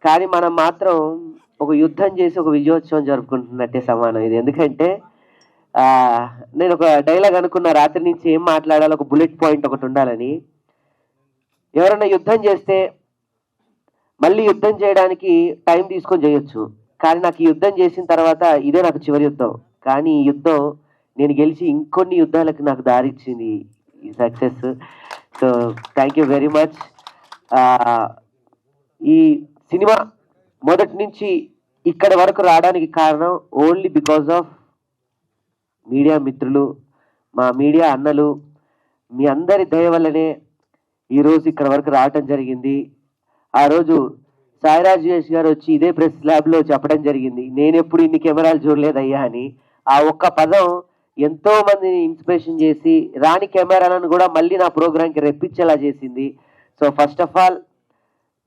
కానీ మనం మాత్రం ఒక యుద్ధం చేసి ఒక విజయోత్సవం జరుపుకుంటున్నట్టే సమానం ఇది. ఎందుకంటే నేను ఒక డైలాగ్ అనుకున్న రాత్రి నుంచి ఏం మాట్లాడాలో ఒక బుల్లెట్ పాయింట్ ఒకటి ఉండాలని. ఎవరైనా యుద్ధం చేస్తే మళ్ళీ యుద్ధం చేయడానికి టైం తీసుకొని చేయొచ్చు, కానీ నాకు ఈ యుద్ధం చేసిన తర్వాత ఇదే నాకు చివరి యుద్ధం. కానీ ఈ యుద్ధం నేను గెలిచి ఇంకొన్ని యుద్ధాలకు నాకు దారిచ్చింది ఈ success. So thank you very much. ఈ సినిమా మొదటి నుంచి ఇక్కడ వరకు రావడానికి కారణం ఓన్లీ బికాజ్ ఆఫ్ మీడియా మిత్రులు, మా మీడియా అన్నలు, మీ అందరి దయ వల్లనే ఈరోజు ఇక్కడ వరకు రావటం జరిగింది. ఆ రోజు సాయిరాజ్ గారు వచ్చి ఇదే ప్రెస్ ల్యాబ్లో చెప్పడం జరిగింది, నేను ఎప్పుడు ఇన్ని కెమెరాలు చూడలేదయ్యా అని. ఆ ఒక్క పదం ఎంతో మందిని ఇన్స్పిరేషన్ చేసి రాని కెమెరాలను కూడా మళ్ళీ నా ప్రోగ్రాంకి రెప్పించేలా చేసింది. సో ఫస్ట్ ఆఫ్ ఆల్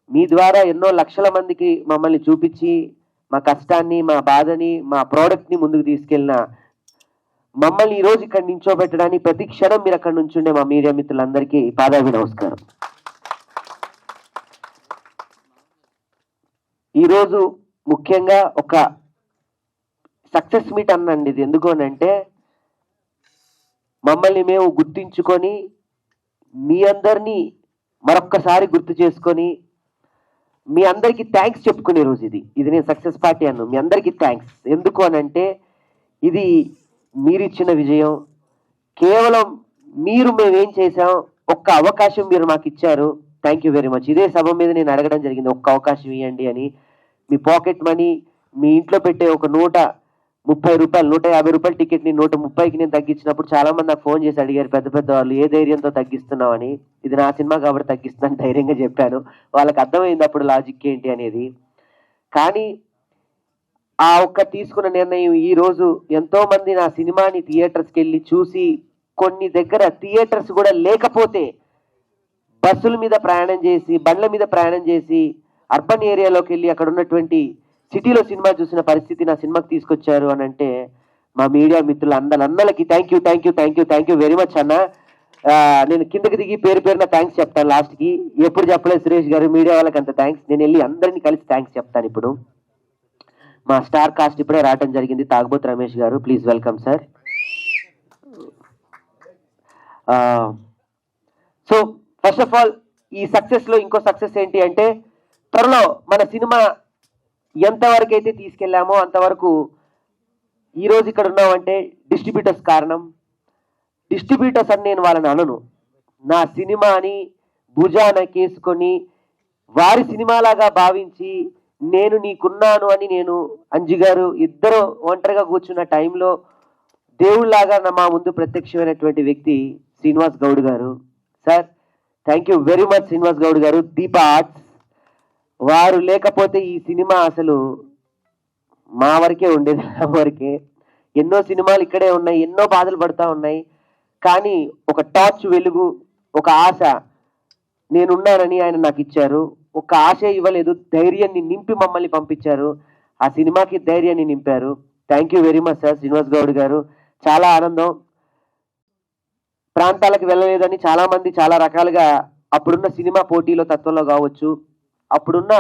మీ ద్వారా ఎన్నో లక్షల మందికి మమ్మల్ని చూపించి మా కష్టాన్ని, మా బాధని, మా ప్రోడక్ట్ని ముందుకు తీసుకెళ్ళిన మమ్మల్ని ఈరోజు ఇక్కడ నించోబెట్టడానికి ప్రతి క్షణం మీరు అక్కడ నుంచి ఉండే మా మీడియా మిత్రులందరికీ పాదాభి నమస్కారం. ఈరోజు ముఖ్యంగా ఒక సక్సెస్ మీట్ అనండి. ఇది ఎందుకు అనంటే మమ్మల్ని మేము గుర్తించుకొని మీ అందరినీ మరొక్కసారి గుర్తు చేసుకొని మీ అందరికీ థ్యాంక్స్ చెప్పుకునే రోజు ఇది నేను సక్సెస్ పార్టీ అన్నాను. మీ అందరికీ థ్యాంక్స్. ఎందుకు అనంటే ఇది మీరిచ్చిన విజయం. కేవలం మేమేం చేసాం, ఒక్క అవకాశం మీరు మాకు ఇచ్చారు. Thank you very much. ఇదే సభ మీద నేను అడగడం జరిగింది, ఒక్క అవకాశం ఇవ్వండి అని. మీ పాకెట్ మనీ, మీ ఇంట్లో పెట్టే ఒక 130 రూపాయలు, 150 రూపాయల టికెట్ని 130కి నేను తగ్గించినప్పుడు చాలా మంది నాకు ఫోన్ చేసి అడిగారు, పెద్ద పెద్ద వాళ్ళు, ఏ ధైర్యంతో తగ్గిస్తున్నావు అని. ఇది నా సినిమా కాబట్టి తగ్గిస్తున్నాను ధైర్యంగా చెప్పాను. వాళ్ళకి అర్థమైంది అప్పుడు లాజిక్ ఏంటి అనేది. కానీ ఆ ఒక్క తీసుకున్న నిర్ణయం ఈరోజు ఎంతో మంది నా సినిమాని థియేటర్స్కి వెళ్ళి చూసి, కొన్ని దగ్గర థియేటర్స్ కూడా లేకపోతే బస్సుల మీద ప్రయాణం చేసి, బండ్ల మీద ప్రయాణం చేసి అర్బన్ ఏరియాలోకి వెళ్ళి అక్కడ ఉన్నటువంటి సిటీలో సినిమా చూసిన పరిస్థితి నా సినిమాకి తీసుకొచ్చారు అని అంటే మా మీడియా మిత్రులు అందరికి thank you thank you thank you thank you very much అన్న. నేను కిందకి దిగి పేరున థ్యాంక్స్ చెప్తాను లాస్ట్కి. ఎప్పుడు చెప్పలేదు సురేష్ గారు మీడియా వాళ్ళకి అంత థ్యాంక్స్. నేను వెళ్ళి అందరినీ కలిసి థ్యాంక్స్ చెప్తాను. ఇప్పుడు మా స్టార్ కాస్ట్ ఇప్పుడే రావడం జరిగింది, తాగబోతు రమేష్ గారు, please welcome sir. So first of all ఈ సక్సెస్లో ఇంకో సక్సెస్ ఏంటి అంటే, త్వరలో మన సినిమా ఎంతవరకు అయితే తీసుకెళ్ళామో అంతవరకు ఈరోజు ఇక్కడ ఉన్నామంటే డిస్ట్రిబ్యూటర్స్ కారణం. డిస్ట్రిబ్యూటర్స్ అని నేను వాళ్ళని అనను, నా సినిమాని భుజాన కేసుకొని వారి సినిమాలాగా భావించి నేను నీకున్నాను అని నేను అంజి గారు ఇద్దరు ఒంటరిగా కూర్చున్న టైంలో దేవుళ్లాగా మా ముందు ప్రత్యక్షమైనటువంటి వ్యక్తి శ్రీనివాస్ గౌడ్ గారు. Sir thank you very much Srinivas Goud గారు, దీపా ఆర్ట్స్. వారు లేకపోతే ఈ సినిమా అసలు మా వరకే ఉండేది, నా వరకే. ఎన్నో సినిమాలు ఇక్కడే ఉన్నాయి, ఎన్నో బాధలు పడుతూ ఉన్నాయి. కానీ ఒక టార్చ్ వెలుగు, ఒక ఆశ నేనున్నానని ఆయన నాకు ఇచ్చారు. ఒక ఆశ ఇవ్వలేదు, ధైర్యాన్ని నింపి మమ్మల్ని పంపించారు. ఆ సినిమాకి ధైర్యాన్ని నింపారు. Thank you very much sir Srinivas Goud గారు. చాలా ఆనందం. ప్రాంతాలకు వెళ్ళలేదని చాలామంది చాలా రకాలుగా అప్పుడున్న సినిమా పోటీలో తత్వంలో కావచ్చు, అప్పుడున్న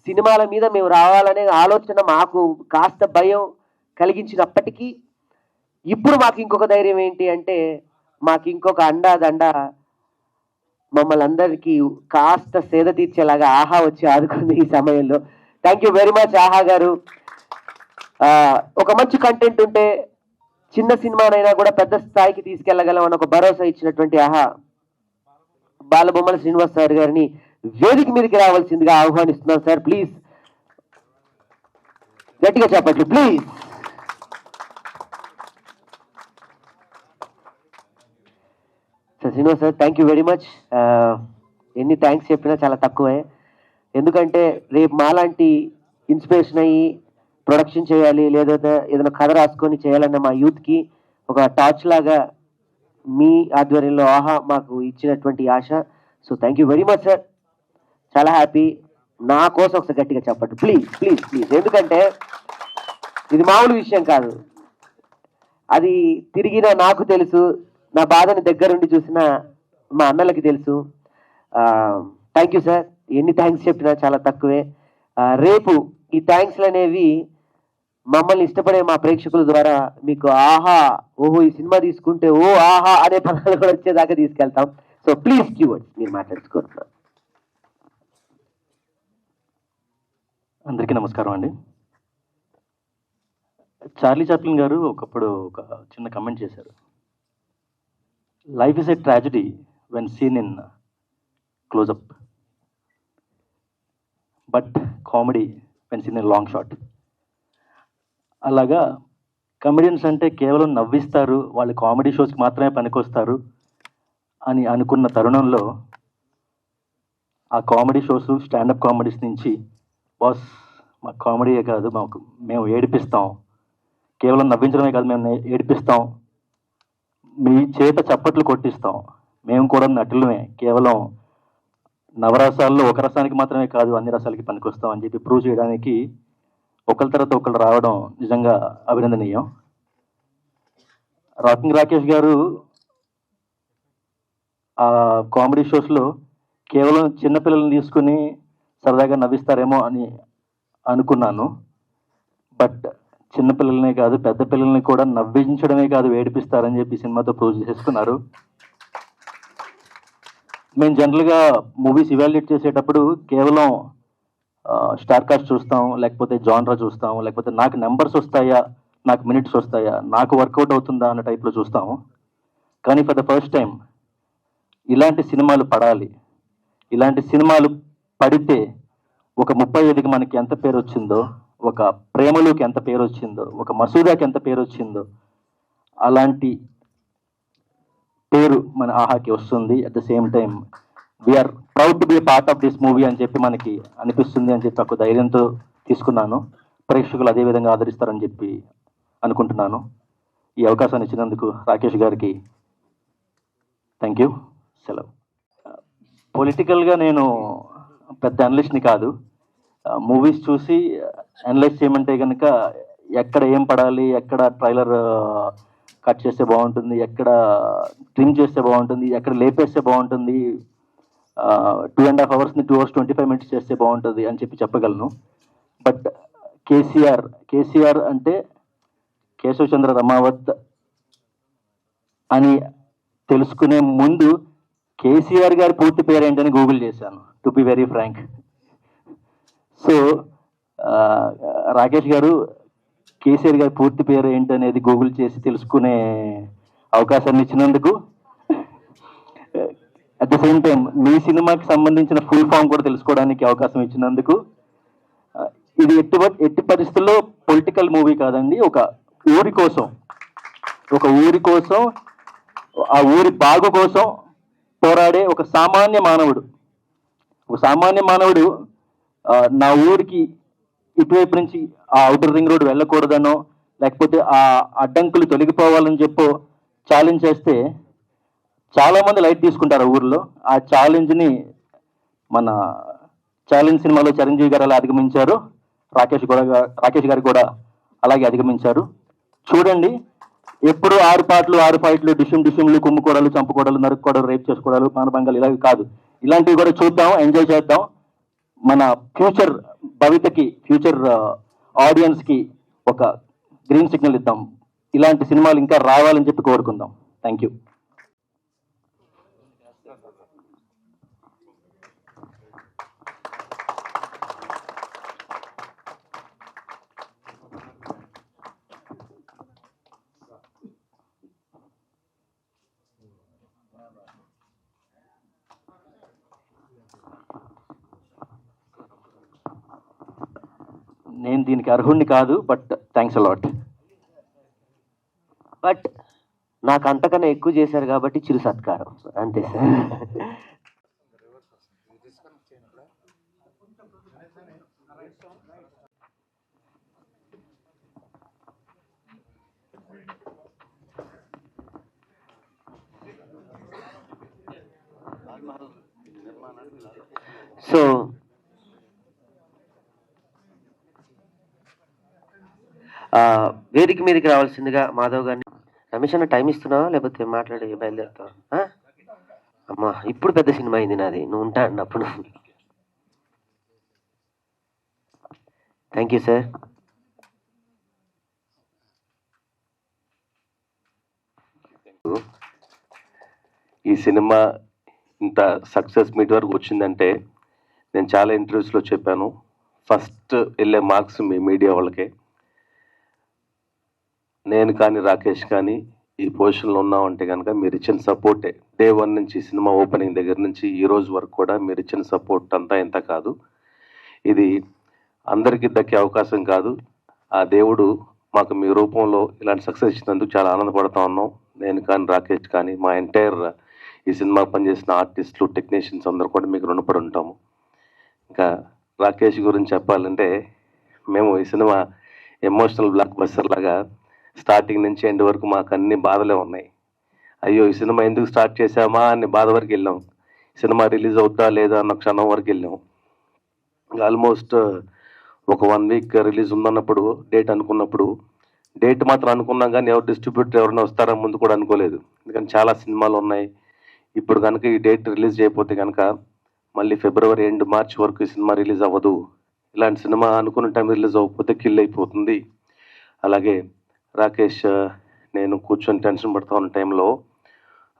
సినిమాల మీద మేము రావాలనే ఆలోచన మాకు కాస్త భయం కలిగించినప్పటికీ ఇప్పుడు మాకు ఇంకొక ధైర్యం ఏంటి అంటే, మాకు ఇంకొక అండా దండ మమ్మల్ని అందరికీ కాస్త సేద తీర్చేలాగా ఆహా వచ్చి ఆదుకుంది ఈ సమయంలో. థ్యాంక్ యూ వెరీ మచ్ ఆహా గారు. ఒక మంచి కంటెంట్ ఉంటే చిన్న సినిమానైనా కూడా పెద్ద స్థాయికి తీసుకెళ్లగలం అని ఒక భరోసా ఇచ్చినటువంటి ఆహా బాలబొమ్మల శ్రీనివాస్ సార్ గారిని వేదిక మీదకి రావాల్సిందిగా ఆహ్వానిస్తున్నాం సార్. ప్లీజ్ గట్టిగా చెప్పండి please. Sir Srinivas sir thank you very much. ఎన్ని థ్యాంక్స్ చెప్పినా చాలా తక్కువే. ఎందుకంటే రేపు మాలాంటి ఇన్స్పిరేషన్ అయ్యి ప్రొడక్షన్ చేయాలి, లేదా ఏదైనా కథ రాసుకొని చేయాలన్న మా యూత్కి ఒక టార్చ్ లాగా మీ ఆధ్వర్యంలో ఆహా మాకు ఇచ్చినటువంటి ఆశ. So thank you very much sir. చాలా హ్యాపీ. నా కోసం ఒకసారి గట్టిగా చెప్పండి ప్లీజ్ ప్లీజ్ ప్లీజ్. ఎందుకంటే ఇది మామూలు విషయం కాదు. అది తిరిగిన నాకు తెలుసు, నా బాధని దగ్గరుండి చూసిన మా అన్నలకి తెలుసు. Thank you sir. ఎన్ని థ్యాంక్స్ చెప్పినా చాలా తక్కువే. రేపు ఈ థ్యాంక్స్లు అనేవి మమ్మల్ని ఇష్టపడే మా ప్రేక్షకుల ద్వారా మీకు ఆహా ఓహో ఈ సినిమా తీసుకుంటే ఓ ఆహా అనే పదాలు కూడా వచ్చేదాకా తీసుకెళ్తాం. సో ప్లీజ్ కీవర్డ్స్ మీరు మాట్లాడుకుంటున్నారు. అందరికీ నమస్కారం అండి. చార్లీ చాప్లిన్ గారు ఒకప్పుడు ఒక చిన్న కమెంట్ చేశారు, life is a tragedy when seen in closeup but comedy when seen in long shot. అలాగా కమెడియన్స్ అంటే కేవలం నవ్విస్తారు, వాళ్ళు కామెడీ షోస్కి మాత్రమే పనికొస్తారు అని అనుకున్న తరుణంలో ఆ కామెడీ షోస్ స్టాండప్ కామెడీస్ నుంచి బాస్ మా కామెడీయే కాదు మేము ఏడిపిస్తాం, కేవలం నవ్వించడమే కాదు మేము ఏడిపిస్తాం, మీ చేత చప్పట్లు కొట్టిస్తాం, మేము కూడా నటులమే, కేవలం నవరసాల్లో ఒక రసానికి మాత్రమే కాదు అన్ని రసాలకి పనికొస్తాం అని చెప్పి ప్రూవ్ చేయడానికి ఒకరి తర్వాత ఒకరు రావడం నిజంగా అభినందనీయం. రాకింగ్ రాకేష్ గారు ఆ కామెడీ షోస్లో కేవలం చిన్నపిల్లల్ని తీసుకుని సరదాగా నవ్విస్తారేమో అని అనుకున్నాను. బట్ చిన్నపిల్లలనే కాదు పెద్ద పిల్లల్ని కూడా నవ్వించడమే కాదు ఏడిపిస్తారని చెప్పి సినిమాతో ప్రూవ్ చేసుకున్నారు. మేము జనరల్గా మూవీస్ ఇవాల్యుయేట్ చేసేటప్పుడు కేవలం స్టార్ కాస్ట్ చూస్తాం, లేకపోతే జాన్రా చూస్తాం, లేకపోతే నాకు నెంబర్స్ వస్తాయా, నాకు మినిట్స్ వస్తాయా, నాకు వర్కౌట్ అవుతుందా అన్న టైప్లో చూస్తాము. కానీ ఫర్ ద ఫస్ట్ టైం ఇలాంటి సినిమాలు పడాలి, ఇలాంటి సినిమాలు పడితే ఒక 35కి మనకి ఎంత పేరు వచ్చిందో, ఒక ప్రేమలోకి ఎంత పేరు వచ్చిందో, ఒక మసూదాకి ఎంత పేరు వచ్చిందో, అలాంటి పేరు మన ఆహాకి వస్తుంది. At the same time we are proud to be part of this movie అని చెప్పి మనకి అనిపిస్తుంది అని చెప్పి ఒక ధైర్యంతో తీసుకున్నాను. ప్రేక్షకులు అదే విధంగా ఆదరిస్తారని చెప్పి అనుకుంటున్నాను. ఈ అవకాశాన్ని ఇచ్చినందుకు రాకేష్ గారికి థ్యాంక్ యూ. సెలవు. పొలిటికల్గా నేను పెద్ద అనలిస్ట్ని కాదు. మూవీస్ చూసి అనలైజ్ చేయమంటే కనుక ఎక్కడ ఏం పడాలి, ఎక్కడ ట్రైలర్ కట్ చేస్తే బాగుంటుంది, ఎక్కడ ట్రిమ్ చేస్తే బాగుంటుంది, ఎక్కడ లేపేస్తే బాగుంటుంది, 2.5 అవర్స్ని 2 hours 25 minutes చేస్తే బాగుంటుంది అని చెప్పి చెప్పగలను. బట్ కేసీఆర్ అంటే కేశవచంద్ర రమావత్ అని తెలుసుకునే ముందు కేసీఆర్ గారి పూర్తి పేరు ఏంటని గూగుల్ చేశాను, to be very frank. So Rakesh garu KCR గారి పూర్తి పేరు ఏంటనేది గూగుల్ చేసి తెలుసుకునే అవకాశాన్ని ఇచ్చినందుకు, అట్ ద సేమ్ టైం మీ సినిమాకి సంబంధించిన ఫుల్ ఫామ్ కూడా తెలుసుకోవడానికి అవకాశం ఇచ్చినందుకు, ఇది ఎట్టి పరిస్థితుల్లో పొలిటికల్ మూవీ కాదండి. ఒక ఊరి కోసం ఆ ఊరి బాగు కోసం పోరాడే ఒక సామాన్య మానవుడు నా ఊరికి ఇటువైపు నుంచి ఆ ఔటర్ రింగ్ రోడ్ వెళ్ళకూడదనో, లేకపోతే ఆ అడ్డంకులు తొలగిపోవాలని చెప్పో ఛాలెంజ్ చేస్తే చాలా మంది లైట్ తీసుకుంటారు ఊర్లో. ఆ ఛాలెంజ్ని మన ఛాలెంజ్ సినిమాలో చిరంజీవి గారు అలా అధిగమించారు, రాకేష్ గారు కూడా అలాగే అధిగమించారు. చూడండి, ఎప్పుడు 6 పాటలు 6 ఫైట్లు, డిషుమ్లు, కుమ్ముకోవడాలు, చంపుకోవడాలు, నరుక్కోవడాలు, రేప్ చేసుకోవడాలు, పానభంగాలు ఇలాగే కాదు. ఇలాంటివి కూడా చూద్దాం, ఎంజాయ్ చేద్దాం. మన ఫ్యూచర్ భవితకి, ఫ్యూచర్ ఆడియన్స్కి ఒక గ్రీన్ సిగ్నల్ ఇద్దాం. ఇలాంటి సినిమాలు ఇంకా రావాలని చెప్పి కోరుకుందాం. Thank you. నేను దీనికి అర్హుణ్ణి కాదు, బట్ థ్యాంక్స్ అలాట్. బట్ నాకు అంతకన్నా ఎక్కువ చేశారు కాబట్టి చిరు సత్కారం, అంతే సార్. సో వేదిక మీదకి రావాల్సిందిగా మాధవ్ గారిని. రమేష్ అన్న టైం ఇస్తున్నావా లేకపోతే మాట్లాడి బయలుదేరుతావా? అమ్మా ఇప్పుడు పెద్ద సినిమా అయింది నాది, నువ్వు ఉంటా అన్నప్పుడు. Thank you sir. ఈ సినిమా ఇంత సక్సెస్ మీట్ వరకు వచ్చిందంటే నేను చాలా ఇంటర్వ్యూస్లో చెప్పాను, ఫస్ట్ వెళ్ళే మార్క్స్ మీ మీడియా వాళ్ళకే. నేను కానీ రాకేష్ కానీ ఈ పొజిషన్లో ఉన్నామంటే కనుక మీరు ఇచ్చిన సపోర్టే. డే 1 నుంచి సినిమా ఓపెనింగ్ దగ్గర నుంచి ఈ రోజు వరకు కూడా మీరు ఇచ్చిన సపోర్ట్ అంతా ఇంత కాదు. ఇది అందరికీ దక్కే అవకాశం కాదు. ఆ దేవుడు మాకు మీ రూపంలో ఇలాంటి సక్సెస్ ఇచ్చినందుకు చాలా ఆనందపడతా ఉన్నాం. నేను కానీ రాకేష్ కానీ మా ఎంటైర్ ఈ సినిమా పనిచేసిన ఆర్టిస్టులు, టెక్నీషియన్స్ అందరూ కూడా మీకు రుణపడి ఉంటాము. ఇంకా రాకేష్ గురించి చెప్పాలంటే మేము ఈ సినిమా ఎమోషనల్ బ్లాక్ బస్టర్ లాగా స్టార్టింగ్ నుంచి ఎండ్ వరకు మాకు అన్ని బాధలే ఉన్నాయి. అయ్యో ఈ సినిమా ఎందుకు స్టార్ట్ చేసామా అని బాధ వరకు వెళ్ళాం. సినిమా రిలీజ్ అవుద్దా లేదా అన్న క్షణం వరకు వెళ్ళాం. ఆల్మోస్ట్ ఒక 1 వీక్ రిలీజ్ ఉందన్నప్పుడు డేట్ అనుకున్నప్పుడు, డేట్ మాత్రం అనుకున్నాం కానీ ఎవరు డిస్ట్రిబ్యూటర్ ఎవరైనా వస్తారా ముందు కూడా అనుకోలేదు. ఎందుకంటే చాలా సినిమాలు ఉన్నాయి. ఇప్పుడు కనుక ఈ డేట్ రిలీజ్ చేయకపోతే కనుక మళ్ళీ ఫిబ్రవరి ఎండ్ మార్చ్ వరకు ఈ సినిమా రిలీజ్ అవ్వదు. ఇలాంటి సినిమా అనుకున్న టైం రిలీజ్ అవ్వకపోతే కిల్ అయిపోతుంది. అలాగే రాకేష్ నేను కూర్చొని టెన్షన్ పడుతూ ఉన్న టైంలో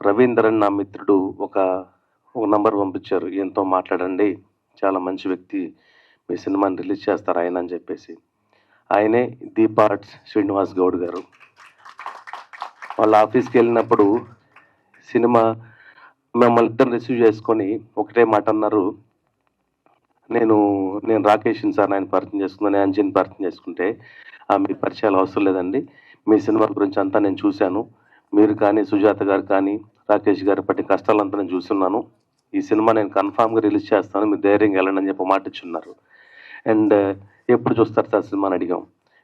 రవీంద్రన్ నా మిత్రుడు ఒక నంబర్ పంపించారు, ఈయనతో మాట్లాడండి, చాలా మంచి వ్యక్తి, మీ సినిమాని రిలీజ్ చేస్తారు ఆయన అని చెప్పేసి. ఆయనే దీపార్ట్స్ శ్రీనివాస్ గౌడ్ గారు. వాళ్ళ ఆఫీస్కి వెళ్ళినప్పుడు సినిమా మమ్మల్ని ఇద్దరు రిసీవ్ చేసుకొని ఒకటే మాట అన్నారు, నేను రాకేష్ని సార్ ఆయన పరిచయం చేసుకున్నాను, అంజన్ పరిచయం చేసుకుంటే మీ పరిచయాలు అవసరం లేదండి, మీ సినిమా గురించి అంతా నేను చూశాను, మీరు కానీ సుజాత గారు కానీ రాకేష్ గారు పట్టిన కష్టాలంతా నేను చూస్తున్నాను, ఈ సినిమా నేను కన్ఫామ్గా రిలీజ్ చేస్తాను, మీరు ధైర్యంగా వెళ్ళండి అని చెప్పి మాట ఇచ్చున్నారు. అండ్ ఎప్పుడు చూస్తారు సార్ సినిమాని అడిగాం.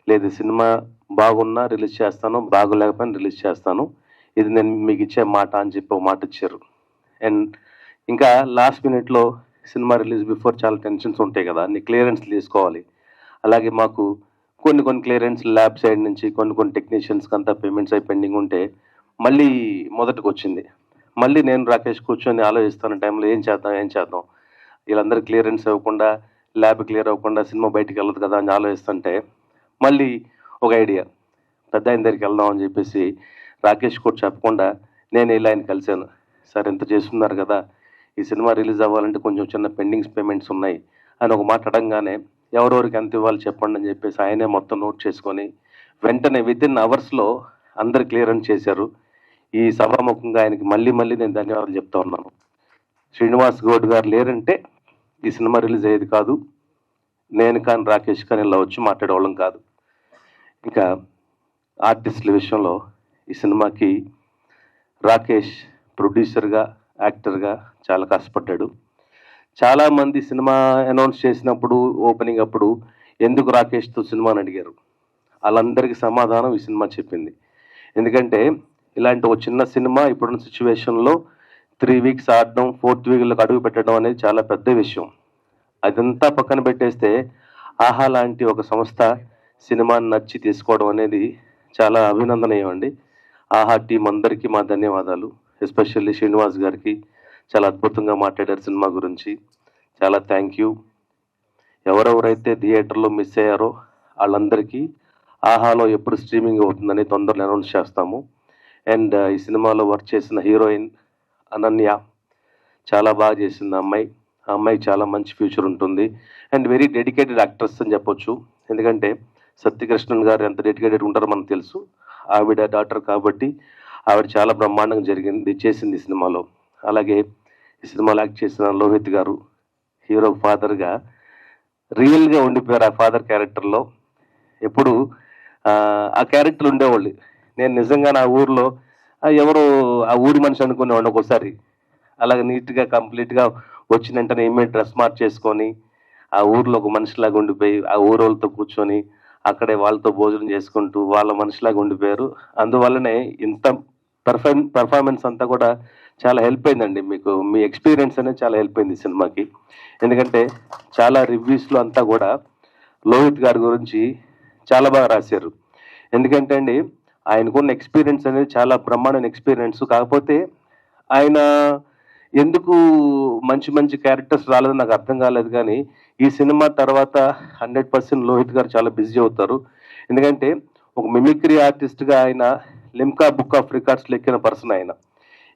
లేదు సినిమా బాగున్నా రిలీజ్ చేస్తాను, బాగోలేకపోయినా రిలీజ్ చేస్తాను, ఇది నేను మీకు ఇచ్చే మాట అని చెప్పి ఒక మాట ఇచ్చారు. అండ్ ఇంకా లాస్ట్ మినిట్లో సినిమా రిలీజ్ బిఫోర్ చాలా టెన్షన్స్ ఉంటాయి కదా, అన్ని క్లియరెన్స్ తీసుకోవాలి. అలాగే మాకు కొన్ని క్లియరెన్స్ ల్యాబ్ సైడ్ నుంచి కొన్ని టెక్నీషియన్స్కి అంతా పేమెంట్స్ అయి పెండింగ్ ఉంటే మళ్ళీ మొదటికి వచ్చింది. మళ్ళీ నేను రాకేష్ కూర్చొని ఆలోచిస్తున్న టైంలో ఏం చేద్దాం వీళ్ళందరూ క్లియరెన్స్ ఇవ్వకుండా, ల్యాబ్ క్లియర్ అవ్వకుండా సినిమా బయటికి వెళ్ళదు కదా అని ఆలోచిస్తుంటే మళ్ళీ ఒక ఐడియా, పెద్ద ఆయన దగ్గరికి వెళ్దాం అని చెప్పేసి రాకేష్ కూడా చెప్పకుండా నేను ఇలా ఆయన కలిశాను. సార్ ఎంత చేస్తున్నారు కదా, ఈ సినిమా రిలీజ్ అవ్వాలంటే కొంచెం చిన్న పెండింగ్స్ పేమెంట్స్ ఉన్నాయి అని ఒక మాట అడగగానే ఎవరెవరికి ఎంత ఇవ్వాలి చెప్పండి అని చెప్పేసి ఆయనే మొత్తం నోట్ చేసుకొని వెంటనే వితిన్ అవర్స్లో అందరు క్లియరెన్స్ చేశారు. ఈ సభాముఖంగా ఆయనకి మళ్ళీ నేను ధన్యవాదాలు చెప్తా ఉన్నాను. శ్రీనివాస్ గౌడ్ గారు లేరంటే ఈ సినిమా రిలీజ్ అయ్యేది కాదు, నేను కానీ రాకేష్ కానీ ఇలా వచ్చి మాట్లాడేవాళ్ళం కాదు. ఇంకా ఆర్టిస్టుల విషయంలో ఈ సినిమాకి రాకేష్ ప్రొడ్యూసర్గా, యాక్టర్గా చాలా కష్టపడ్డాడు. చాలామంది సినిమా అనౌన్స్ చేసినప్పుడు ఓపెనింగ్ అప్పుడు ఎందుకు రాకేష్తో సినిమా అని అడిగారు. వాళ్ళందరికీ సమాధానం ఈ సినిమా చెప్పింది. ఎందుకంటే ఇలాంటి ఒక చిన్న సినిమా ఇప్పుడున్న సిచ్యువేషన్లో 3 వీక్స్ ఆడడం, 4th వీక్లకు అడుగు పెట్టడం అనేది చాలా పెద్ద విషయం. అదంతా పక్కన పెట్టేస్తే ఆహా లాంటి ఒక సంస్థ సినిమాని నచ్చి తీసుకోవడం అనేది చాలా అభినందనీయం అండి. ఆహా టీం అందరికీ మా ధన్యవాదాలు. ఎస్పెషల్లీ శ్రీనివాస్ గారికి చాలా అద్భుతంగా మాట్లాడారు సినిమా గురించి, చాలా థ్యాంక్ యూ. ఎవరెవరైతే థియేటర్లో మిస్ అయ్యారో వాళ్ళందరికీ ఆహాలో ఎప్పుడు స్ట్రీమింగ్ అవుతుందని తొందరలో అనౌన్స్ చేస్తాము. అండ్ ఈ సినిమాలో వర్క్ చేసిన హీరోయిన్ అనన్య చాలా బాగా చేసింది. ఆ అమ్మాయికి చాలా మంచి ఫ్యూచర్ ఉంటుంది. అండ్ వెరీ డెడికేటెడ్ యాక్ట్రెస్ అని చెప్పొచ్చు. ఎందుకంటే సత్యకృష్ణన్ గారు ఎంత డెడికేటెడ్ ఉంటారో మనకు తెలుసు. ఆవిడ డాక్టర్ కాబట్టి ఆవిడ చాలా బ్రహ్మాండంగా చేసింది ఈ సినిమాలో. అలాగే ఈ సినిమాలో యాక్ట్ చేసిన లోహిత్ గారు హీరో ఫాదర్గా రియల్గా ఉండిపోయారు. ఆ ఫాదర్ క్యారెక్టర్లో ఎప్పుడు ఆ క్యారెక్టర్ ఉండేవాళ్ళు. నేను నిజంగా నా ఊర్లో ఎవరు ఆ ఊరి మనిషి అనుకునేవాడిని ఒక్కోసారి. అలాగే నీట్గా కంప్లీట్గా వచ్చిన వెంటనే ఇమ్మీడియట్ డ్రెస్ చేసుకొని ఆ ఊర్లో ఒక మనిషిలాగా ఉండిపోయి ఆ ఊరోళ్ళతో కూర్చొని అక్కడే వాళ్ళతో భోజనం చేసుకుంటూ వాళ్ళ మనిషిలాగా ఉండిపోయారు. అందువల్లనే ఇంత పర్ఫార్మెన్స్ అంతా కూడా చాలా హెల్ప్ అయిందండి. మీకు మీ ఎక్స్పీరియన్స్ అనేది చాలా హెల్ప్ అయింది సినిమాకి. ఎందుకంటే చాలా రివ్యూస్లో అంతా కూడా లోహిత్ గారి గురించి చాలా బాగా రాశారు. ఎందుకంటే అండి ఆయనకున్న ఎక్స్పీరియన్స్ అనేది చాలా బ్రహ్మాండమైన ఎక్స్పీరియన్స్. కాకపోతే ఆయన ఎందుకు మంచి మంచి క్యారెక్టర్స్ రాలేదు నాకు అర్థం కాలేదు. కానీ ఈ సినిమా తర్వాత 100% లోహిత్ గారు చాలా బిజీ అవుతారు. ఎందుకంటే ఒక మిమిక్రీ ఆర్టిస్ట్గా ఆయన లిమ్కా బుక్ ఆఫ్ రికార్డ్స్లో ఎక్కిన పర్సన్ ఆయన.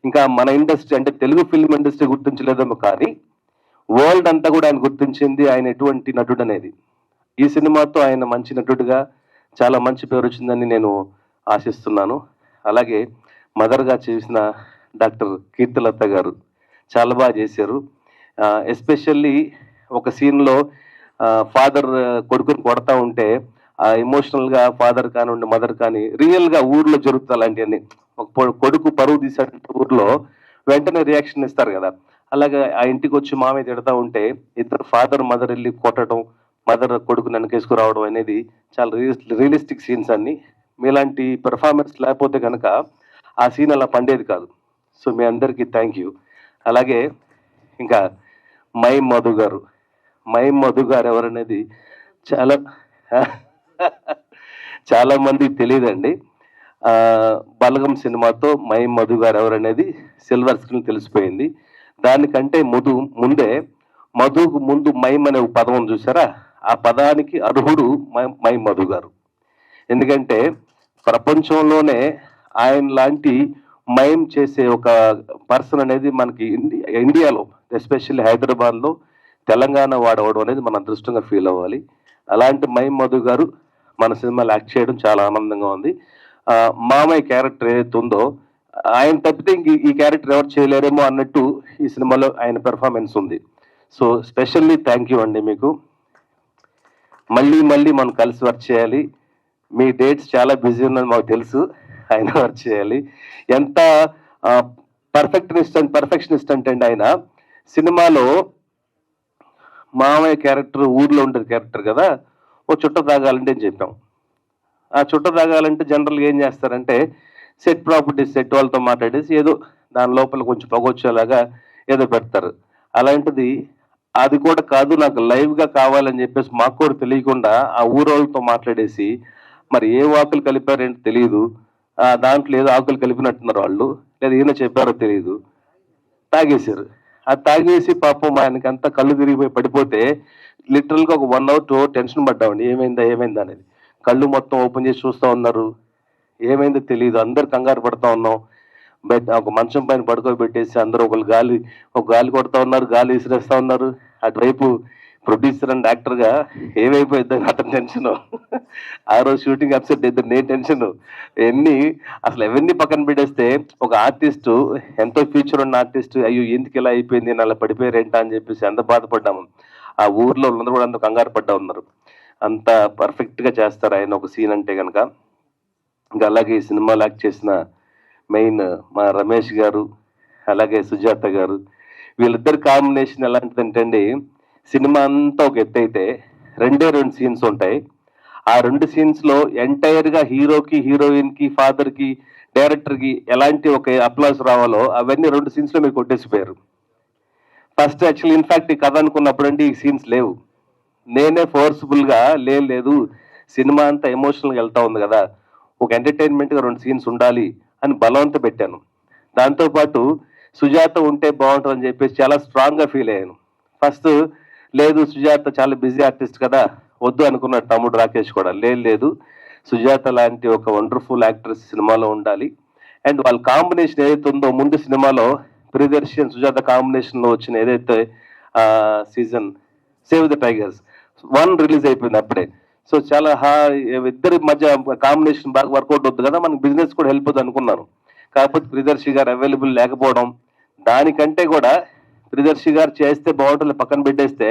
ఇంకా మన ఇండస్ట్రీ అంటే తెలుగు ఫిల్మ్ ఇండస్ట్రీ గుర్తించలేదేమో కానీ వరల్డ్ అంతా కూడా ఆయన గుర్తించింది ఆయన ఎటువంటి నటుడు అనేది. ఈ సినిమాతో ఆయన మంచి నటుడిగా చాలా మంచి పేరు వచ్చిందని నేను ఆశిస్తున్నాను. అలాగే మదర్గా చేసిన డాక్టర్ కీర్తిలత గారు చాలా బాగా చేశారు. ఎస్పెషల్లీ ఒక సీన్లో ఫాదర్ కొడుకుని కొడతా ఉంటే ఎమోషనల్గా ఫాదర్ కానివ్వండి మదర్ కానీ రియల్గా ఊర్లో జరుగుతుంది అలాంటివన్నీ. ఒక కొడుకు పరువు తీసాడంటే ఊర్లో వెంటనే రియాక్షన్ ఇస్తారు కదా, అలాగే ఆ ఇంటికి వచ్చి మామయ్య తిడతా ఉంటే ఇద్దరు ఫాదర్ మదర్ వెళ్ళి కొట్టడం, మదర్ కొడుకు వెనకేసుకురావడం అనేది చాలా రియలిస్టిక్ సీన్స్ అన్ని. మీలాంటి పెర్ఫార్మెన్స్ లేకపోతే కనుక ఆ సీన్ అలా పండేది కాదు. సో మీ అందరికీ థ్యాంక్ యూ. అలాగే ఇంకా మధు గారు ఎవరనేది చాలా చాలా మంది తెలియదండి. బలగం సినిమాతో మధు గారు ఎవరనేది సిల్వర్ స్క్రీన్ తెలిసిపోయింది. దానికంటే ముందే మధుకు ముందు మైమ్ అనే పదం చూసారా, ఆ పదానికి అర్హుడు మధు గారు. ఎందుకంటే ప్రపంచంలోనే ఆయన లాంటి మైమ్ చేసే ఒక పర్సన్ అనేది మనకి ఇండియాలో ఎస్పెషల్లీ హైదరాబాద్లో తెలంగాణ వాడవడం అనేది మన అదృష్టంగా ఫీల్ అవ్వాలి. అలాంటి మధు గారు మన సినిమాలో యాక్ట్ చేయడం చాలా ఆనందంగా ఉంది. మామయ్య క్యారెక్టర్ ఏదైతే ఉందో ఆయన తప్పితే ఇంక ఈ క్యారెక్టర్ ఎవరు చేయలేరేమో అన్నట్టు ఈ సినిమాలో ఆయన పెర్ఫార్మెన్స్ ఉంది. సో స్పెషల్లీ థ్యాంక్ యూ అండి మీకు. మళ్ళీ మనం కలిసి వర్క్ చేయాలి. మీ డేట్స్ చాలా బిజీ ఉన్నది మాకు తెలుసు, ఆయన వర్క్ చేయాలి. ఎంత పర్ఫెక్షనిస్ట్ అంటే ఆయన సినిమాలో మామయ్య క్యారెక్టర్ ఊర్లో ఉండే క్యారెక్టర్ కదా, ఓ చుట్ట తాగాలంటే అని చెప్పాం. ఆ చుట్ట తాగాలంటే జనరల్గా ఏం చేస్తారంటే సెట్ ప్రాపర్టీస్ సెట్ వాళ్ళతో మాట్లాడేసి ఏదో దాని లోపల కొంచెం పొగొచ్చేలాగా ఏదో పెడతారు. అలాంటిది అది కూడా కాదు, నాకు లైవ్గా కావాలని చెప్పేసి మాకు కూడా తెలియకుండా ఆ ఊరోళ్ళతో మాట్లాడేసి మరి ఏ ఆకులు కలిపారేంటి తెలియదు, దాంట్లో ఏదో ఆకులు కలిపినట్టున్నారు వాళ్ళు, లేదా ఈయన చెప్పారో తెలియదు, తాగేశారు. అది తాగేసి పాపం ఆయనకి అంతా కళ్ళు తిరిగిపోయి పడిపోతే లిటరల్గా ఒక 1 hour టెన్షన్ పడ్డామండి, ఏమైందా అనేది. కళ్ళు మొత్తం ఓపెన్ చేసి చూస్తూ ఉన్నారు, ఏమైందో తెలియదు, అందరు కంగారు పడుతూ ఉన్నాం. ఒక మంచం పైన పడుకోబెట్టేసి అందరూ ఒక గాలి కొడుతూ ఉన్నారు, గాలి విసిరేస్తూ ఉన్నారు. అటువైపు ప్రొడ్యూసర్ అండ్ యాక్టర్గా ఏమైపోయిద్దని అతను టెన్షన్, ఆ రోజు షూటింగ్ అప్సెట్ ఇద్దరు నేను టెన్షన్, అవన్నీ పక్కన పెట్టేస్తే ఒక ఆర్టిస్టు ఎంతో ఫ్యూచర్ ఉన్న ఆర్టిస్ట్ అయ్యో ఎందుకు ఇలా అయిపోయింది అలా పడిపోయారేంటా అని చెప్పేసి ఎంత బాధపడ్డాము. ఆ ఊర్లో ఉన్నది కూడా అంత కంగారు పడ్డా ఉన్నారు. అంత పర్ఫెక్ట్గా చేస్తారు ఆయన ఒక సీన్ అంటే కనుక. ఇంకా అలాగే ఈ సినిమాలో యాక్ట్ చేసిన మెయిన్ మా రమేష్ గారు అలాగే సుజాత గారు, వీళ్ళిద్దరు కాంబినేషన్ ఎలాంటిదంటే అండి, సినిమా అంతా ఒక ఎత్తు అయితే 2 సీన్స్ ఉంటాయి. ఆ 2 సీన్స్లో ఎంటైర్గా హీరోకి హీరోయిన్కి ఫాదర్కి డైరెక్టర్కి ఎలాంటి ఒక అప్లాస్ రావాలో అవన్నీ 2 సీన్స్లో మీరు కొట్టేసిపోయారు. ఫస్ట్ యాక్చువల్లీ ఇన్ఫాక్ట్ ఈ కథ అనుకున్నప్పుడు అండి ఈ సీన్స్ లేవు. నేనే ఫోర్స్ఫుల్గా లేదు సినిమా అంతా ఎమోషనల్గా వెళ్తా ఉంది కదా, ఒక ఎంటర్టైన్మెంట్గా 2 సీన్స్ ఉండాలి అని బలవంత పెట్టాను. దాంతోపాటు సుజాత ఉంటే బాగుంటుందని చెప్పేసి చాలా స్ట్రాంగ్గా ఫీల్ అయ్యాను. ఫస్ట్ లేదు సుజాత చాలా బిజీ ఆర్టిస్ట్ కదా వద్దు అనుకున్నాడు తమ్ముడు రాకేష్ కూడా, లేదు సుజాత లాంటి ఒక వండర్ఫుల్ యాక్ట్రెస్ సినిమాలో ఉండాలి. అండ్ వాళ్ళ కాంబినేషన్ ఏదైతే ఉందో ముందు సినిమాలో ప్రియదర్శి అండ్ సుజాత కాంబినేషన్లో వచ్చిన ఏదైతే season save the tigers 1 release అయిపోయింది అప్పుడే. సో చాలా ఇద్దరి మధ్య కాంబినేషన్ బాగా వర్కౌట్ అవుతుంది కదా, మనకి బిజినెస్ కూడా హెల్ప్ అవుతుంది అనుకున్నాను. కాకపోతే ప్రియదర్శి గారు అవైలబుల్ లేకపోవడం, దానికంటే కూడా ప్రియదర్శి గారు చేస్తే బాగుంటుంది పక్కన పెట్టేస్తే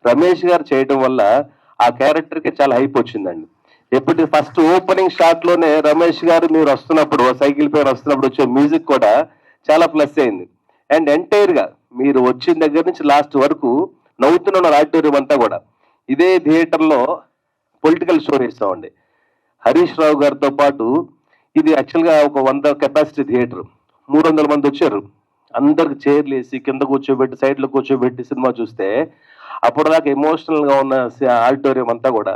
రమేష్ గారు చేయడం వల్ల ఆ క్యారెక్టర్కి చాలా హైప్ వచ్చిందండి. ఎప్పుడు ఫస్ట్ ఓపెనింగ్ షాట్ లోనే రమేష్ గారు మీరు వస్తున్నప్పుడు సైకిల్ పైన వస్తున్నప్పుడు వచ్చే మ్యూజిక్ కూడా చాలా ప్లస్ అయింది. అండ్ ఎంటైర్గా మీరు వచ్చిన దగ్గర నుంచి లాస్ట్ వరకు నవ్వుతున్న ఆడిటోరియం అంతా కూడా ఇదే థియేటర్లో పొలిటికల్ షో వేస్తామండి. హరీష్ రావు గారితో పాటు ఇది యాక్చువల్గా ఒక 100 కెపాసిటీ థియేటర్, 300 మంది వచ్చారు. అందరికి చైర్లు వేసి కింద కూర్చోబెట్టి సైడ్లో కూర్చోబెట్టి సినిమా చూస్తే అప్పటిదాకా ఎమోషనల్గా ఉన్న ఆడిటోరియం అంతా కూడా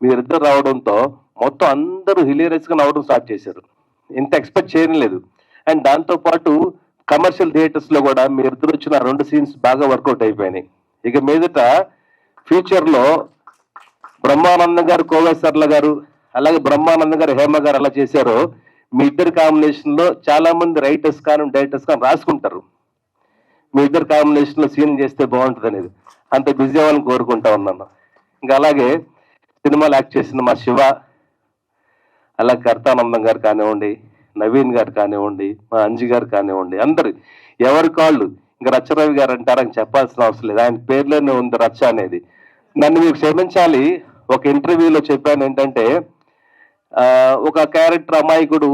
మీరిద్దరు రావడంతో మొత్తం అందరూ హిలేరియస్గా నవ్వడం స్టార్ట్ చేశారు. ఇంత ఎక్స్పెక్ట్ చేయడం లేదు. అండ్ దాంతోపాటు కమర్షియల్ థియేటర్స్లో కూడా మీరు ఇద్దరు వచ్చిన 2 సీన్స్ బాగా వర్కౌట్ అయిపోయినాయి. ఇక మీదట ఫ్యూచర్లో బ్రహ్మానందం గారు కోవేశ్వర్ల గారు, అలాగే బ్రహ్మానందం గారు హేమ గారు ఎలా చేశారో మీ ఇద్దరు కాంబినేషన్లో చాలా మంది రైటర్స్ కానీ డైరెక్టర్స్ కానీ రాసుకుంటారు. మీ ఇద్దరు కాంబినేషన్లో సీన్ చేస్తే బాగుంటుంది అనేది. అంత బిజీ అవ్వాలని కోరుకుంటా ఉన్నాను. ఇంకా అలాగే సినిమాలు యాక్ట్ చేసిన మా శివ, అలాగే కర్తానందం గారు కానివ్వండి, నవీన్ గారు కానివ్వండి, మా అంజి గారు కానివ్వండి, అందరు ఎవరి కాళ్ళు. ఇంకా రచ్చరవి గారు అంటారని చెప్పాల్సిన అవసరం లేదు, ఆయన పేర్లోనే ఉంది రచ్చ అనేది. నన్ను మీరు క్షమించాలి, ఒక ఇంటర్వ్యూలో చెప్పాను ఏంటంటే ఒక క్యారెక్టర్ అమాయకుడు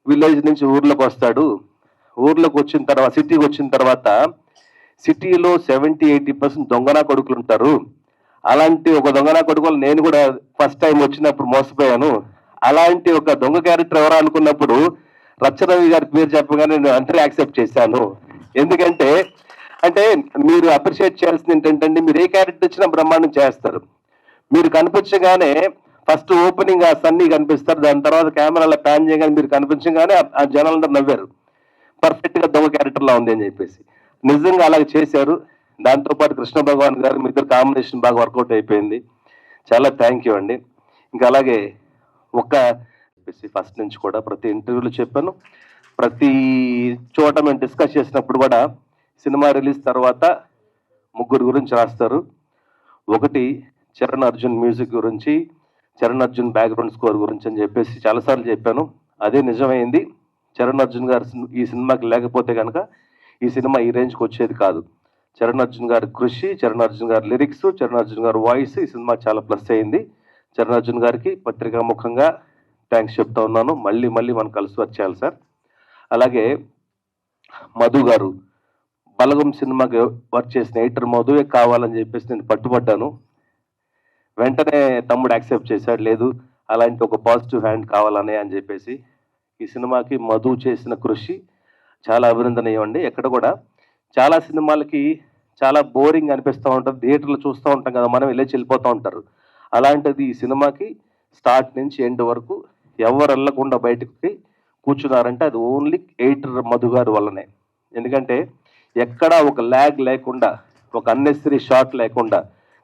విలేజ్ నుంచి ఊర్లోకి వస్తాడు. ఊర్లోకి వచ్చిన తర్వాత సిటీకి వచ్చిన తర్వాత సిటీలో 70-80% దొంగనా కొడుకులు ఉంటారు. అలాంటి ఒక దొంగనా కొడుకులు నేను కూడా ఫస్ట్ టైం వచ్చినప్పుడు మోసపోయాను. అలాంటి ఒక దొంగ క్యారెక్టర్ ఎవరు అనుకున్నప్పుడు రచ్చరవి గారి పేరు చెప్పగానే నేను అంటే యాక్సెప్ట్ చేశాను. ఎందుకంటే మీరు అప్రిషియేట్ చేయాల్సింది ఏంటంటే మీరు ఏ క్యారెక్టర్ ఇచ్చినా బ్రహ్మాండం చేస్తారు. మీరు కనిపించగానే ఫస్ట్ ఓపెనింగ్ ఆ సన్నీ కనిపిస్తారు, దాని తర్వాత కెమెరాలో ప్యాన్ చేయగానే మీరు కనిపించగానే ఆ జనాలందరూ నవ్వారు, పర్ఫెక్ట్ గా దొంగ క్యారెక్టర్ లా ఉంది అని చెప్పేసి. నిజంగా అలాగే చేశారు. దాంతోపాటు కృష్ణ భగవాన్ గారు మీ ఇద్దరు కాంబినేషన్ బాగా వర్కౌట్ అయిపోయింది. చాలా థ్యాంక్ యూ అండి. ఇంకా అలాగే ఫస్ట్ నుంచి కూడా ప్రతి ఇంటర్వ్యూలో చెప్పాను, ప్రతి చోట మేము డిస్కస్ చేసినప్పుడు కూడా సినిమా రిలీజ్ తర్వాత 3 గురించి రాస్తారు. ఒకటి చరణ్ అర్జున్ మ్యూజిక్ గురించి, చరణ్ అర్జున్ బ్యాక్గ్రౌండ్ స్కోర్ గురించి అని చెప్పేసి చాలాసార్లు చెప్పాను. అదే నిజమైంది. చరణ్ అర్జున్ గారు ఈ సినిమాకి లేకపోతే కనుక ఈ సినిమా ఈ రేంజ్కి వచ్చేది కాదు. చరణ్ అర్జున్ గారి కృషి, చరణ్ అర్జున్ గారి లిరిక్స్, చరణ్ అర్జున్ గారి వాయిస్ ఈ సినిమా చాలా ప్లస్ అయింది. చరణ్ అర్జున్ గారికి పత్రికాముఖంగా థ్యాంక్స్ చెప్తా ఉన్నాను. మళ్ళీ మనం కలిసి వచ్చేయాలి సార్. అలాగే మధు గారు, బలగం సినిమాకి వర్క్ చేసిన ఎడిటర్ మధువే కావాలని చెప్పేసి నేను పట్టుబడ్డాను. వెంటనే తమ్ముడు యాక్సెప్ట్ చేశాడు, లేదు అలాంటి ఒక పాజిటివ్ హ్యాండ్ కావాలనే అని చెప్పేసి. ఈ సినిమాకి మధు చేసిన కృషి చాలా అభినందనీయం అండి. ఎక్కడ కూడా చాలా సినిమాలకి చాలా బోరింగ్ అనిపిస్తూ ఉంటుంది, థియేటర్లో చూస్తూ ఉంటాం కదా, మనం వెళ్ళి వెళ్ళిపోతూ ఉంటారు. అలాంటిది ఈ సినిమాకి స్టార్ట్ నుంచి ఎండ్ వరకు ఎవరు వెళ్ళకుండా బయటకి కూర్చున్నారంటే అది ఓన్లీ ఎడిటర్ మధు గారి వల్లనే. ఎందుకంటే ఎక్కడా ఒక ల్యాగ్ లేకుండా, ఒక అన్నెసరీ షాట్ లేకుండా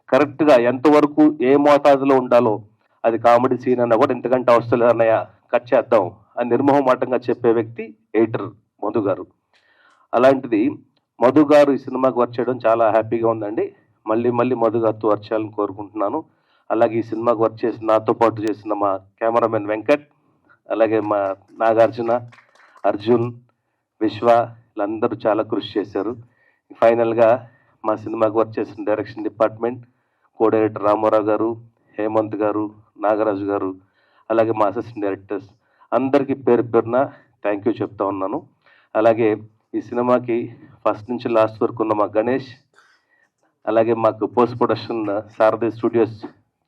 కరెక్ట్గా ఎంతవరకు ఏ మోతాదులో ఉండాలో, అది కామెడీ సీన్ అన్నా కూడా ఇంతకంటే అవసరం లేదన్నయ్య కట్ చేద్దాం అని నిర్మోహమాటంగా చెప్పే వ్యక్తి ఎడిటర్ మధు గారు. అలాంటిది మధు గారు ఈ సినిమాకి వర్క్ చేయడం చాలా హ్యాపీగా ఉందండి. మళ్ళీ మధు గారితో వర్క్ చేయాలని కోరుకుంటున్నాను. అలాగే ఈ సినిమాకి వర్క్ చేసిన నాతో పాటు చేసిన మా కెమెరామెన్ వెంకట్, అలాగే మా నాగార్జున, అర్జున్, విశ్వ, వీళ్ళందరూ చాలా కృషి చేశారు. ఫైనల్గా మా సినిమాకి వర్క్ చేసిన direction department, co director Ramarao garu, Hemant గారు, నాగరాజు గారు, అలాగే మా అసిస్టెంట్ డైరెక్టర్స్ అందరికీ పేరు పేరున థ్యాంక్ యూ చెప్తా ఉన్నాను. అలాగే ఈ సినిమాకి ఫస్ట్ నుంచి లాస్ట్ వరకు ఉన్న మా గణేష్, అలాగే మాకు పోస్ట్ ప్రొడక్షన్ సారథి స్టూడియోస్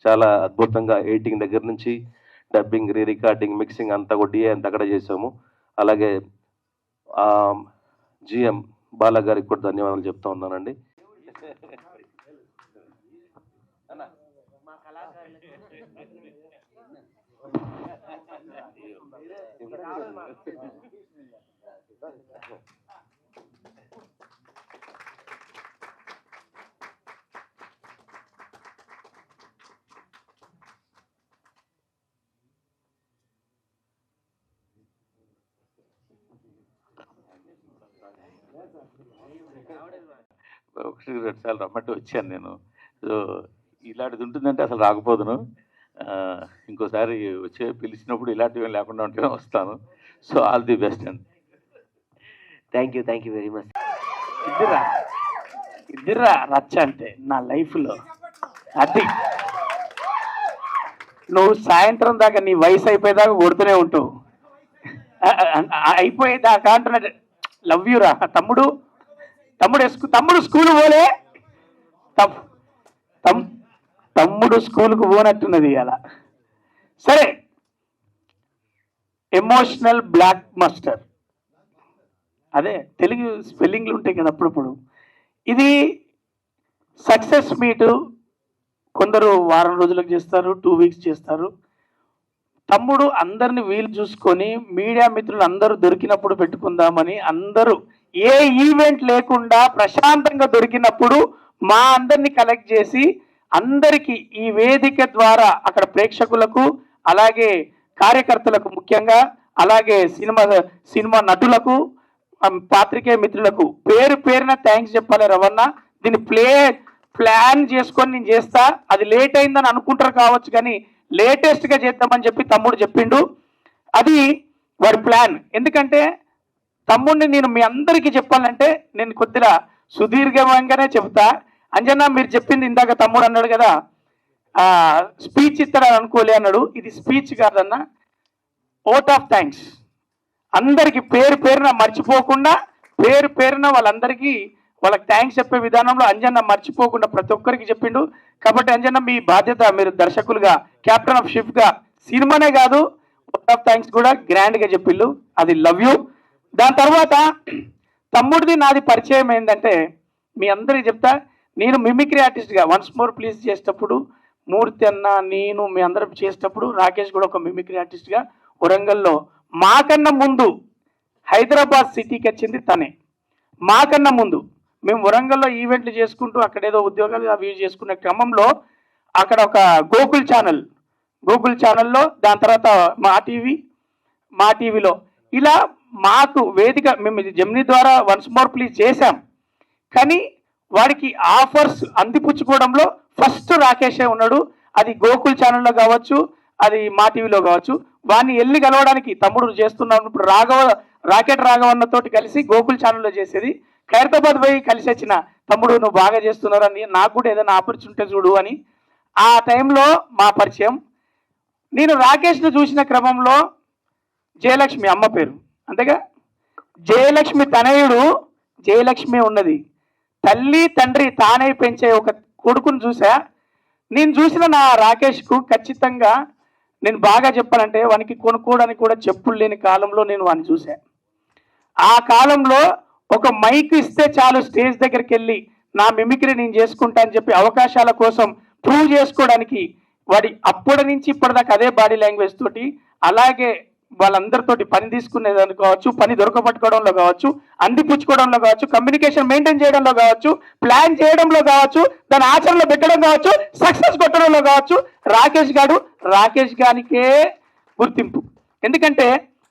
చాలా అద్భుతంగా ఎడిటింగ్ దగ్గర నుంచి డబ్బింగ్, రీ రికార్డింగ్, మిక్సింగ్ అంతా కూడా డిఏ అంతా అక్కడ చేసాము. అలాగే జిఎం బాలా గారికి కూడా ధన్యవాదాలు చెప్తా ఉన్నానండి. ఒకటి 2 సార్లు రమ్మంటే వచ్చాను నేను. సో ఇలాంటిది ఉంటుందంటే అసలు రాకపోదును. ఇంకోసారి వచ్చే పిలిచినప్పుడు ఇలాంటివి లేకుండా ఉంటేనే వస్తాను. సో ఆల్ ది బెస్ట్ అండి. Thank you very much. ఇద్దరా రచ్చ అంటే నా లైఫ్లో అది. నువ్వు సాయంత్రం దాకా నీ వయసు అయిపోయేదాకా కొడుతూనే ఉంటావు, అయిపోయేదాకా అంటున్నాడు. లవ్ యూ రా తమ్ముడు. తమ్ముడు స్కూల్ పోలే, తమ్ముడు స్కూల్కు పోనట్టున్నది అలా. సరే, ఎమోషనల్ బ్లాక్ మస్టర్, అదే తెలుగు స్పెల్లింగ్లు ఉంటాయి కదా అప్పుడప్పుడు. ఇది సక్సెస్ మీటు. కొందరు వారం రోజులకు చేస్తారు, 2 వీక్స్ చేస్తారు. తమ్ముడు అందరిని వీలు చూసుకొని మీడియా మిత్రులు అందరూ దొరికినప్పుడు పెట్టుకుందామని అందరూ ఏ ఈవెంట్ లేకుండా ప్రశాంతంగా దొరికినప్పుడు మా అందరినీ కలెక్ట్ చేసి అందరికీ ఈ వేదిక ద్వారా అక్కడ ప్రేక్షకులకు అలాగే కార్యకర్తలకు ముఖ్యంగా అలాగే సినిమా నటులకు పాత్రికేయ మిత్రులకు పేరు పేరున థ్యాంక్స్ చెప్పాలి రవణ. దీన్ని ప్లాన్ చేసుకొని నేను చేస్తా, అది లేట్ అయిందని అనుకుంటారు కావచ్చు కానీ లేటెస్ట్ గా చేద్దామని చెప్పి తమ్ముడు చెప్పిండు. అది వాడి ప్లాన్. ఎందుకంటే తమ్ముడిని నేను మీ అందరికీ చెప్పాలంటే నేను కొద్దిగా సుదీర్ఘంగానే చెప్తా. అంజనా మీరు చెప్పింది ఇందాక తమ్ముడు అన్నాడు కదా స్పీచ్ ఇస్తాడని అనుకోలే అన్నాడు. ఇది స్పీచ్ కాదన్న, ఓట్ ఆఫ్ థ్యాంక్స్. అందరికి పేరు పేరున మర్చిపోకుండా పేరు పేరున వాళ్ళకి థ్యాంక్స్ చెప్పే విధానంలో అంజన్న మర్చిపోకుండా ప్రతి ఒక్కరికి చెప్పిండు. కాబట్టి అంజన్న మీ బాధ్యత, మీరు దర్శకులుగా క్యాప్టెన్ ఆఫ్ షిప్ గా సినిమానే కాదు ఓట్ ఆఫ్ థ్యాంక్స్ కూడా గ్రాండ్ గా చెప్పిళ్ళు. అది లవ్ యూ. దాని తర్వాత తమ్ముడిది నాది పరిచయం ఏంటంటే మీ అందరికి చెప్తా, నేను మిమిక్రీ ఆర్టిస్ట్గా వన్స్ మోర్ ప్లీజ్ చేసేటప్పుడు మూర్తి అన్న నేను మీ అందరం చేసేటప్పుడు రాకేష్ కూడా ఒక మిమిక్రీ ఆర్టిస్ట్గా వరంగల్లో మాకన్నా ముందు హైదరాబాద్ సిటీకి వచ్చింది తనే. మాకన్నా ముందు మేము వరంగల్లో ఈవెంట్లు చేసుకుంటూ అక్కడ ఏదో ఉద్యోగాలు అవి చేసుకునే క్రమంలో అక్కడ ఒక గోకుల్ ఛానల్లో దాని తర్వాత మా టీవీలో ఇలా మాకు వేదిక మేము జెమినీ ద్వారా వన్స్ మోర్ ప్లీజ్ చేశాం. కానీ వాడికి ఆఫర్స్ అందిపుచ్చుకోవడంలో ఫస్ట్ రాకేషే ఉన్నాడు. అది గోకుల్ ఛానల్లో కావచ్చు, అది మా టీవీలో కావచ్చు. వాడిని వెళ్ళి కలవడానికి తమ్ముడు చేస్తున్నప్పుడు రాకెట్ రాఘవన్నతోటి కలిసి గోకుల్ ఛానల్లో చేసేది. ఖైరతాబాద్ పోయి కలిసి వచ్చిన తమ్ముడు నువ్వు బాగా చేస్తున్నారు అని, నాకు కూడా ఏదైనా ఆపర్చునిటీ చూడు అని. ఆ టైంలో మా పరిచయం. నేను రాకేష్ను చూసిన క్రమంలో జయలక్ష్మి అమ్మ పేరు అంతేగా, జయలక్ష్మి తనయుడు జయలక్ష్మి ఉన్నది. తల్లి తండ్రి తానై పెంచే ఒక కొడుకును చూసా. నేను చూసిన నా రాకేష్కు ఖచ్చితంగా నేను బాగా చెప్పాలంటే వానికి కొనుక్కోవడానికి కూడా చెప్పులు లేని కాలంలో నేను వాడిని చూసా. ఆ కాలంలో ఒక మైక్ ఇస్తే చాలు స్టేజ్ దగ్గరికి వెళ్ళి నా మిమిక్రీ నేను చేసుకుంటా అని చెప్పి అవకాశాల కోసం ప్రూవ్ చేసుకోవడానికి వాడి అప్పటి నుంచి ఇప్పటిదాకా అదే బాడీ లాంగ్వేజ్ తోటి అలాగే వాళ్ళందరితోటి పని తీసుకునేదాన్ని కావచ్చు, పని దొరకబట్టుకోవడంలో కావచ్చు, అందిపుచ్చుకోవడంలో కావచ్చు, కమ్యూనికేషన్ మెయింటైన్ చేయడంలో కావచ్చు, ప్లాన్ చేయడంలో కావచ్చు, దాని ఆచరణలో పెట్టడం కావచ్చు, సక్సెస్ కొట్టడంలో కావచ్చు, రాకేష్ గారికే గుర్తింపు. ఎందుకంటే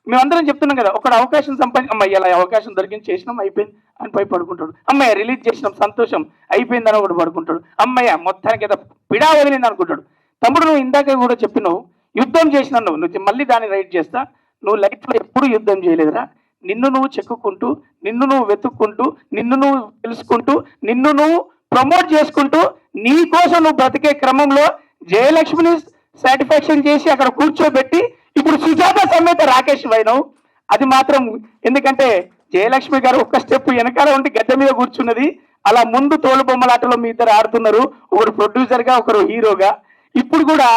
మేమందరం చెప్తున్నాం కదా, ఒకడు అవకాశం అమ్మాయి ఇలా అవకాశం దొరికింది చేసినాం అయిపోయింది అని పై పడుకుంటాడు. అమ్మాయి రిలీజ్ చేసినాం సంతోషం అయిపోయిందని ఒకటి పడుకుంటాడు. అమ్మాయి మొత్తానికి ఏదో పిడా వదిలింది అనుకుంటాడు. తమ్ముడు నువ్వు ఇందాక కూడా చెప్పినావు యుద్ధం చేసిన నువ్వు మళ్ళీ దాన్ని రైట్ చేస్తా. నువ్వు లైఫ్లో ఎప్పుడు యుద్ధం చేయలేదురా. నిన్ను నువ్వు చెక్కుకుంటూ, నిన్ను నువ్వు వెతుక్కుంటూ, నిన్ను నువ్వు తెలుసుకుంటూ, నిన్ను నువ్వు ప్రమోట్ చేసుకుంటూ నీ కోసం నువ్వు బ్రతికే క్రమంలో జయలక్ష్మిని సాటిస్ఫాక్షన్ చేసి అక్కడ కూర్చోబెట్టి ఇప్పుడు సుజాత సమేత రాకేష్ వైనవ్. అది మాత్రం ఎందుకంటే జయలక్ష్మి గారు ఒక్క స్టెప్ వెనకాల ఉండి గడ్డ మీద కూర్చున్నది. అలా ముందు తోలు బొమ్మలాటలో మీ ఇద్దరు ఆడుతున్నారు, ఒకరు ప్రొడ్యూసర్గా ఒకరు హీరోగా. ఇప్పుడు కూడా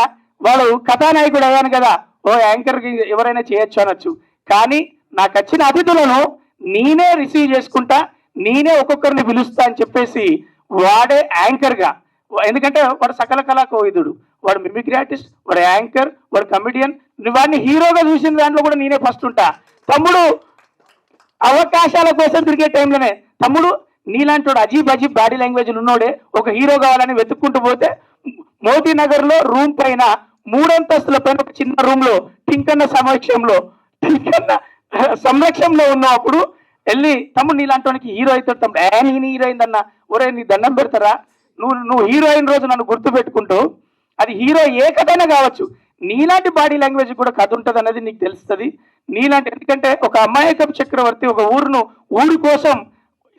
వాడు కథానాయకుడు అయ్యాను కదా, ఓ యాంకర్కి ఎవరైనా చేయొచ్చు అనొచ్చు. కానీ నాకు వచ్చిన అతిథులను నేనే రిసీవ్ చేసుకుంటా, నేనే ఒక్కొక్కరిని పిలుస్తా అని చెప్పేసి వాడే యాంకర్గా. ఎందుకంటే వాడు సకల కళా కోవిదుడు, వాడు మిమిక్రీ ఆర్టిస్ట్, వాడు యాంకర్, వాడు కమెడియన్. వాడిని హీరోగా చూసిన దాంట్లో కూడా నేనే ఫస్ట్ ఉంటా. తమ్ముడు అవకాశాల కోసం తిరిగే టైంలోనే తమ్ముడు నీలాంటి వాడు అజీబ్ బాడీ లాంగ్వేజ్ ఉన్నోడే ఒక హీరో కావాలని వెతుక్కుంటూ పోతే మోతీ నగర్ లో రూమ్ పైన 3 అంతస్తుల పైన ఒక చిన్న రూమ్ లో టింకన్న సంరక్షణలో ఉన్నప్పుడు వెళ్ళి తమ్ముడు నీలాంటి వానికి హీరో అవుతాడు తమ్ముడు. నేను హీరో అయిందన్న, ఒరే నీ దండం పెడతారా, నువ్వు హీరో అయిన రోజు నన్ను గుర్తు పెట్టుకుంటూ, అది హీరో ఏ కథైనా కావచ్చు, నీలాంటి బాడీ లాంగ్వేజ్ కూడా కథ ఉంటుంది అన్నది నీకు తెలుస్తుంది. నీలాంటి ఎందుకంటే ఒక అమాయకపు చక్రవర్తి ఒక ఊరి కోసం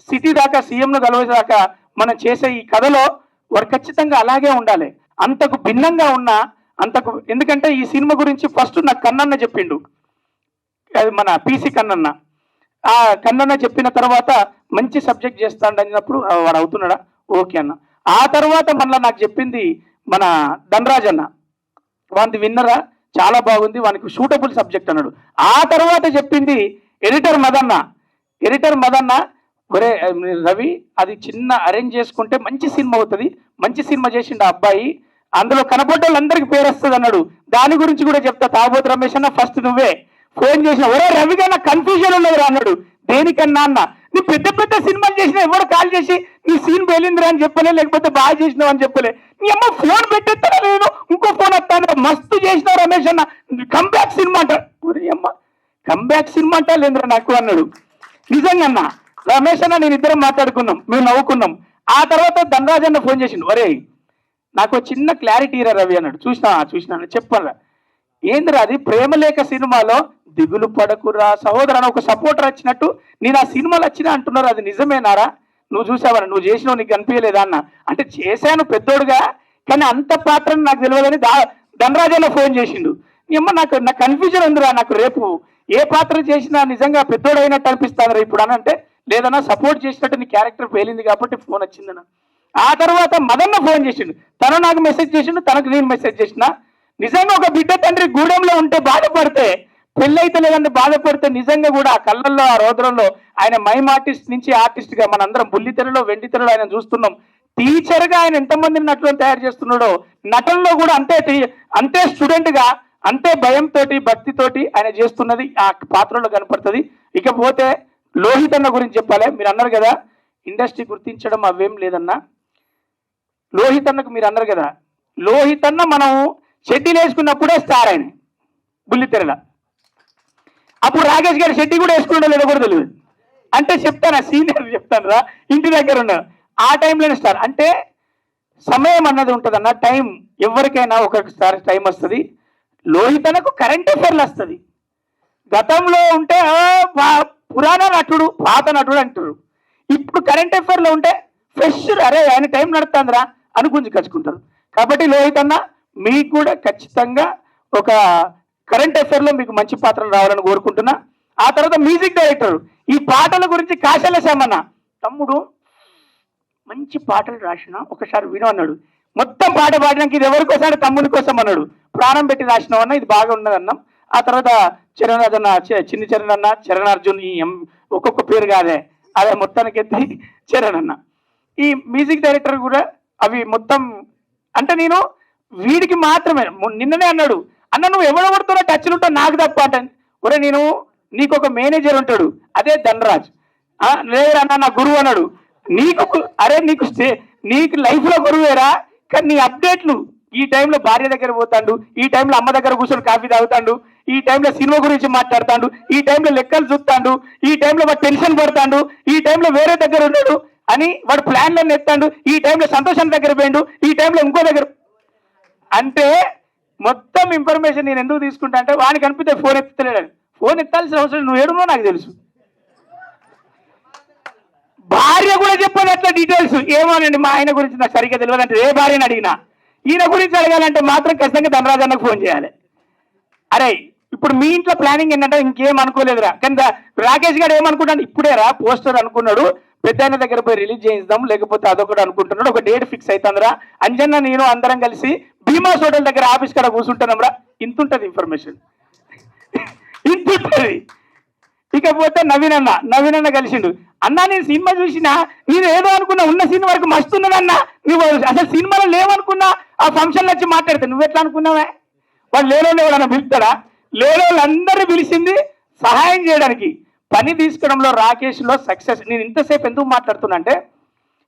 సిటీ దాకా సీఎంను కలవేదాకా మనం చేసే ఈ కథలో వాడు ఖచ్చితంగా అలాగే ఉండాలి. అంతకు భిన్నంగా ఉన్నా అంతకు, ఎందుకంటే ఈ సినిమా గురించి ఫస్ట్ నాకు కన్నన్న చెప్పిండు, అది మన పీసీ కన్నన్న. ఆ కన్నన్న చెప్పిన తర్వాత మంచి సబ్జెక్ట్ చేస్తాడు అన్నప్పుడు వాడు అవుతున్నాడా ఓకే అన్న. ఆ తర్వాత మళ్ళీ నాకు చెప్పింది మన ధనరాజ్ అన్న, వాడిని విన్నరా చాలా బాగుంది, వానికి సూటబుల్ సబ్జెక్ట్ అన్నాడు. ఆ తర్వాత చెప్పింది ఎడిటర్ మదన్న, ఒరే రవి అది చిన్న అరేంజ్ చేసుకుంటే మంచి సినిమా అవుతుంది, మంచి సినిమా చేసిండు ఆ అబ్బాయి, అందులో కనపడ్డ వాళ్ళందరికీ పేరు వస్తుంది అన్నాడు. దాని గురించి కూడా చెప్తా. తాబోతు రమేష్ అన్న ఫస్ట్ నువ్వే ఫోన్ చేసిన, ఒరే రవి కన్నా కన్ఫ్యూజన్ ఉన్నది రా అన్నాడు. దేనికన్నా అన్న నీ పెద్ద పెద్ద సినిమాలు చేసినా ఎవరు కాల్ చేసి నీ సీన్ పేలిందిరా అని చెప్పలే, లేకపోతే బాగా చేసినావు అని చెప్పలే. నీ అమ్మ ఫోన్ పెట్టేస్తారా లేదు, ఇంకో ఫోన్ వస్తాను మస్తు చేసినావు రమేష్ అన్న, కంబ్యాక్ సినిమా అంట. అమ్మ కంబ్యాక్ సినిమా అంటా లేదురా నాకు అన్నాడు. నిజంగా అన్న రమేష్ అన్న నేను ఇద్దరం మాట్లాడుకున్నాం, మేము నవ్వుకున్నాం. ఆ తర్వాత ధనరాజ్ అన్న ఫోన్ చేసిండు, ఒరే నాకు చిన్న క్లారిటీ రా రవి అన్నాడు. చూసినా చెప్పాలా ఏందిరా అది, ప్రేమలేఖ సినిమాలో దిగులు పడకురా సహోదరు అని ఒక సపోర్టర్ వచ్చినట్టు నేను ఆ సినిమాలు వచ్చినా అంటున్నారు, అది నిజమేనారా, నువ్వు చూసావరా, నువ్వు చేసినావు నీకు కనిపించలేదా అన్న. అంటే చేశాను పెద్దోడుగా, కానీ అంత పాత్ర నాకు తెలియదని ధనరాజన్న ఫోన్ చేసిండు. ఏమో నాకు కన్ఫ్యూజన్ ఉందిరా, నాకు రేపు ఏ పాత్ర చేసినా నిజంగా పెద్దోడు అయినట్టు అనిపిస్తాను ఇప్పుడు అని. అంటే లేదన్నా సపోర్ట్ చేసినట్టు నీ క్యారెక్టర్ పేలింది కాబట్టి ఫోన్ వచ్చిందన్న. ఆ తర్వాత మదన్న ఫోన్ చేసిండు, తను నాకు మెసేజ్ చేసిండు, తనకు నేను మెసేజ్ చేసిన. నిజంగా ఒక బిడ్డ తండ్రి గూడెంలో ఉంటే బాధపడితే, పెళ్ళైతే లేదంటే బాధపడితే నిజంగా కూడా ఆ కళ్ళల్లో ఆ రోదరంలో ఆయన మైమ్ ఆర్టిస్ట్ నుంచి ఆర్టిస్ట్ గా మనందరం బుల్లితెరలో వెండితెరలో ఆయన చూస్తున్నాం. టీచర్ గా ఆయన ఎంతమందిని నటులను తయారు చేస్తున్నాడో, నటనలో కూడా అంతే స్టూడెంట్ గా అంతే భయంతో భక్తితోటి ఆయన చేస్తున్నది ఆ పాత్రలో కనపడుతుంది. ఇకపోతే లోహిత్ అన్న గురించి చెప్పాలి. మీరు అన్నారు కదా ఇండస్ట్రీ గుర్తించడం అవేం లేదన్నా. లోహిత్ అన్నకు మీరు అన్నారు కదా, లోహిత్ అన్న మనం షెడ్డీలు వేసుకున్నప్పుడే స్టార్ ఆయన బుల్లితెరల. అప్పుడు రాకేష్ గారి షెడ్డీ కూడా వేసుకున్నాడో లేదో కూడా తెలియదు. అంటే చెప్తాను సీనియర్ చెప్తాను రా, ఇంటి దగ్గర ఉన్నారు ఆ టైంలోనే స్టార్. అంటే సమయం అన్నది ఉంటుంది అన్న, టైం ఎవరికైనా ఒకసారి టైం వస్తుంది. లోహిత్ అన్నకు కరెంట్ అఫైర్లు వస్తుంది. గతంలో ఉంటే పురాణ నటుడు పాత నటుడు అంటారు, ఇప్పుడు కరెంట్ అఫైర్లో ఉంటే ఫ్రెష్ అరే ఆయన టైం నడుతుందిరా అని గుంజుకొచ్చుకుంటారు. కాబట్టి లోహిత్ అన్న మీకు కూడా ఖచ్చితంగా ఒక కరెంట్ అఫైర్లో మీకు మంచి పాత్రలు రావాలని కోరుకుంటున్నా. ఆ తర్వాత మ్యూజిక్ డైరెక్టర్, ఈ పాటల గురించి కాశల శ్యామన్న తమ్ముడు మంచి పాటలు రాసిన ఒకసారి విను అన్నాడు. మొత్తం పాట పాడినాక ఇది ఎవరికోసారి తమ్ముని కోసం అన్నాడు. ప్రాణం పెట్టి రాసినావు అన్న, ఇది బాగా ఉన్నదన్నాం. ఆ తర్వాత చరణ్ అన్న, చిన్ని చరణ్ అన్న, చరణ్ అర్జున్, ఈ ఒక్కొక్క పేరు కాదే అదే మొత్తానికి ఎత్తి చరణ్ అన్న. ఈ మ్యూజిక్ డైరెక్టర్ కూడా అవి మొత్తం అంటే నేను వీడికి మాత్రమే నిన్ననే అన్నాడు, అన్న నువ్వు ఎవరెవరితోనో టచ్లు ఉంటావు నాకు తప్ప అంటే. ఒరే నేను నీకు ఒక మేనేజర్ ఉంటాడు అదే ధనరాజ్, లేదన్నా నా గురువు అన్నాడు. నీకు అరే నీకు లైఫ్ లో గురువేరా, కానీ నీ అప్డేట్లు ఈ టైంలో భార్య దగ్గర పోతాడు, ఈ టైంలో అమ్మ దగ్గర కూర్చొని కాఫీ తాగుతాడు, ఈ టైంలో సినిమా గురించి మాట్లాడతాడు, ఈ టైంలో లెక్కలు చూస్తాడు, ఈ టైంలో వాడు టెన్షన్ పడతాడు, ఈ టైంలో వేరే దగ్గర ఉన్నాడు అని వాడు ప్లాన్లను ఎత్తాడు, ఈ టైంలో సంతోషం దగ్గర పోయిండు, ఈ టైంలో ఇంకో దగ్గర. అంటే మొత్తం ఇన్ఫర్మేషన్ నేను ఎందుకు తీసుకుంటా అంటే వానికి అనిపిస్తే ఫోన్ ఎత్తలేడు. ఫోన్ ఎత్తాల్సిన అవసరం నువ్వు ఏడునో నాకు తెలుసు. భార్య కూడా చెప్పదు అట్లా డీటెయిల్స్. ఏమోనండి మా ఆయన గురించి నాకు సరిగ్గా తెలియదు అంటే ఏ భార్యని అడిగినా, ఈయన గురించి అడగాలంటే మాత్రం ఖచ్చితంగా ధనరాజ్ అన్నకు ఫోన్ చేయాలి. అరే ఇప్పుడు మీ ఇంట్లో ప్లానింగ్ ఏంటంటే ఇంకేం అనుకోలేదురా, కానీ రాకేష్ గారు ఏమనుకుంటాడు ఇప్పుడే రా పోస్టర్ అనుకున్నాడు, పెద్ద ఆయన దగ్గర పోయి రిలీజ్ చేయిద్దాం లేకపోతే అదొకటి అనుకుంటున్నాడు, ఒక డేట్ ఫిక్స్ అవుతుందిరా. అంజన్న నేను అందరం కలిసి భీమాస్ హోటల్ దగ్గర ఆఫీస్ కాడ కూర్చుంటున్నాం రా. ఇంతుంటది ఇన్ఫర్మేషన్, ఇంతుంటది. ఇకపోతే నవీన్ అన్న కలిసిండు. అన్నా నేను సినిమా చూసినా, నేను ఏదో అనుకున్నా, ఉన్న సినిమా వరకు మస్తున్నదన్నా, నువ్వు అసలు సినిమాలో లేవనుకున్నా ఆ ఫంక్షన్లో వచ్చి మాట్లాడితే నువ్వు ఎట్లా అనుకున్నావే, వాళ్ళు లేనోళ్ళు ఎవడన్నా పిలుస్తాడా? లేనోళ్ళందరినీ పిలిచింది సహాయం చేయడానికి. పని తీసుకోవడంలో రాకేష్లో సక్సెస్. నేను ఇంతసేపు ఎందుకు మాట్లాడుతున్నా అంటే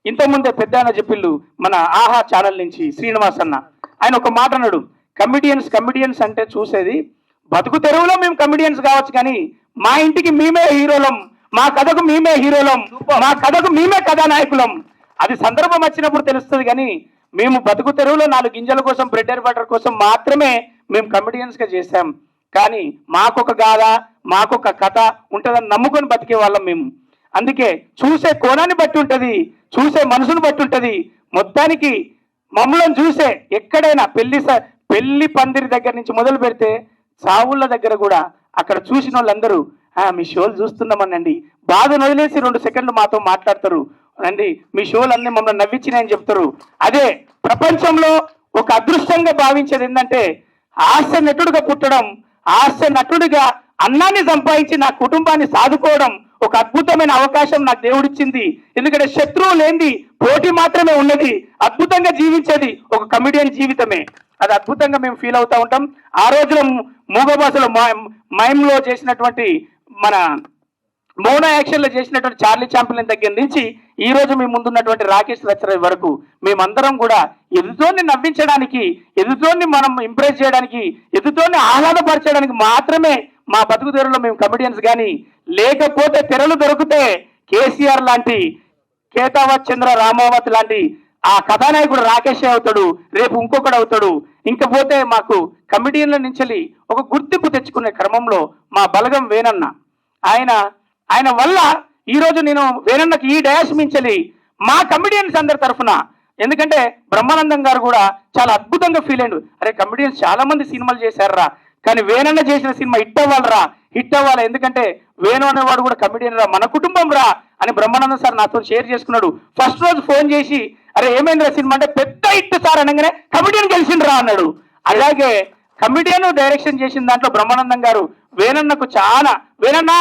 ఇంతకుముందే పెద్ద ఆయన చెప్పిళ్ళు మన ఆహా ఛానల్ నుంచి శ్రీనివాస్ అన్న, ఆయన ఒక మాట అన్నాడు, కమిడియన్స్ అంటే చూసేది బతుకు తెరువులో మేము కమిడియన్స్ కావచ్చు, కానీ మా ఇంటికి మేమే హీరోలం, మా కథకు మేమే హీరోలం, మా కథకు మేమే కథానాయకులం. అది సందర్భం వచ్చినప్పుడు తెలుస్తుంది, కానీ మేము బతుకు తెరువులో 4 గింజల కోసం బ్రెడ్ అండ్ బటర్ కోసం మాత్రమే మేము కమిడియన్స్ గా చేశాం. కానీ మాకొక గాథ మాకొక కథ ఉంటుందని నమ్ముకొని బతికే వాళ్ళం మేము. అందుకే చూసే కోణాన్ని బట్టి ఉంటుంది, చూసే మనసును బట్టి ఉంటుంది. మొత్తానికి మమ్మల్ని చూసే ఎక్కడైనా పెళ్లి పందిరి దగ్గర నుంచి మొదలు పెడితే సావుళ్ళ దగ్గర కూడా అక్కడ చూసిన వాళ్ళందరూ మీ షోలు చూస్తున్నామనండి, బాధను వదిలేసి 2 సెకండ్లు మాతో మాట్లాడతారు అండి, మీ షోలు అన్ని మమ్మల్ని నవ్వించినాయని చెప్తారు. అదే ప్రపంచంలో ఒక అదృష్టంగా భావించేది ఏంటంటే హాస్య నటుడుగా పుట్టడం, హాస్య నటుడిగా అన్నాన్ని సంపాదించి నా కుటుంబాన్ని సాదుకోవడం ఒక అద్భుతమైన అవకాశం నాకు దేవుడిచ్చింది. ఎందుకంటే శత్రువు లేనిది పోటీ మాత్రమే ఉన్నది, అద్భుతంగా జీవించేది ఒక కమిడియన్ జీవితమే. అది అద్భుతంగా మేము ఫీల్ అవుతా ఉంటాం. ఆ రోజులో మూగ భాషలో మైమ్లో చేసినటువంటి మన మోనో యాక్షన్లో చేసినటువంటి చార్లీ చాంప్లిన్ దగ్గర నుంచి ఈ రోజు మీ ముందున్నటువంటి రాకేష్ రచరవి వరకు మేమందరం కూడా ఎదుటోన్ని నవ్వించడానికి, ఎదుటోన్ని మనం ఇంప్రెస్ చేయడానికి, ఎదుటోన్ని ఆహ్లాదపరచడానికి మాత్రమే మా బతుకు తెరలో మేము కమెడియన్స్ కానీ, లేకపోతే తెరలు దొరికితే కేసీఆర్ లాంటి, కేతావత్ చంద్ర రామావత్ లాంటి ఆ కథానాయకుడు రాకేష్ అవుతాడు, రేపు ఇంకొకడు అవుతాడు. ఇంకపోతే మాకు కమెడియన్ల నుంచి ఒక గుర్తింపు తెచ్చుకునే క్రమంలో మా బలగం వేనన్న, ఆయన వల్ల ఈరోజు నేను వేనన్నకి ఈ డయాస్ మించలి మా కమెడియన్స్ అందరి తరఫున, ఎందుకంటే బ్రహ్మానందం గారు కూడా చాలా అద్భుతంగా ఫీల్ అయ్యాడు. అరే కమెడియన్స్ చాలా మంది సినిమాలు చేశారా, కానీ వేనన్న చేసిన సినిమా హిట్ అవ్వాలరా, హిట్ అవ్వాలి, ఎందుకంటే వేణు అనేవాడు కూడా కమెడియన్ రా, మన కుటుంబం రా అని బ్రహ్మానందం సార్ నాతో షేర్ చేసుకున్నాడు. ఫస్ట్ రోజు ఫోన్ చేసి అరే ఏమైందిరా సినిమా అంటే పెద్ద హిట్ సార్ అనగానే కమెడియన్ గెలిచిండ్రా అన్నాడు. అలాగే కమెడియన్ డైరెక్షన్ చేసిన దాంట్లో బ్రహ్మానందం గారు వేణన్నకు చాలా, వేణన్న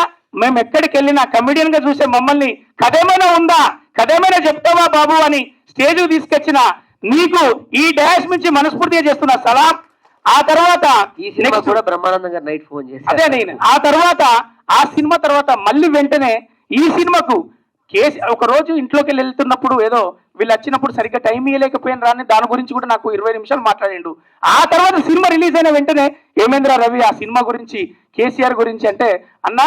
మేము ఎక్కడికి వెళ్ళినా కమెడియన్ గా చూసే మమ్మల్ని కథ ఏమైనా ఉందా, కథ ఏమైనా చెప్తావా బాబు అని స్టేజ్ తీసుకొచ్చిన నీకు ఈ డాష్ నుంచి మనస్ఫూర్తిగా చేస్తున్నా సలాం. ఆ తర్వాత ఈ సినిమా కూడా బ్రహ్మానందం గారు నైట్ ఫోన్ చేసి అదే నేను ఆ తర్వాత ఆ సినిమా తర్వాత మళ్ళీ వెంటనే ఈ సినిమాకు కేసు ఒక రోజు ఇంట్లోకి వెళ్తున్నప్పుడు ఏదో వీళ్ళు వచ్చినప్పుడు సరిగ్గా టైం ఇవ్వలేకపోయిన రాని దాని గురించి కూడా నాకు 20 నిమిషాలు మాట్లాడిండు. ఆ తర్వాత సినిమా రిలీజ్ అయిన వెంటనే ఏమేంద్ర రవి ఆ సినిమా గురించి, కేసీఆర్ గురించి అంటే అన్న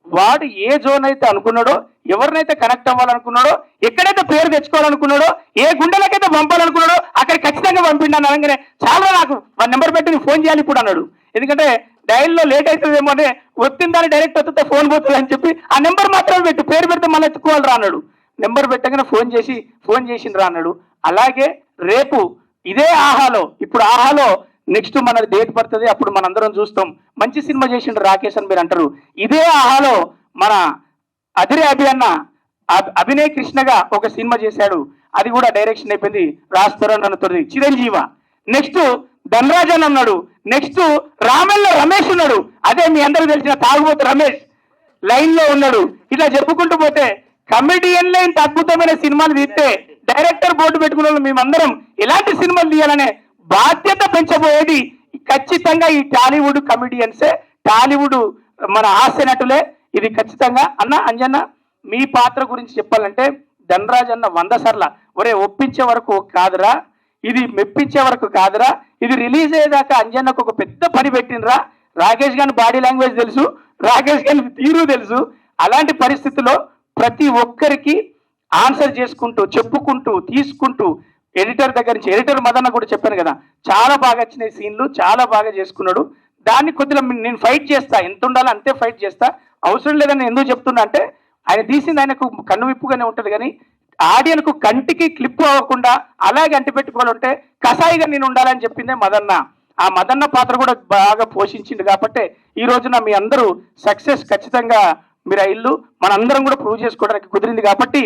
వాడు ఏ జోన్ అయితే అనుకున్నాడో, ఎవరినైతే కనెక్ట్ అవ్వాలనుకున్నాడో, ఎక్కడైతే పేరు తెచ్చుకోవాలనుకున్నాడో, ఏ గుండెలకైతే పంపాలనుకున్నాడో అక్కడ ఖచ్చితంగా పంపిండాను అనగానే చాలా నాకు వాళ్ళ నెంబర్ పెట్టి ఫోన్ చేయాలి ఇప్పుడు అన్నాడు. ఎందుకంటే డైల్లో లేట్ అవుతుందేమో అంటే వచ్చిందని డైరెక్ట్ వస్తే ఫోన్ పోతుంది అని చెప్పి ఆ నెంబర్ మాత్రమే పెట్టు, పేరు పెడితే మళ్ళీ ఎత్తుకోవాలి రా అన్నాడు. నెంబర్ పెట్టగానే ఫోన్ చేసిండ్రా అన్నాడు. అలాగే రేపు ఇదే ఆహాలో, ఇప్పుడు ఆహాలో నెక్స్ట్ మన డేట్ పడుతుంది, అప్పుడు మనందరం చూస్తాం. మంచి సినిమా చేసిండ్రు రాకేష్ అని మీరు అంటారు. ఇదే ఆహాలో మన అదిరే అన్న అభినయ్ కృష్ణగా ఒక సినిమా చేశాడు, అది కూడా డైరెక్షన్ అయిపోయింది, రాస్తారు అన్నది చిరంజీవ. నెక్స్ట్ ధనరాజ్ అని అన్నాడు, నెక్స్ట్ రామెల్ల రమేష్ ఉన్నాడు, అదే మీ అందరూ తెలిసిన తాగుబోతు రమేష్ లైన్ లో ఉన్నాడు. ఇట్లా చెప్పుకుంటూ పోతే కమెడియన్లే ఇంత అద్భుతమైన సినిమాలు తీస్తే డైరెక్టర్ బోర్డు పెట్టుకున్న వాళ్ళు మేమందరం ఎలాంటి సినిమాలు తీయాలనే బాధ్యత పెంచబోయేది ఖచ్చితంగా ఈ టాలీవుడ్ కమెడియన్సే, టాలీవుడ్ మన హాస్య నటులే. ఇది ఖచ్చితంగా అన్న అంజన్న మీ పాత్ర గురించి చెప్పాలంటే ధనరాజ్ అన్న 100 సార్లు ఒరే ఒప్పించే వరకు కాదురా, ఇది మెప్పించే వరకు కాదురా, ఇది రిలీజ్ అయ్యేదాకా అంజన్నకు ఒక పెద్ద పని పెట్టినరా. రాకేష్ గారి బాడీ లాంగ్వేజ్ తెలుసు, రాకేష్ గారి తీరు తెలుసు. అలాంటి పరిస్థితుల్లో ప్రతి ఒక్కరికి ఆన్సర్ చేసుకుంటూ, చెప్పుకుంటూ, తీసుకుంటూ ఎడిటర్ దగ్గర నుంచి, ఎడిటర్ మదన్న కూడా చెప్పాను కదా, చాలా బాగా వచ్చినాయి సీన్లు, చాలా బాగా చేసుకున్నాడు. దాన్ని కొద్దిగా నేను ఫైట్ చేస్తా, ఎంత ఉండాలో అంతే ఫైట్ చేస్తా. అవసరం లేదని ఎందుకు చెప్తున్నా అంటే ఆయన తీసింది ఆయనకు కన్ను విప్పుగానే ఉంటుంది, కానీ ఆడియన్కు కంటికి క్లిప్ అవ్వకుండా అలాగే అంటిపెట్టుకోవాలంటే కసాయిగా నేను ఉండాలని చెప్పిందే మదన్న. ఆ మదన్న పాత్ర కూడా బాగా పోషించింది కాబట్టి ఈ రోజున మీ అందరూ సక్సెస్ ఖచ్చితంగా మీరు ఆ ఇల్లు మనందరం కూడా ప్రూవ్ చేసుకోవడానికి కుదిరింది. కాబట్టి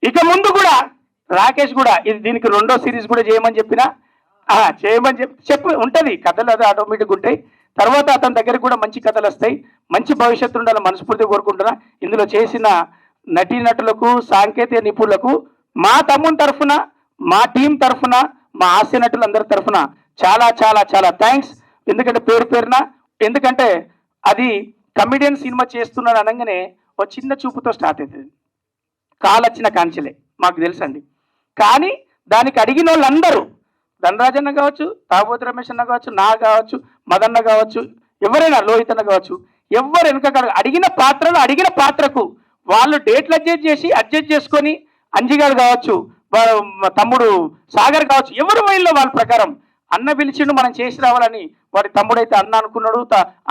ఇక ముందు కూడా రాకేష్ కూడా ఇది దీనికి 2వ సిరీస్ కూడా చేయమని చెప్పినా చేయమని చెప్పి ఉంటుంది. కథలు అది ఆటోమేటిక్గా ఉంటాయి. తర్వాత అతని దగ్గరికి కూడా మంచి కథలు వస్తాయి, మంచి భవిష్యత్తు ఉండాలని మనస్ఫూర్తిగా కోరుకుంటున్నా. ఇందులో చేసిన నటీనటులకు, సాంకేతిక నిపుణులకు మా తమ్ముని తరఫున, మా టీం తరఫున, మా హాస్య నటులందరి తరఫున చాలా చాలా చాలా థ్యాంక్స్. ఎందుకంటే పేరు పేరున, ఎందుకంటే అది కమెడియన్ సినిమా చేస్తున్నాను అనగానే ఒక చిన్న చూపుతో స్టార్ట్ అవుతుంది, కాలొచ్చిన కాంచెలే మాకు తెలుసండి. కానీ దానికి అడిగిన వాళ్ళందరూ, ధనరాజన్న కావచ్చు, తాగోతు రమేష్ అన్న కావచ్చు, నా కావచ్చు, మదన్న కావచ్చు, ఎవరైనా లోహిత్ అన్న కావచ్చు, ఎవరు వెనుక అడిగిన పాత్రకు వాళ్ళు డేట్లు అడ్జస్ట్ చేసుకొని అంజిగారు కావచ్చు, తమ్ముడు సాగర్ కావచ్చు, ఎవరు వైల్లో వాళ్ళ ప్రకారం అన్న పిలిచిండు మనం చేసి రావాలని, వాడి తమ్ముడైతే అన్న అనుకున్నాడు,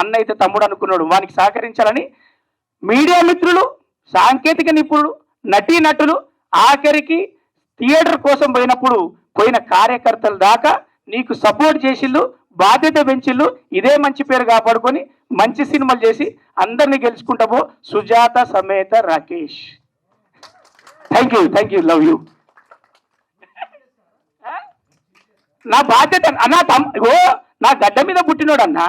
అన్న అయితే తమ్ముడు అనుకున్నాడు, వానికి సహకరించాలని మీడియా మిత్రులు, సాంకేతిక నిపుణులు, నటీనటులు, ఆఖరికి థియేటర్ కోసం పోయిన కార్యకర్తల దాకా నీకు సపోర్ట్ చేసిళ్ళు, బాధ్యత పెంచిళ్ళు. ఇదే మంచి పేరు కాపాడుకొని మంచి సినిమాలు చేసి అందరినీ గెలుచుకుంటామో. సుజాత సమేత Rakesh. Thank you, love you. నా బాధ్యత నా గడ్డ మీద పుట్టినోడు అన్న,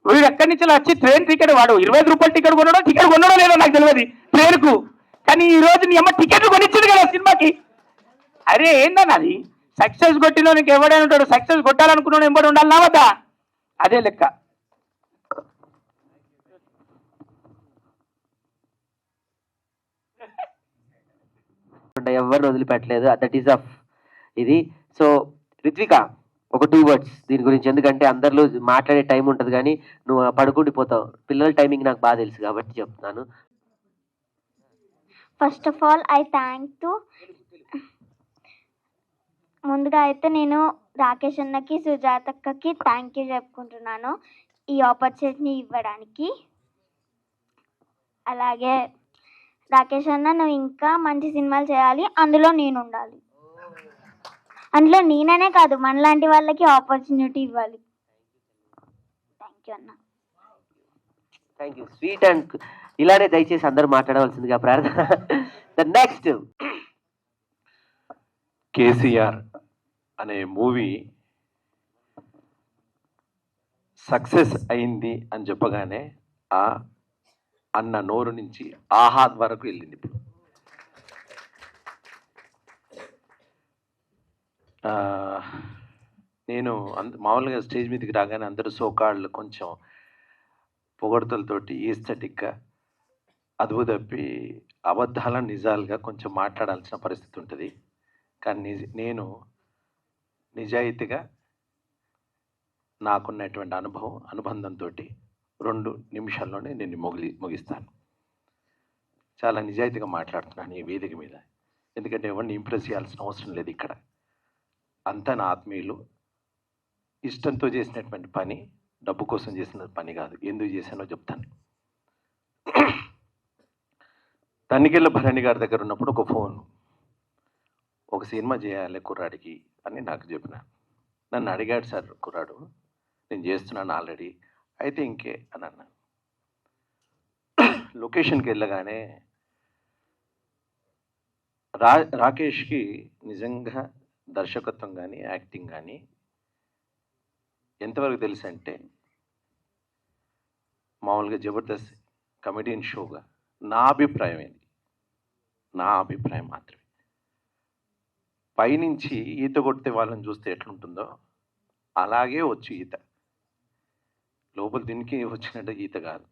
వీడు ఎక్కడి నుంచి వచ్చి ట్రైన్ టికెట్ వాడు 25 రూపాయల టికెట్ కొన్నాడో లేదో నాకు తెలియదు ట్రైన్కు, కానీ ఈ రోజు నీ అమ్మ టికెట్లు కొనిచ్చింది కదా సినిమాకి. అరే ఏందన్న అది, సక్సెస్ కొట్టినో నీకు ఎవడైనా ఉంటాడు, సక్సెస్ కొట్టాలనుకున్నాడు ఎంబడి ఉండాలి నా వద్దా, అదే లెక్క. వదలకుండా ఎవరిని వదిలిపెట్టలేదు. దట్ ఈస్ ఆఫ్ ఇది. సో రిత్విక ఒక 2 words దీని గురించి, ఎందుకంటే అందరిలో మాట్లాడే టైం ఉంటుంది కానీ నువ్వు పడుకుండిపోతావు. పిల్లల టైమింగ్ నాకు బాగా తెలుసు కాబట్టి చెప్తున్నాను. First of all I thank to ముందుగా అయితే నేను రాకేష్ అన్నకి సుజాతక్కకి థ్యాంక్ యూ చెప్పుకుంటున్నాను ఈ ఆపర్చునిటీని ఇవ్వడానికి. అలాగే రాకేష్ అన్న నువ్వు ఇంకా మంచి సినిమాలు చేయాలి, అందులో నేను ఉండాలి. అందులో నేననే కాదు మనలాంటి వాళ్ళకి ఆపర్చునిటీ ఇవ్వాలి. థ్యాంక్ యూ అన్న. Thank you. స్వీట్ అండ్ ఇలానే దయచేసి అందరూ మాట్లాడవలసిందిగా ప్రార్థన. ద నెక్స్ట్ కేసీఆర్ అనే మూవీ సక్సెస్ అయింది అని చెప్పగానే ఆ అన్న నోరు నుంచి ఆహాద్ వరకు వెళ్ళింది. ఇప్పుడు నేను మామూలుగా స్టేజ్ మీదకి రాగానే అందరూ సోకాళ్ళు కొంచెం పొగడ్తలతోటి ఈస్థెటిక్గా అదుపు తప్పి అబద్ధాలను నిజాలుగా కొంచెం మాట్లాడాల్సిన పరిస్థితి ఉంటుంది. కానీ నేను నిజాయితీగా నాకున్నటువంటి అనుబంధంతో 2 నిమిషాల్లోనే నేను ముగిస్తాను. చాలా నిజాయితీగా మాట్లాడుతున్నాను ఈ వేదిక మీద, ఎందుకంటే ఎవరిని ఇంప్రెస్ చేయాల్సిన అవసరం లేదు. ఇక్కడ అంతా నా ఆత్మీయులు. ఇష్టంతో చేసినటువంటి పని, డబ్బు కోసం చేసిన పని కాదు. ఎందుకు చేశానో చెప్తాను. తనికెళ్ళ భరణి గారి దగ్గర ఉన్నప్పుడు ఒక ఫోన్, ఒక సినిమా చేయాలి కుర్రాడికి అని నాకు చెప్పిన. నన్ను అడిగాడు, సార్ కుర్రాడు నేను చేస్తున్నాను ఆల్రెడీ, అయితే ఇంకే అని అన్నాను. లొకేషన్కి వెళ్ళగానే రాకేష్కి నిజంగా దర్శకత్వం కానీ యాక్టింగ్ కానీ ఎంతవరకు తెలుసు అంటే, మామూలుగా జబర్దస్త్ కమెడియన్ షోగా నా అభిప్రాయం ఏంది, నా అభిప్రాయం మాత్రమే. పైనుంచి ఈత కొడితే వాళ్ళని చూస్తే ఎట్లుంటుందో అలాగే వచ్చు ఈత. లోపల దీనికి వచ్చినట్టు ఈత కాదు.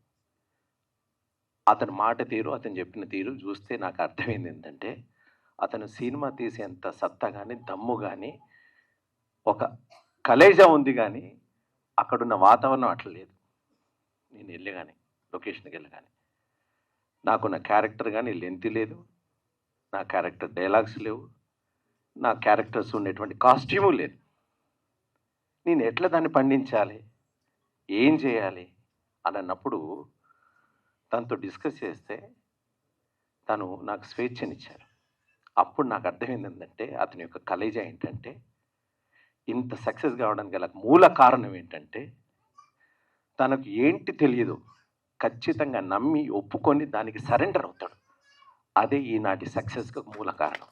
అతని మాట తీరు, అతను చెప్పిన తీరు చూస్తే నాకు అర్థమైంది ఏంటంటే, అతను సినిమా తీసేంత సత్తా కానీ దమ్ము కానీ ఒక కలేజా ఉంది, కానీ అక్కడున్న వాతావరణం అట్లా లేదు. నేను వెళ్ళగానే లొకేషన్కి వెళ్ళగానే నాకున్న క్యారెక్టర్ కానీ లెంత్ లేదు, నా క్యారెక్టర్ డైలాగ్స్ లేవు, నా క్యారెక్టర్స్ ఉండేటువంటి కాస్ట్యూము లేదు. నేను ఎట్లా దాన్ని పండించాలి, ఏం చేయాలి అని అన్నప్పుడు తనతో డిస్కస్ చేస్తే తను నాకు స్వేచ్ఛనిచ్చారు. అప్పుడు నాకు అర్థమైంది ఏంటంటే, అతని యొక్క కలేజా ఏంటంటే, ఇంత సక్సెస్ కావడానికి గల మూల కారణం ఏంటంటే, తనకు ఏంటి తెలియదు ఖచ్చితంగా నమ్మి ఒప్పుకొని దానికి సరెండర్ అవుతాడు. అదే ఈనాటి సక్సెస్కి మూల కారణం.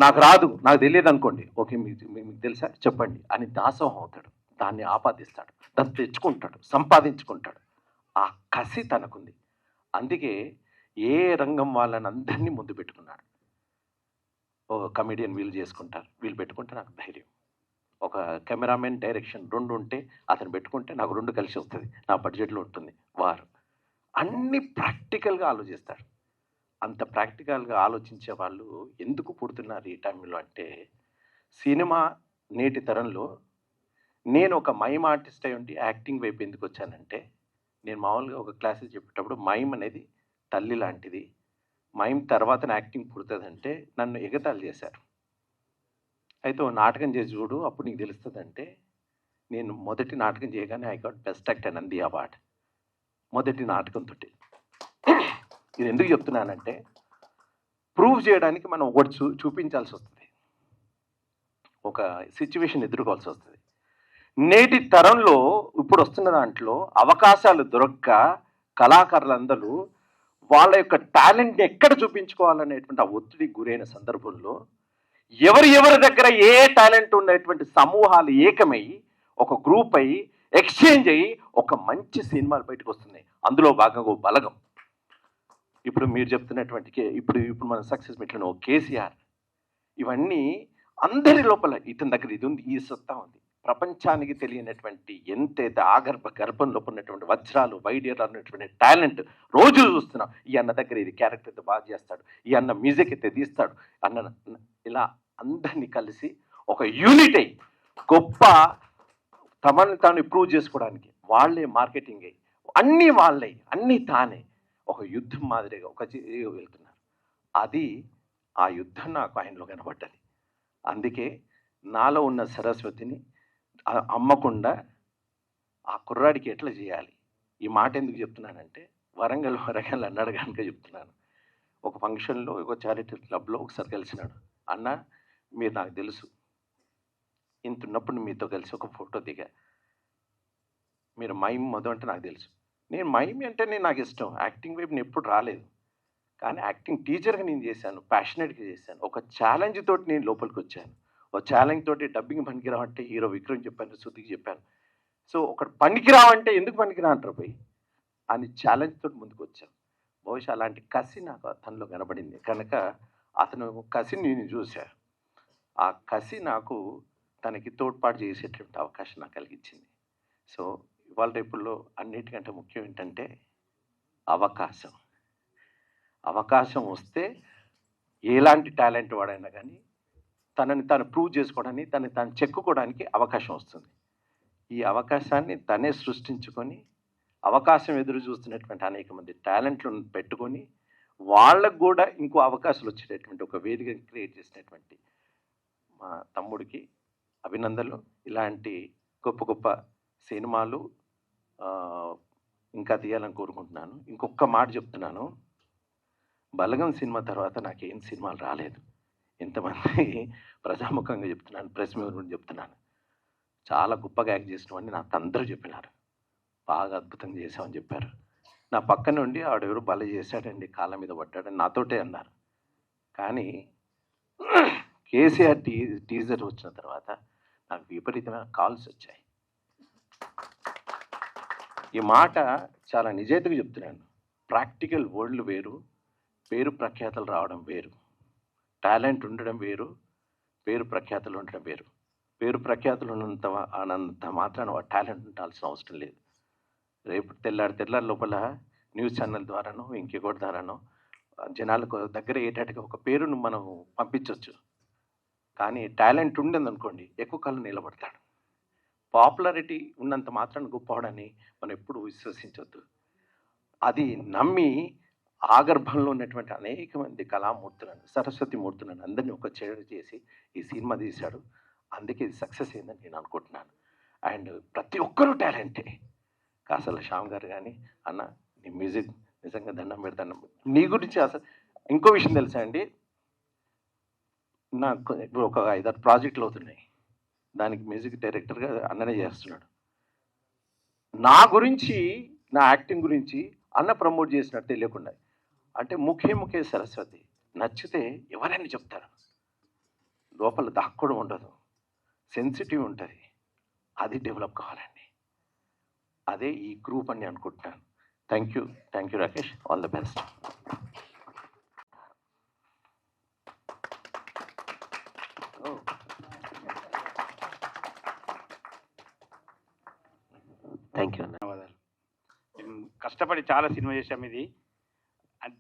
నాకు రాదు, నాకు తెలియదు అనుకోండి, ఓకే మీకు తెలుసా చెప్పండి అని దాసోహం అవుతాడు, దాన్ని ఆపాదిస్తాడు, దాన్ని తెచ్చుకుంటాడు, సంపాదించుకుంటాడు. ఆ కసి తనకుంది. అందుకే ఏ రంగం వాళ్ళని అందరినీ ముందు పెట్టుకున్నాడు. ఓ కమెడియన్ వీళ్ళు చేసుకుంటారు, వీళ్ళు పెట్టుకుంటే నాకు ధైర్యం. ఒక కెమెరామెన్ డైరెక్షన్ 2 ఉంటే అతను పెట్టుకుంటే నాకు 2 కలిసి వస్తుంది, నా బడ్జెట్లో ఉంటుంది. వారు అన్ని ప్రాక్టికల్గా ఆలోచిస్తాడు. అంత ప్రాక్టికల్గా ఆలోచించే వాళ్ళు ఎందుకు పుడుతున్నారు ఈ టైంలో అంటే, సినిమా నేటి తరంలో నేను ఒక మైమ్ ఆర్టిస్ట్ అయి ఉండి యాక్టింగ్ వైపు ఎందుకు వచ్చానంటే, నేను మామూలుగా ఒక క్లాసెస్ చెప్పేటప్పుడు మైమ్ అనేది తల్లి లాంటిది, మైమ్ తర్వాత యాక్టింగ్ పుడుతుందంటే నన్ను ఎగతాళి చేశారు. అయితే ఓ నాటకం చేసి చూడు అప్పుడు నీకు తెలుస్తుందంటే, నేను మొదటి నాటకం చేయగానే I got best actor Nandi award. మొదటి నాటకంతో. ఇది ఎందుకు చెప్తున్నానంటే, ప్రూవ్ చేయడానికి మనం ఒకటి చూపించాల్సి వస్తుంది, ఒక సిచ్యువేషన్ ఎదుర్కోవాల్సి వస్తుంది. నేటి తరంలో ఇప్పుడు వస్తున్న దాంట్లో అవకాశాలు దొరక్క కళాకారులందరూ వాళ్ళ యొక్క టాలెంట్ని ఎక్కడ చూపించుకోవాలనేటువంటి ఆ ఒత్తిడికి గురైన సందర్భంలో ఎవరి దగ్గర ఏ టాలెంట్ ఉన్నటువంటి సమూహాలు ఏకమై ఒక గ్రూప్ అయ్యి ఎక్స్చేంజ్ అయ్యి ఒక మంచి సినిమాలు బయటకు వస్తున్నాయి. అందులో భాగంగా బలగం. ఇప్పుడు మీరు చెప్తున్నటువంటి ఇప్పుడు మన సక్సెస్ మీట్లో కేసీఆర్, ఇవన్నీ అందరి లోపల ఇతని దగ్గర ఇది ఉంది, ఈ సత్తా ఉంది. ప్రపంచానికి తెలియనటువంటి ఎంతైతే గర్భంలో ఉన్నటువంటి వజ్రాలు వైడియర్ అన్నటువంటి టాలెంట్ రోజు చూస్తున్నాం. ఈ అన్న దగ్గర ఇది క్యారెక్టర్ అయితే బాగా చేస్తాడు, ఈ అన్న మ్యూజిక్ అయితే తీస్తాడు అన్న, ఇలా అందరినీ కలిసి ఒక యూనిట్ అయ్యి గొప్ప తమను తాను ఇంప్రూవ్ చేసుకోవడానికి వాళ్ళే మార్కెటింగ్ అయ్యి అన్నీ వాళ్ళే అన్నీ తానే ఒక యుద్ధం మాదిరిగా ఒక వెళ్తున్నారు. అది ఆ యుద్ధం నాకు ఆయనలో కనబడ్డది. అందుకే నాలో ఉన్న సరస్వతిని అమ్మకుండా ఆ కుర్రాడికి ఎట్లా చేయాలి. ఈ మాట ఎందుకు చెప్తున్నానంటే వరంగల్ అన్నాడు కనుక చెప్తున్నాను. ఒక ఫంక్షన్లో ఒక చారిటీ క్లబ్లో ఒకసారి కలిసినాడు. అన్న మీరు నాకు తెలుసు, ఇంత ఉన్నప్పుడు మీతో కలిసి ఒక ఫోటో దిగా, మీరు మైమ్ మొదలంటే నాకు తెలుసు. నేను మైమ్ అంటేనే నాకు ఇష్టం, యాక్టింగ్ వైపు నేను ఎప్పుడు రాలేదు. కానీ యాక్టింగ్ టీచర్గా నేను చేశాను, ప్యాషనెట్గా చేశాను. ఒక ఛాలెంజ్ తోటి నేను లోపలికి వచ్చాను. ఒక ఛాలెంజ్ తోటి డబ్బింగ్ పనికిరావంటే హీరో విక్రమ్ చెప్పాను, శృతికి చెప్పాను. సో ఒకటి పనికిరావంటే ఎందుకు పనికిరా అంటారు పోయి అని ఛాలెంజ్ తోటి ముందుకు వచ్చాను. బహుశా అలాంటి కసి నాకు అతనిలో కనబడింది కనుక అతను కసిని నేను చూశాను. ఆ కసి నాకు తనకి తోడ్పాటు చేసేటువంటి అవకాశం నాకు కలిగించింది. సో ఇవాళ రేపుల్లో అన్నిటికంటే ముఖ్యం ఏంటంటే అవకాశం. అవకాశం వస్తే ఎలాంటి టాలెంట్ వాడైనా కానీ తనని తాను ప్రూవ్ చేసుకోవడానికి, తనని తాను చెక్కుకోవడానికి అవకాశం వస్తుంది. ఈ అవకాశాన్ని తనే సృష్టించుకొని అవకాశం ఎదురు చూస్తున్నటువంటి అనేక మంది టాలెంట్లను పెట్టుకొని వాళ్ళకు కూడా ఇంకో అవకాశాలు వచ్చేటటువంటి ఒక వేదిక క్రియేట్ చేసినటువంటి మా తమ్ముడికి అభినందనలు. ఇలాంటి గొప్ప గొప్ప సినిమాలు ఇంకా తీయాలని కోరుకుంటున్నాను. ఇంకొక మాట చెప్తున్నాను, బలగం సినిమా తర్వాత నాకేం సినిమాలు రాలేదు. ఎంతమంది ప్రజాముఖంగా చెప్తున్నాను, ప్రెస్ మీద కూడా చెప్తున్నాను, చాలా గొప్పగా యాక్ట్ చేసినవని నాకు అందరూ చెప్పినారు, బాగా అద్భుతంగా చేసామని చెప్పారు. నా పక్క నుండి ఆడెవరు భలే చేశాడండి, కాళ్ళ మీద పడ్డాడని నాతోటే అన్నారు. కానీ కేసీఆర్ టీజర్ వచ్చిన తర్వాత నాకు విపరీతమైన కాల్స్ వచ్చాయి. ఈ మాట చాలా నిజాయితీగా చెప్తున్నాను. ప్రాక్టికల్ వరల్డ్ వేరు, పేరు ప్రఖ్యాతలు రావడం వేరు. టాలెంట్ ఉండడం వేరు, పేరు ప్రఖ్యాతలు ఉండడం వేరు. పేరు ప్రఖ్యాతలు అనంత మాత్రాన టాలెంట్ ఉండాల్సిన అవసరం లేదు. రేపు తెల్లారి లోపల న్యూస్ ఛానల్ ద్వారానో ఇంకెకటి ద్వారానో జనాలకు దగ్గర అయ్యేటట్టుగా ఒక పేరును మనం పంపించవచ్చు. కానీ టాలెంట్ ఉండేదనుకోండి ఎక్కువ కాలం నిలబడతాడు. పాపులారిటీ ఉన్నంత మాత్రాన్ని గొప్పవాడని మనం ఎప్పుడు విశ్వసించవద్దు. అది నమ్మి ఆగర్భంలో ఉన్నటువంటి అనేక మంది కళామూర్తులను, సరస్వతి మూర్తులను అందరినీ ఒక చేడు చేసి ఈ సినిమా తీశాడు. అందుకే ఇది సక్సెస్ అయిందని నేను అనుకుంటున్నాను. అండ్ ప్రతి ఒక్కరూ టాలెంటే. కాసల శ్యామ్ గారు కానీ, అన్న నీ మ్యూజిక్ నిజంగా దండం పెడతాను. నీ గురించి అసలు ఇంకో విషయం తెలుసా అండి, నాకు ఇప్పుడు ఒక 5-6 ప్రాజెక్టులు అవుతున్నాయి, దానికి మ్యూజిక్ డైరెక్టర్గా అన్ననే చేస్తున్నాడు. నా గురించి, నా యాక్టింగ్ గురించి అన్న ప్రమోట్ చేసినట్టు తెలియకుండా, అంటే ముఖే సరస్వతి నచ్చితే ఎవరైనా చెప్తారు. లోపల దాక్కోవడం ఉండదు, సెన్సిటివ్ ఉంటుంది. అది డెవలప్ కావాలండి. అదే ఈ గ్రూప్ అని అనుకుంటున్నాను. Thank you Rakesh, all the best. Thank you అన్న. ధన్యవాదాలు. మేము కష్టపడి చాలా సినిమా చేశాం. ఇది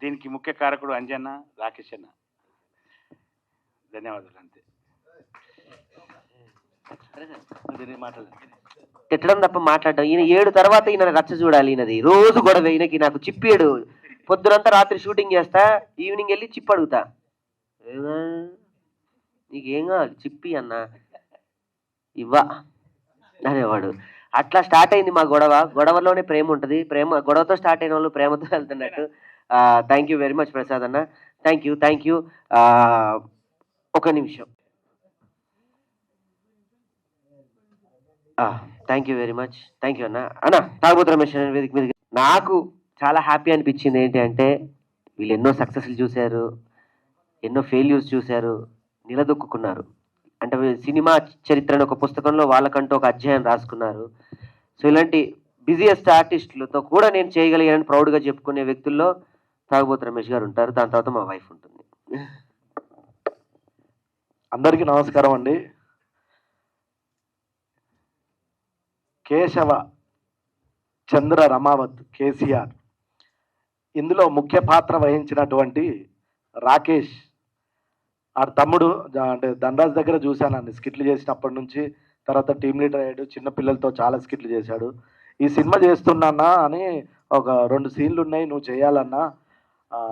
దీనికి ముఖ్య కారకుడు అంజన్న, రాకేష్ అన్న. ధన్యవాదాలు. అంతే. తిట్టడం తప్ప మాట్లాడడం. ఈయన 7 తర్వాత ఈయన రచ్చ చూడాలి. ఈయనది రోజు గొడవ. ఈయనకి నాకు చిప్పాడు. పొద్దునంతా రాత్రి షూటింగ్ చేస్తా, ఈవినింగ్ వెళ్ళి చిప్ అడుగుతా. నీకేం కావాలి చిప్పి అన్న, ఇవ్వా అనేవాడు. అట్లా స్టార్ట్ అయింది మా గొడవ. గొడవలోనే ప్రేమ ఉంటుంది. గొడవతో స్టార్ట్ అయిన వాళ్ళు ప్రేమతో వెళ్తున్నట్టు. Thank you very much Prasad అన్న. Thank you. ఒక నిమిషం. Thank you very much. Thank you అన్న. తాగుబోతు రమేష్ వేదిక మీద నాకు చాలా హ్యాపీ అనిపించింది. ఏంటి అంటే వీళ్ళు ఎన్నో సక్సెస్లు చూశారు, ఎన్నో ఫెయిల్యూర్స్ చూశారు, నిలదొక్కున్నారు. అంటే సినిమా చరిత్రను ఒక పుస్తకంలో వాళ్ళకంటూ ఒక అధ్యాయం రాసుకున్నారు. సో ఇలాంటి బిజియెస్ట్ ఆర్టిస్టులతో కూడా నేను చేయగలిగానని ప్రౌడ్గా చెప్పుకునే వ్యక్తుల్లో తాగుబోతు రమేష్ గారు ఉంటారు. దాని తర్వాత మా వైఫ్ ఉంటుంది. అందరికీ నమస్కారం అండి. కేశవ చంద్ర రమావత్ కేసీఆర్, ఇందులో ముఖ్య పాత్ర వహించినటువంటి రాకేష్ ఆ తమ్ముడు, అంటే ధనరాజ్ దగ్గర చూశాను అన్ని స్కిట్లు చేసినప్పటి నుంచి. తర్వాత టీమ్ లీడర్ అయ్యాడు, చిన్న పిల్లలతో చాలా స్కిట్లు చేశాడు. ఈ సినిమా చేస్తున్నా అని ఒక 2 సీన్లు ఉన్నాయి, నువ్వు చేయాలన్నా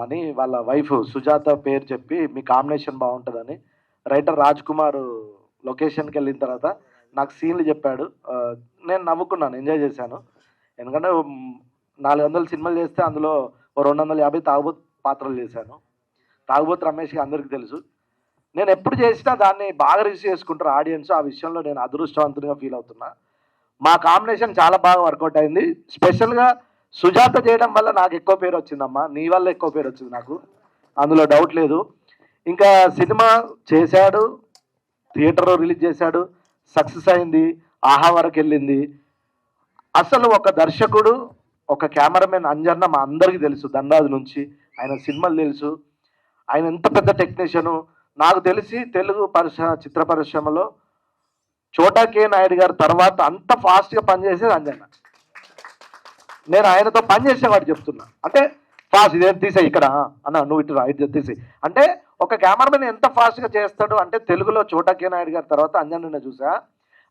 అని వాళ్ళ వైఫ్ సుజాత పేరు చెప్పి మీ కాంబినేషన్ బాగుంటుందని రైటర్ రాజ్ కుమార్ లొకేషన్కి వెళ్ళిన తర్వాత నాకు సీన్లు చెప్పాడు. నేను నవ్వుకున్నాను, ఎంజాయ్ చేశాను. ఎందుకంటే 400 సినిమాలు చేస్తే అందులో 250 తాగుబోతు పాత్రలు చేశాను. తాగుబోతు రమేష్కి అందరికీ తెలుసు. నేను ఎప్పుడు చేసినా దాన్ని బాగా రిసీవ్ చేసుకుంటారు ఆడియన్స్. ఆ విషయంలో నేను అదృష్టవంతునిగా ఫీల్ అవుతున్నా. మా కాంబినేషన్ చాలా బాగా వర్కౌట్ అయింది. స్పెషల్గా సుజాత చేయడం వల్ల నాకు ఎక్కువ పేరు వచ్చిందమ్మా, నీ వల్ల ఎక్కువ పేరు వచ్చింది నాకు, అందులో డౌట్ లేదు. ఇంకా సినిమా చేశాడు, థియేటర్లో రిలీజ్ చేశాడు, సక్సెస్ అయింది, ఆహా వరకు వెళ్ళింది. అసలు ఒక దర్శకుడు, ఒక కెమెరామెన్ అంజన్న మా అందరికీ తెలుసు, ధనరాజు నుంచి ఆయన సినిమాలు తెలుసు. ఆయన ఎంత పెద్ద టెక్నీషియను. నాకు తెలిసి తెలుగు చిత్ర పరిశ్రమలో చోటా కే నాయుడు గారి తర్వాత అంత ఫాస్ట్గా పనిచేసేది అంజన్న. నేను ఆయనతో పనిచేసేవాడు చెప్తున్నా. అంటే ఫాస్ట్, ఇదేం తీసేయి ఇక్కడ అన్న, నువ్వు ఇటు రా, ఇటు తీసేయి అంటే ఒక కెమెరామెన్ ఎంత ఫాస్ట్గా చేస్తాడు అంటే తెలుగులో చోటా కే నాయుడు గారి తర్వాత అంజన్న చూసా.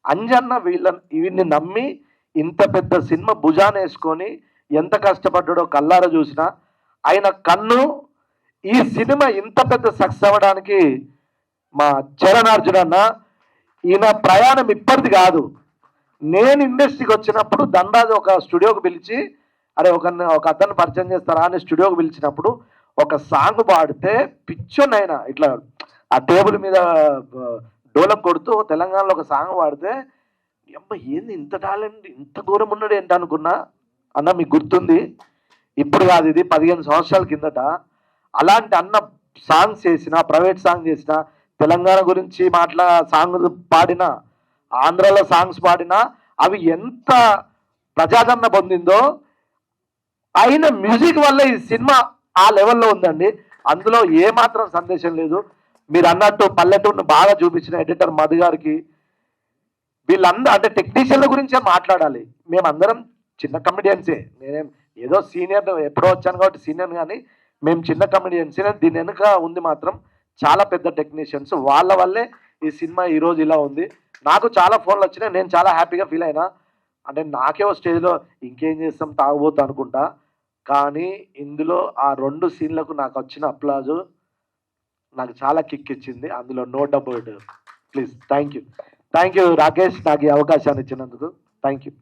అంజన్న వీళ్ళని నమ్మి ఇంత పెద్ద సినిమా భుజాన వేసుకొని ఎంత కష్టపడ్డాడో కల్లారా చూసిన. ఆయన కన్ను ఈ సినిమా ఇంత పెద్ద సక్సెస్ అవ్వడానికి మా చరణార్జున అన్న, ఈయన ప్రయాణం ఇప్పటిది కాదు. నేను ఇండస్ట్రీకి వచ్చినప్పుడు ధనరాజు ఒక స్టూడియోకి పిలిచి, అరే ఒక అతన్ని పరిచయం చేస్తారా అని స్టూడియోకి పిలిచినప్పుడు ఒక సాంగ్ పాడితే పిచ్చోనైనా ఇట్లా ఆ టేబుల్ మీద డోలక్ కొడుతూ తెలంగాణలో ఒక సాంగ్ పాడితే, అమ్మ ఏంది ఇంత టాలెంట్, ఇంత ఘోరం ఉన్నాడు ఏంటి అనుకున్నా. అన్న మీకు గుర్తుంది, ఇప్పుడు కాదు, ఇది 15 సంవత్సరాల కిందట. అలాంటి అన్న సాంగ్స్ చేసిన, ప్రైవేట్ సాంగ్ చేసిన, తెలంగాణ గురించి సాంగ్ పాడిన, ఆంధ్రాలో సాంగ్స్ పాడినా అవి ఎంత ప్రజాదరణ పొందిందో. ఆయన మ్యూజిక్ వల్ల ఈ సినిమా ఆ లెవెల్లో ఉందండి. అందులో ఏమాత్రం సందేశం లేదు. మీరు అన్నట్టు పల్లెటూరును బాగా చూపించిన ఎడిటర్ మధు గారికి, వీళ్ళందరూ అంటే టెక్నీషియన్ల గురించే మాట్లాడాలి. మేమందరం చిన్న కమెడియన్సే. నేనేం ఏదో సీనియర్, ఎప్పుడో వచ్చాను కాబట్టి సీనియర్, కానీ మేము చిన్న కమెడియన్సే. దీని వెనుక ఉంది మాత్రం చాలా పెద్ద టెక్నీషియన్స్. వాళ్ళ వల్లే ఈ సినిమా ఈరోజు ఇలా ఉంది. నాకు చాలా ఫోన్లు వచ్చినాయి, నేను చాలా హ్యాపీగా ఫీల్ అయినా. అంటే నాకే స్టేజ్లో ఇంకేం చేస్తాం తాగబోతు అనుకుంటా, కానీ ఇందులో ఆ 2 సీన్లకు నాకు వచ్చిన అప్లాజు నాకు చాలా కిక్ ఇచ్చింది. అందులో no doubt. Please, thank you Rakesh, నాకు ఈ అవకాశాన్ని ఇచ్చినందుకు. Thank you.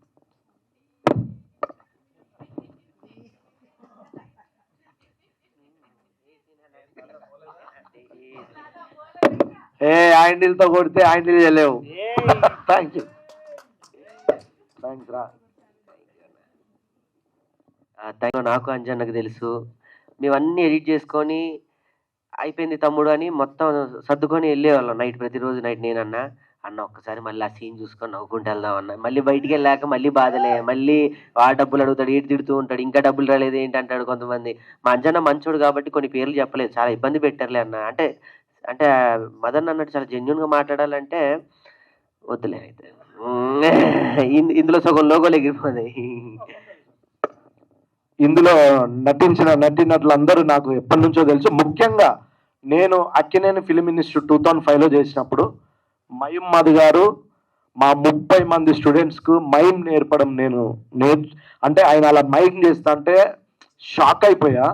హ్యాండిల్తో కొడితే హ్యాండిల్ చేయలేవు. థ్యాంక్ యూ, థ్యాంక్స్ రా. నాకు అంజన్నకు తెలుసు, మేమన్నీ ఎడిట్ చేసుకొని అయిపోయింది తమ్ముడు అని మొత్తం సర్దుకొని వెళ్ళేవాళ్ళం. ప్రతిరోజు నైట్ నేనన్నా, అన్న ఒక్కసారి మళ్ళీ ఆ సీన్ చూసుకొని నవ్వుకుంటూ వెళ్దాం అన్న. మళ్ళీ బయటికి వెళ్ళాక మళ్ళీ బాధలే, మళ్ళీ ఆ డబ్బులు అడుగుతాడు, ఏడు తిడుతూ ఉంటాడు, ఇంకా డబ్బులు రాలేదు ఏంటి అంటాడు కొంతమంది. మా అంజన్న మంచోడు కాబట్టి కొన్ని పేర్లు చెప్పలేదు, చాలా ఇబ్బంది పెట్టారులే అన్న. అంటే మదన్ అన్నట్టు చాలా జెన్యున్గా మాట్లాడాలంటే వద్దులే అయితే. ఇందులో సగం లోగోలు ఎగిరిపోతాయి. ఇందులో నటించిన నటీనటులందరూ నాకు ఎప్పటి నుంచో తెలుసు. ముఖ్యంగా నేను అక్కినేని ఫిలిం ఇన్స్టిట్యూట్ 2005లో చేసినప్పుడు మైమ్ మధు గారు మా 30 మంది స్టూడెంట్స్కు మైమ్ నేర్పడం అంటే ఆయన అలా మైమ్ చేస్తా అంటే షాక్ అయిపోయా.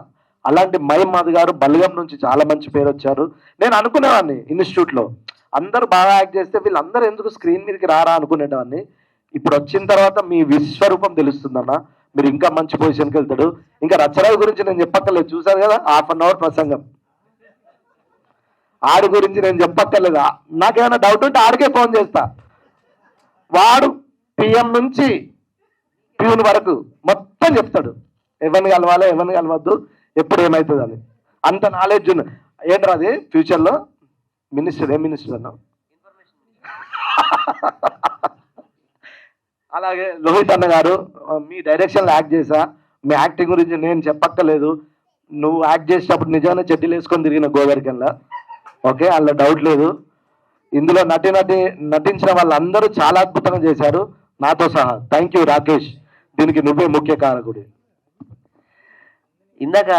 అలాంటి మైమ్ మధు గారు బల్గం నుంచి చాలా మంచి పేరు వచ్చారు. నేను అనుకునేవాడిని ఇన్స్టిట్యూట్లో అందరూ బాగా యాక్ట్ చేస్తే వీళ్ళందరూ ఎందుకు స్క్రీన్ మీదకి రారా అనుకునేవాడిని. ఇప్పుడు వచ్చిన తర్వాత మీ విశ్వరూపం తెలుస్తుందన్న, మీరు ఇంకా మంచి పొజిషన్కి వెళ్తాడు. ఇంకా రచ్చరావు గురించి నేను చెప్పక్కర్లేదు, చూసారు కదా 1/2 అవర్ ప్రసంగం. ఆడి గురించి నేను చెప్పక్కర్లేదు. నాకేమైనా డౌట్ ఉంటే ఆడికే ఫోన్ చేస్తా. వాడు పిఎం నుంచి ప్యూన్ వరకు మొత్తం చెప్తాడు, ఎవరిని కలవాలి, ఎవరిని కలవద్దు, ఎప్పుడు ఏమవుతుంది అని. అంత నాలెడ్జ్ ఉంది. ఏంట్రా అది ఫ్యూచర్లో మినిస్టర్, ఏం మినిస్టర్ అన్నావు? అలాగే లోహిత్ అన్న గారు, మీ డైరెక్షన్లో యాక్ట్ చేశా. మీ యాక్టింగ్ గురించి నేను చెప్పక్కర్లేదు. నువ్వు యాక్ట్ చేసేటప్పుడు నిజంగానే చెడ్డీలు వేసుకొని తిరిగిన గోదావరికల్లా, ఓకే, అందులో డౌట్ లేదు. ఇందులో నటించిన వాళ్ళందరూ చాలా అద్భుతంగా చేశారు. నాతో సహా. థ్యాంక్ యూ రాకేష్, దీనికి నువ్వే ముఖ్య కారకుడి. ఇందాక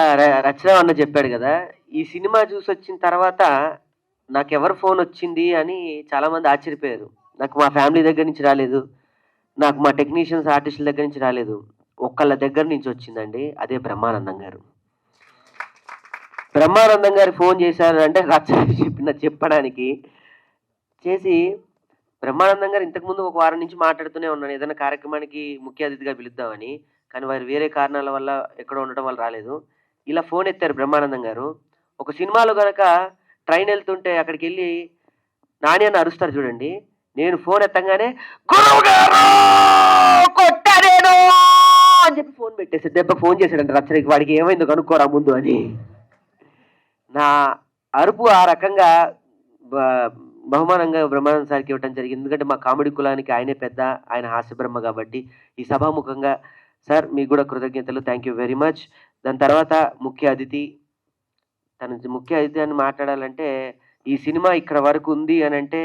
రచన అన్న చెప్పాడు కదా, ఈ సినిమా చూసి వచ్చిన తర్వాత నాకు ఎవరు ఫోన్ వచ్చింది అని చాలామంది ఆశ్చర్యపోయారు. నాకు మా ఫ్యామిలీ దగ్గర నుంచి రాలేదు, నాకు మా టెక్నీషియన్స్ ఆర్టిస్టుల దగ్గర నుంచి రాలేదు, ఒక్కళ్ళ దగ్గర నుంచి వచ్చిందండి. అదే బ్రహ్మానందం గారు. బ్రహ్మానందం గారు ఫోన్ చేశారు అంటే రచన చెప్పడానికి చేసి, బ్రహ్మానందం గారు ఇంతకుముందు ఒక వారం నుంచి మాట్లాడుతూనే ఉన్నాను ఏదైనా కార్యక్రమానికి ముఖ్య అతిథిగా పిలుద్దామని, కానీ వారు వేరే కారణాల వల్ల ఎక్కడో ఉండటం వల్ల రాలేదు. ఇలా ఫోన్ ఎత్తారు బ్రహ్మానందం గారు. ఒక సినిమాలో కనుక ట్రైన్ వెళ్తుంటే అక్కడికి వెళ్ళి నాని అని అరుస్తారు చూడండి, నేను ఫోన్ ఎత్తంగానే గురువు గారు కొట్టాను అని చెప్పి ఫోన్ పెట్టేసాడు. దెబ్బ ఫోన్ చేశాడంటే రచనకి, వాడికి ఏమైందో కనుక్కోరా ముందు అని. నా అరుపు ఆ రకంగా బహుమానంగా బ్రహ్మానంద సార్కి ఇవ్వడం జరిగింది. ఎందుకంటే మా కామెడీ కులానికి ఆయనే పెద్ద, ఆయన హాస్యబ్రహ్మ కాబట్టి. ఈ సభాముఖంగా సార్ మీకు కూడా కృతజ్ఞతలు, థ్యాంక్ యూ వెరీ మచ్. దాని తర్వాత ముఖ్య అతిథి, ముఖ్య అతిథి అని మాట్లాడాలంటే ఈ సినిమా ఇక్కడ వరకు ఉంది అని అంటే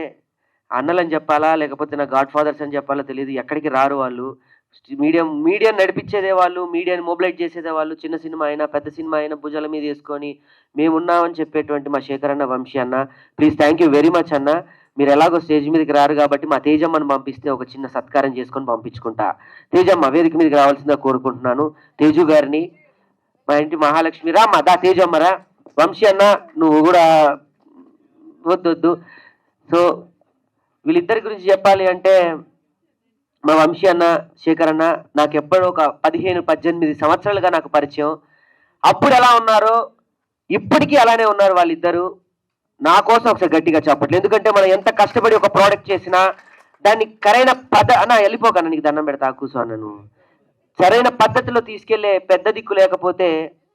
అన్నలని చెప్పాలా లేకపోతే నా గాడ్ ఫాదర్స్ అని చెప్పాలా తెలియదు. ఎక్కడికి రారు వాళ్ళు. మీడియాని నడిపించేదే వాళ్ళు, మీడియాని మొబిలైజ్ చేసేదే వాళ్ళు. చిన్న సినిమా అయినా పెద్ద సినిమా అయినా భుజాల మీద వేసుకొని మేమున్నామని చెప్పేటువంటి మా శేఖర్ అన్న, వంశీ అన్న, please thank you very much అన్న. మీరు ఎలాగో స్టేజ్ మీదకి రారు కాబట్టి మా తేజమ్మని పంపిస్తే ఒక చిన్న సత్కారం చేసుకొని పంపించుకుంటా. తేజమ్మ వేదిక మీదకి రావాల్సిందిగా కోరుకుంటున్నాను. తేజు గారిని, మా ఇంటి మహాలక్ష్మి రా, మా దా తేజమ్మరా. వంశీ అన్న నువ్వు కూడా వద్దొద్దు. సో వీళ్ళిద్దరి గురించి చెప్పాలి అంటే మా వంశీ అన్న, శేఖర్ అన్న నాకు ఎప్పుడో ఒక 15-18 సంవత్సరాలుగా నాకు పరిచయం. అప్పుడు ఎలా ఉన్నారో ఇప్పటికీ అలానే ఉన్నారు వాళ్ళిద్దరు. నా కోసం ఒకసారి గట్టిగా చెప్పట్లేదు, ఎందుకంటే మనం ఎంత కష్టపడి ఒక ప్రోడక్ట్ చేసినా దాన్ని సరైన అన్న వెళ్ళిపోకన్నా, నీకు దండం పెడతా కూర్చో అన్నను, సరైన పద్ధతిలో తీసుకెళ్లే పెద్ద దిక్కు లేకపోతే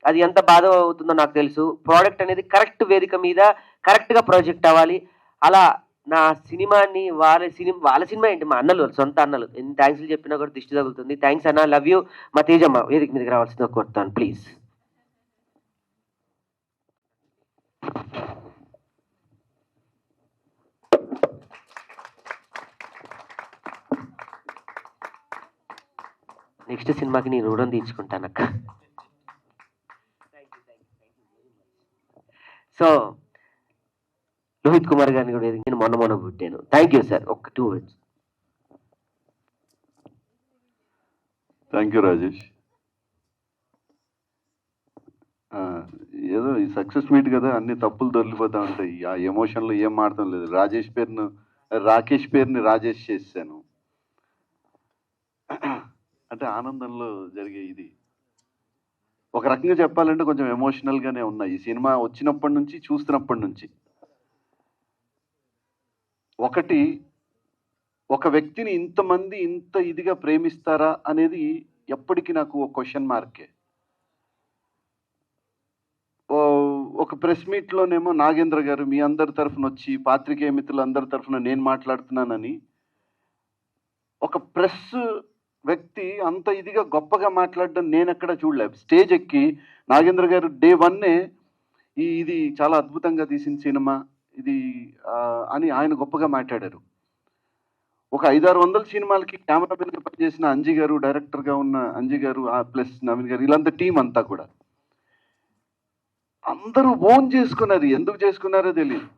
అది ఎంత బాధ అవుతుందో నాకు తెలుసు. ప్రోడక్ట్ అనేది కరెక్ట్ వేదిక మీద కరెక్ట్గా ప్రాజెక్ట్ అవ్వాలి. అలా నా సినిమాని వాళ్ళ సినిమా ఏంటి, మా అన్నలు, సొంత అన్నలు, ఎన్ని థ్యాంక్స్లు చెప్పినా కూడా దిష్టి తగులుతుంది. థ్యాంక్స్ అన్న, లవ్ యూ. మా తేజమ్మ వేదిక మీదకి రావాల్సిందిగా కోరుతాను ప్లీజ్. నెక్స్ట్ సినిమాకి నేను రుణం తీర్చుకుంటానక్క. సో రోహిత్ కుమార్ గారిని కూడా నేను మొన్న పుట్టాను. Thank you sir. ఒక 2 words. Thank you Rajesh. ఏదో ఈ సక్సెస్ మీట్ కదా, అన్ని తప్పులు దొరికిపోతూ ఉంటాయి. ఆ ఎమోషన్లో ఏం మాడటం లేదు. రాకేష్ పేరుని రాజేష్ చేశాను అంటే ఆనందంలో జరిగే ఇది. ఒక రకంగా చెప్పాలంటే కొంచెం ఎమోషనల్గానే ఉన్నాయి. ఈ సినిమా వచ్చినప్పటి నుంచి, చూస్తున్నప్పటి నుంచి. ఒకటి, ఒక వ్యక్తిని ఇంతమంది ఇంత ఇదిగా ప్రేమిస్తారా అనేది ఎప్పటికీ నాకు ఒక క్వశ్చన్ మార్కే. ఒక ప్రెస్ మీట్లోనేమో నాగేంద్ర గారు మీ అందరి తరఫున వచ్చి, పాత్రికేయ మిత్రులందరి తరఫున నేను మాట్లాడుతున్నానని, ఒక ప్రెస్ వ్యక్తి అంత ఇదిగా గొప్పగా మాట్లాడడం నేను ఎక్కడ చూడలేదు. స్టేజ్ ఎక్కి నాగేంద్ర గారు Day 1 ఇది చాలా అద్భుతంగా తీసిన సినిమా ఇది అని ఆయన గొప్పగా మాట్లాడారు. ఒక 500-600 సినిమాలకి కెమెరామెన్గా పనిచేసిన అంజీ గారు, డైరెక్టర్గా ఉన్న అంజీ గారు, ప్లస్ నవీన్ గారు, వీళ్ళంతా టీం అంతా కూడా అందరూ ఓన్ చేసుకున్నారు. ఎందుకు చేసుకున్నారో తెలియదు.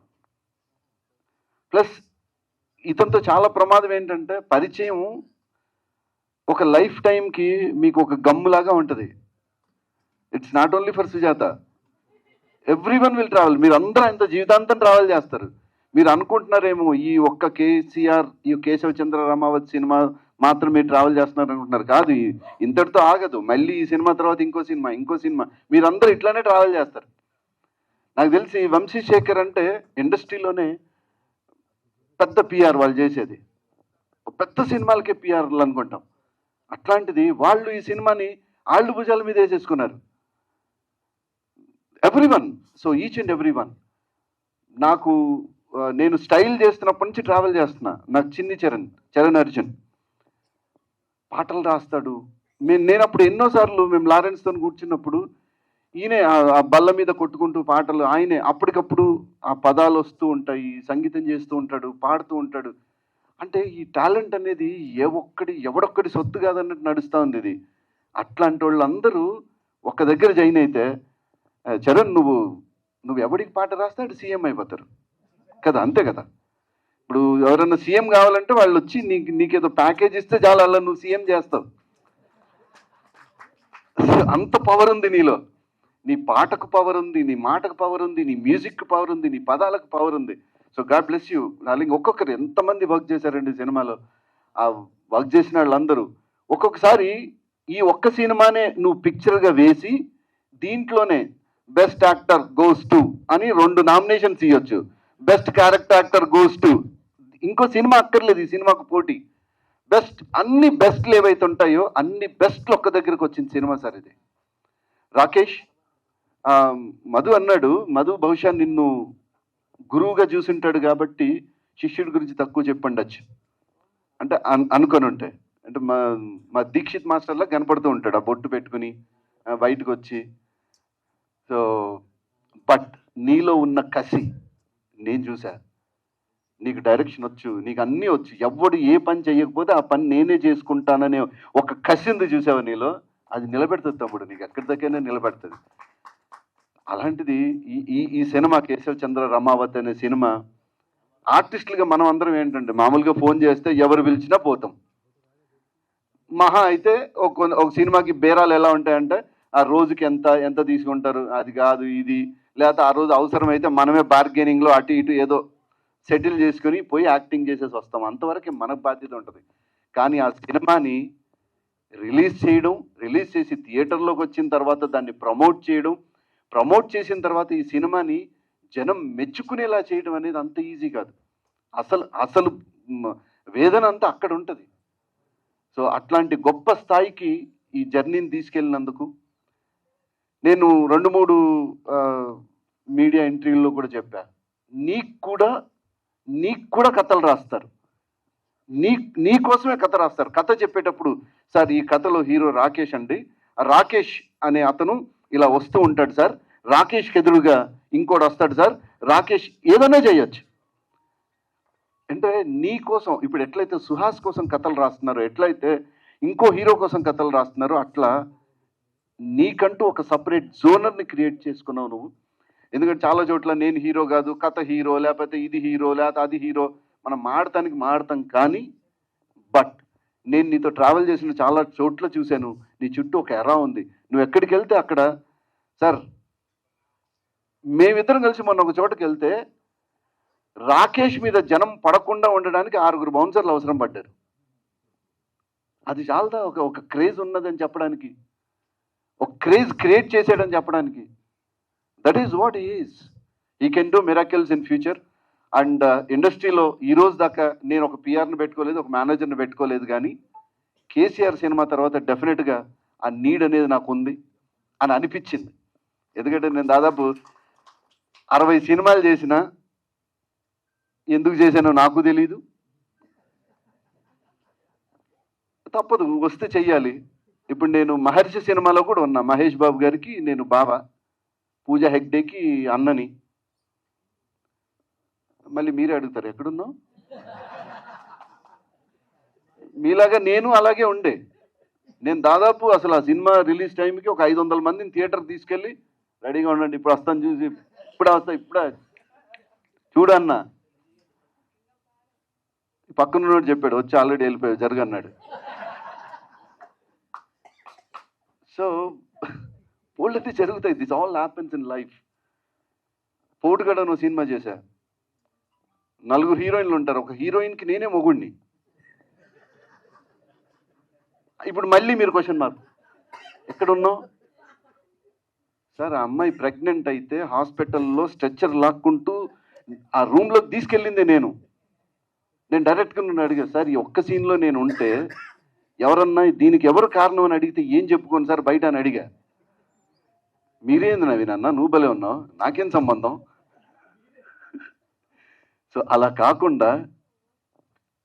ప్లస్ ఇతనితో చాలా ప్రమాదం ఏంటంటే, పరిచయం ఒక లైఫ్ టైంకి మీకు ఒక గమ్ములాగా ఉంటుంది. It's not only for Sujatha, everyone will travel. మీరు అందరూ ఇంత జీవితాంతం ట్రావెల్ చేస్తారు. మీరు అనుకుంటున్నారేమో ఈ ఒక్క కేసీఆర్, ఈ కేశవ చంద్ర రామావత్ సినిమా మాత్రం మీరు ట్రావెల్ చేస్తున్నారు అనుకుంటున్నారు. కాదు, ఇంతటితో ఆగదు. మళ్ళీ ఈ సినిమా తర్వాత ఇంకో సినిమా మీరందరూ ఇట్లానే ట్రావెల్ చేస్తారు. నాకు తెలిసి వంశీశేఖర్ అంటే ఇండస్ట్రీలోనే పెద్ద పిఆర్ వాళ్ళు చేసేది. పెద్ద సినిమాలకే పిఆర్లు అనుకుంటాం. అట్లాంటిది వాళ్ళు ఈ సినిమాని ఆళ్ళు భుజాల మీద వేసేసుకున్నారు. Everyone. So each and everyone. నాకు నేను స్టైల్ చేస్తున్నప్పటి నుంచి ట్రావెల్ చేస్తున్నా. నాకు చిన్ని చరణ్ అర్జున్ పాటలు రాస్తాడు. నేను అప్పుడు ఎన్నోసార్లు మేము లారెన్స్తో కూర్చున్నప్పుడు ఈయనే ఆ బల్ల మీద కొట్టుకుంటూ పాటలు ఆయనే అప్పటికప్పుడు ఆ పదాలు వస్తూ ఉంటాయి, సంగీతం చేస్తూ ఉంటాడు, పాడుతూ ఉంటాడు. అంటే ఈ టాలెంట్ అనేది ఎవడొక్కడి సొత్తు కాదన్నట్టు నడుస్తూ ఉంది ఇది. అట్లాంటి వాళ్ళందరూ ఒక దగ్గర జాయిన్ అయితే చరణ్ నువ్వు ఎవడికి పాట రాస్తే అటు సీఎం అయిపోతారు కదా, అంతే కదా. ఇప్పుడు ఎవరైనా సీఎం కావాలంటే వాళ్ళు వచ్చి నీకేదో ప్యాకేజ్ ఇస్తే చాలు, అలా నువ్వు సీఎం చేస్తావు. అంత పవర్ ఉంది నీలో. నీ పాటకు పవర్ ఉంది, నీ మాటకు పవర్ ఉంది, నీ మ్యూజిక్ పవర్ ఉంది, నీ పదాలకు పవర్ ఉంది. So God bless you darling. ఒక్కొక్కరు ఎంతమంది వర్క్ చేశారండి సినిమాలో. ఆ వర్క్ చేసిన వాళ్ళందరూ ఒక్కొక్కసారి ఈ ఒక్క సినిమానే నువ్వు పిక్చర్గా వేసి దీంట్లోనే బెస్ట్ యాక్టర్ గోస్ టు అని 2 నామినేషన్స్ ఇవ్వచ్చు. Best character actor goes to, ఇంకో సినిమా అక్కర్లేదు ఈ సినిమాకు పోటీ. అన్ని బెస్ట్లు ఏవైతే ఉంటాయో అన్ని బెస్ట్లు ఒక్క దగ్గరకు వచ్చిన సినిమా సార్ ఇది. రాకేష్, మధు అన్నాడు, మధు బహుశా నిన్ను గురువుగా చూసింటాడు కాబట్టి శిష్యుడి గురించి తక్కువ చెప్పండొచ్చు అంటే అనుకొని ఉంటే. అంటే మా దీక్షిత్ మాస్టర్లా కనపడుతూ ఉంటాడు ఆ బొట్టు పెట్టుకుని బయటకు వచ్చి. సో బట్ నీలో ఉన్న కసి నేను చూసా. నీకు డైరెక్షన్ వచ్చు, నీకు అన్నీ వచ్చు, ఎవడు ఏ పని చేయకపోతే ఆ పని నేనే చేసుకుంటాననే ఒక కసి ఉంది చూసావా నీలో, అది నిలబెడుతుంది తమ్ముడు, నీకు ఎక్కడి దగ్గరైనా నిలబెడుతుంది. అలాంటిది ఈ సినిమా కేశవ చంద్ర రమావతి అనే సినిమా ఆర్టిస్టులుగా మనం అందరం ఏంటంటే మామూలుగా ఫోన్ చేస్తే ఎవరు పిలిచినా పోతాం. మహా అయితే ఒక సినిమాకి బేరాలు ఎలా ఉంటాయంటే ఆ రోజుకి ఎంత తీసుకుంటారు, అది కాదు ఇది, లేకపోతే ఆ రోజు అవసరమైతే మనమే బార్గెనింగ్లో అటు ఇటు ఏదో సెటిల్ చేసుకుని పోయి యాక్టింగ్ చేసేసి వస్తాం. అంతవరకు మనకు బాధ్యత ఉంటుంది. కానీ ఆ సినిమాని రిలీజ్ చేసి థియేటర్లోకి వచ్చిన తర్వాత దాన్ని ప్రమోట్ చేసిన తర్వాత ఈ సినిమాని జనం మెచ్చుకునేలా చేయడం అనేది అంత ఈజీ కాదు. అసలు వేదన అంతా అక్కడ ఉంటుంది. సో అట్లాంటి గొప్ప స్థాయికి ఈ జర్నీని తీసుకెళ్ళినందుకు నేను 2-3 మీడియా ఇంటర్వ్యూల్లో కూడా చెప్పా, నీకు కూడా కథలు రాస్తారు, నీ కోసమే కథ రాస్తారు. కథ చెప్పేటప్పుడు సార్ ఈ కథలో హీరో రాకేష్ అండి, రాకేష్ అనే అతను ఇలా వస్తూ ఉంటాడు సార్, రాకేష్కి ఎదురుగా ఇంకోటి వస్తాడు సార్, రాకేష్ ఏదైనా చేయొచ్చు. అంటే నీ కోసం ఇప్పుడు ఎట్లయితే సుహాస్ కోసం కథలు రాస్తున్నారో, ఎట్లయితే ఇంకో హీరో కోసం కథలు రాస్తున్నారో, అట్లా నీకంటూ ఒక సపరేట్ జోనర్ని క్రియేట్ చేసుకున్నావు నువ్వు. ఎందుకంటే చాలా చోట్ల నేను హీరో కాదు, కథ హీరో, లేకపోతే ఇది హీరో, లేకపోతే అది హీరో, మనం మాడతాం. కానీ బట్ నేను నీతో ట్రావెల్ చేసిన చాలా చోట్ల చూశాను, నీ చుట్టూ ఒక ఎరా ఉంది. నువ్వు ఎక్కడికి వెళ్తే అక్కడ సార్ మేమిద్దరం కలిసి మొన్న ఒక చోటుకి వెళ్తే రాకేష్ మీద జనం పడకుండా ఉండడానికి 6 బౌన్సర్లు అవసరం పడ్డారు. అది చాలదా ఒక క్రేజ్ ఉన్నదని చెప్పడానికి, ఒక క్రేజ్ క్రియేట్ చేసాడని చెప్పడానికి. That is what he can do miracles in future. And ఇండస్ట్రీలో ఈ రోజు దాకా నేను ఒక పిఆర్ని పెట్టుకోలేదు, ఒక మేనేజర్ని పెట్టుకోలేదు, కానీ కేసీఆర్ సినిమా తర్వాత డెఫినెట్గా ఆ నీడ్ అనేది నాకు ఉంది అని అనిపించింది. ఎందుకంటే నేను దాదాపు 60 సినిమాలు చేసిన, ఎందుకు చేశానో నాకు తెలీదు, తప్పదు వస్తే చెయ్యాలి. ఇప్పుడు నేను మహర్షి సినిమాలో కూడా ఉన్నా, మహేష్ బాబు గారికి నేను బావ, పూజా హెగ్డేకి అన్నని. మళ్ళీ మీరే అడుగుతారు ఎక్కడున్నావు, మీలాగా నేను అలాగే ఉండే. నేను దాదాపు అసలు ఆ సినిమా రిలీజ్ టైంకి ఒక 500 మందిని థియేటర్కి తీసుకెళ్ళి రెడీగా ఉండండి, ఇప్పుడు వస్తాను చూసి, ఇప్పుడే చూడన్నా. పక్కనున్నోడు చెప్పాడు, వచ్చి ఆల్రెడీ వెళ్ళిపోయావు జరగన్నాడు. సో పోళ్ళైతే జరుగుతాయి, this all happens in life. పోటుగడ నువ్వు సినిమా చేశా, 4 హీరోయిన్లు ఉంటారు, ఒక హీరోయిన్కి నేనే మొగుడిని. ఇప్పుడు మళ్ళీ మీరు క్వశ్చన్ మార్క్, ఎక్కడున్నావు సార్? ఆ అమ్మాయి ప్రెగ్నెంట్ అయితే హాస్పిటల్లో స్ట్రెచ్చర్ లాక్కుంటూ ఆ రూమ్లోకి తీసుకెళ్ళింది నేను డైరెక్ట్గా నన్ను అడిగా, సార్ ఈ ఒక్క సీన్లో నేను ఉంటే ఎవరన్నా దీనికి ఎవరు కారణం అని అడిగితే ఏం చెప్పుకోను సార్ బయట అని అడిగా. మీరేంది నవీనన్నా నువ్వు భలే ఉన్నావు, నాకేం సంబంధం. సో అలా కాకుండా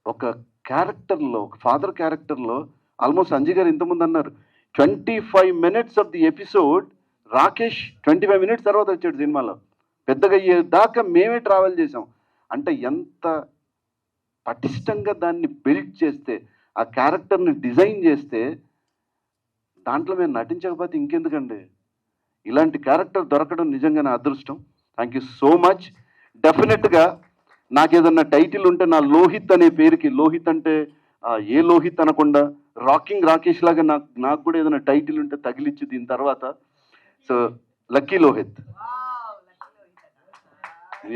ఒక క్యారెక్టర్లో, ఒక ఫాదర్ క్యారెక్టర్లో ఆల్మోస్ట్ సంజయ్ గారు ఇంతకుముందు అన్నారు 25 minutes of the episode Rakesh 25 minutes తర్వాత వచ్చాడు సినిమాలో. పెద్దగా అయ్యేదాకా మేమే ట్రావెల్ చేసాం. అంటే ఎంత పటిష్టంగా దాన్ని బిల్డ్ చేస్తే, ఆ క్యారెక్టర్ని డిజైన్ చేస్తే, దాంట్లో మేము నటించకపోతే ఇంకెందుకండి? ఇలాంటి క్యారెక్టర్ దొరకడం నిజంగా నా అదృష్టం. Thank you so much. డెఫినెట్గా నాకు ఏదన్నా టైటిల్ ఉంటే నా లోహిత్ అనే పేరుకి, లోహిత్ అంటే ఏ లోహిత్ అనకుండా రాకింగ్ రాకేష్ లాగా నాకు కూడా ఏదైనా టైటిల్ ఉంటే తగిలిచ్చు దీని తర్వాత. సో లక్కీ లోహిత్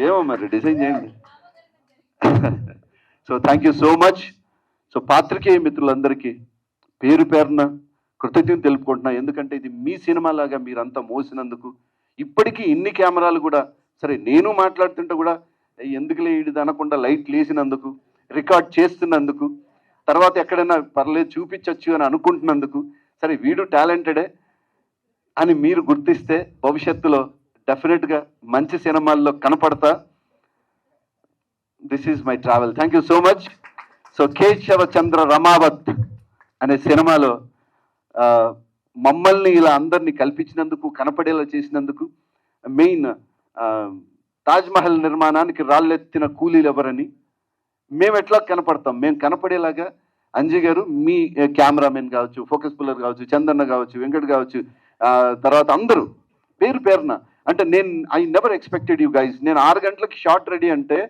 ఏమో మరి డిజైన్ చేయండి. So thank you so much. So పాత్రికేయ మిత్రులందరికీ పేరు పేరున కృతజ్ఞతలు తెలుపుకుంటున్నా. ఎందుకంటే ఇది మీ సినిమా లాగా మీరంతా మోసినందుకు. ఇప్పటికీ ఇన్ని కెమెరాలు కూడా సరే, నేను మాట్లాడుతుంటే కూడా ఎందుకులే ఇది అనకుండా లైట్ లేసినందుకు, రికార్డ్ చేస్తున్నందుకు, తర్వాత ఎక్కడైనా పర్లేదు చూపించవచ్చు అని అనుకుంటున్నందుకు, సరే వీడు టాలెంటెడే అని మీరు గుర్తిస్తే భవిష్యత్తులో డెఫినెట్గా మంచి సినిమాల్లో కనపడతా. This is my travel. Thank you so much. So Keshava Chandra Ramavath అనే సినిమాలో మమ్మల్ని ఇలా అందరినీ కల్పించినందుకు, కనపడేలా చేసినందుకు, మెయిన్ తాజ్మహల్ నిర్మాణానికి రాళ్ళెత్తిన కూలీలు ఎవరని మేము ఎట్లా కనపడతాం, మేము కనపడేలాగా అంజయ్ గారు, మీ కెమెరామెన్ కావచ్చు, ఫోకస్ పుల్లర్ కావచ్చు, చందన్న కావచ్చు, వెంకట్ కావచ్చు, తర్వాత అందరూ పేరు పేరున. అంటే I never expected you guys. నేను 6 గంటలకి షార్ట్ రెడీ అంటే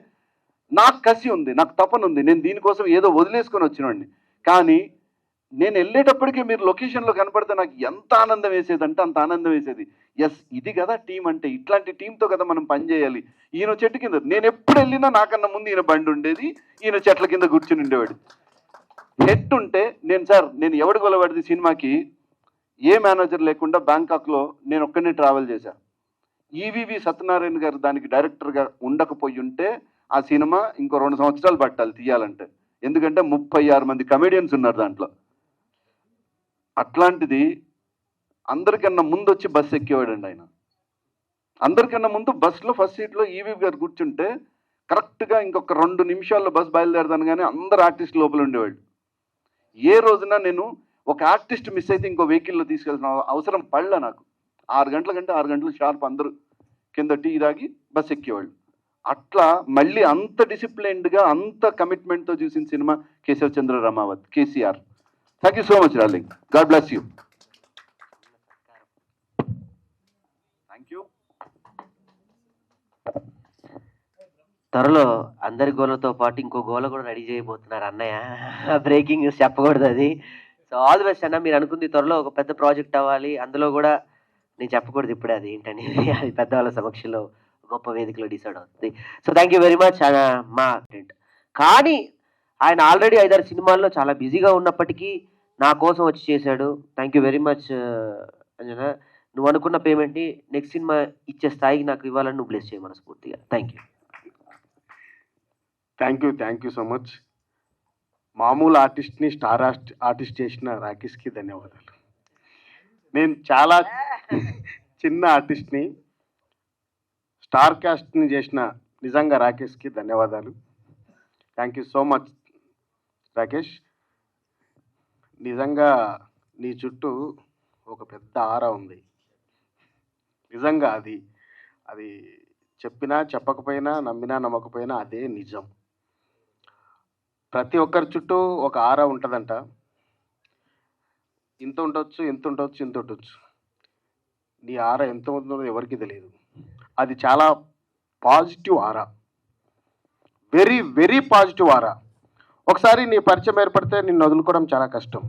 నాకు కసి ఉంది, నాకు తపన ఉంది, నేను దీనికోసం ఏదో వదిలేసుకొని వచ్చినండి. కానీ నేను వెళ్ళేటప్పటికీ మీరు లొకేషన్లో కనపడితే నాకు ఎంత ఆనందం వేసేదంటే అంత ఆనందం వేసేది. ఎస్, ఇది కదా టీం అంటే, ఇట్లాంటి టీంతో కదా మనం పనిచేయాలి. ఈయన చెట్టు కింద నేను ఎప్పుడు వెళ్ళినా నాకన్నా ముందు ఈయన బండి ఉండేది, ఈయన చెట్ల కింద కూర్చుని ఉండేవాడు. హెడ్ ఉంటే నేను ఎవడు గొలవాడిది సినిమాకి ఏ మేనేజర్ లేకుండా బ్యాంకాక్లో నేను ఒక్కనే ట్రావెల్ చేశాను. ఈవీవి సత్యనారాయణ గారు దానికి డైరెక్టర్గా ఉండకపోయి ఉంటే ఆ సినిమా ఇంకో 2 సంవత్సరాలు పట్టాలి తీయాలంటే. ఎందుకంటే 36 మంది కమెడియన్స్ ఉన్నారు దాంట్లో. అట్లాంటిది అందరికన్నా ముందు వచ్చి బస్సు ఎక్కేవాడండి ఆయన. అందరికన్నా ముందు బస్సులో ఫస్ట్ సీట్లో ఈవీ గారు కూర్చుంటే కరెక్ట్గా ఇంకొక 2 నిమిషాల్లో బస్సు బయలుదేరదాను, కానీ అందరు ఆర్టిస్ట్ లోపల ఉండేవాళ్ళు. ఏ రోజున నేను ఒక ఆర్టిస్ట్ మిస్ అయితే ఇంకో వెహికల్లో తీసుకెళ్తున్న అవసరం పడలే నాకు. 6 గంటల కంటే 6 గంటలు షార్ప్ అందరూ కింద టీ తాగి బస్సు ఎక్కేవాళ్ళు. అట్లా మళ్ళీ అంత డిసిప్లైన్డ్గా, అంత కమిట్మెంట్తో చూసిన cinema Keshava Chandra Ramavath, KCR. Thank you so much darling. God bless you. Thank you. త్వరలో అందరి గోలతో పాటు ఇంకో గోల కూడా రెడీ చేయబోతున్నారు అన్నయ్య. బ్రేకింగ్ న్యూస్ చెప్పకూడదు అది. సో ఆల్ ది బెస్ట్ అన్న. మీరు అనుకుంది త్వరలో ఒక పెద్ద ప్రాజెక్ట్ అవ్వాలి, అందులో కూడా నేను చెప్పకూడదు ఇప్పుడే అది ఏంటనేది, అది పెద్దవాళ్ళ సమక్షంలో గొప్ప వేదికలో డిసైడ్ అవుతుంది. So thank you very much. మా కానీ ఆయన ఆల్రెడీ 5-6 సినిమాల్లో చాలా బిజీగా ఉన్నప్పటికీ నా కోసం వచ్చి చేశాడు. Thank you very much Anjana. నువ్వు అనుకున్న పేమెంట్ని నెక్స్ట్ సినిమా ఇచ్చే స్థాయికి నాకు ఇవ్వాలని నువ్వు బ్లెస్ చేయ మనస్ఫూర్తిగా. Thank you. Thank you so much. మామూలు ఆర్టిస్ట్ని స్టార్ ఆర్టిస్ట్ చేసిన రాకేష్కి ధన్యవాదాలు. నేను చాలా చిన్న ఆర్టిస్ట్ని స్టార్ కాస్ట్ని చేసిన నిజంగా రాకేష్కి ధన్యవాదాలు. Thank you so much Rakesh. నిజంగా నీ చుట్టూ ఒక పెద్ద ఆరా ఉంది. నిజంగా అది చెప్పినా చెప్పకపోయినా, నమ్మినా నమ్మకపోయినా అదే నిజం. ప్రతి ఒక్కరి చుట్టూ ఒక ఆరా ఉంటుందంట. ఇంత ఉండొచ్చు, ఇంత ఉండొచ్చు, ఇంత ఉండొచ్చు. నీ ఆరా ఎంత ఉందో ఎవరికి తెలియదు. అది చాలా positive aura, very very positive aura. ఒకసారి నీ పరిచయం ఏర్పడితే నిన్ను వదులుకోవడం చాలా కష్టం.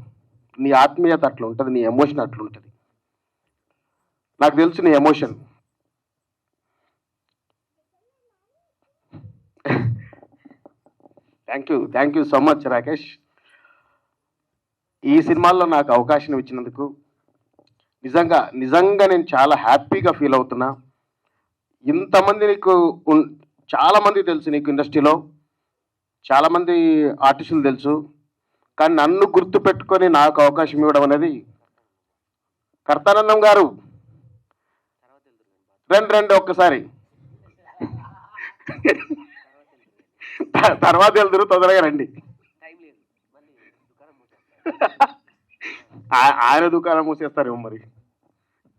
నీ ఆత్మీయత అట్లా ఉంటుంది, నీ ఎమోషన్ అట్లా ఉంటుంది. నాకు తెలుసు నీ emotion. Thank you so much Rakesh. ఈ సినిమాల్లో నాకు అవకాశం ఇచ్చినందుకు నిజంగా నేను చాలా హ్యాపీగా ఫీల్ అవుతున్నా. ఇంతమంది నీకు చాలామంది తెలుసు, నీకు ఇండస్ట్రీలో చాలామంది ఆర్టిస్టులు తెలుసు, కానీ నన్ను గుర్తుపెట్టుకొని నాకు అవకాశం ఇవ్వడం అనేది. కర్తానందం గారు రండి ఒక్కసారి. తర్వాత వెళ్తురు, తొందరగా రండి. ఆయన దుకాణం మూసేస్తారేమో మరి.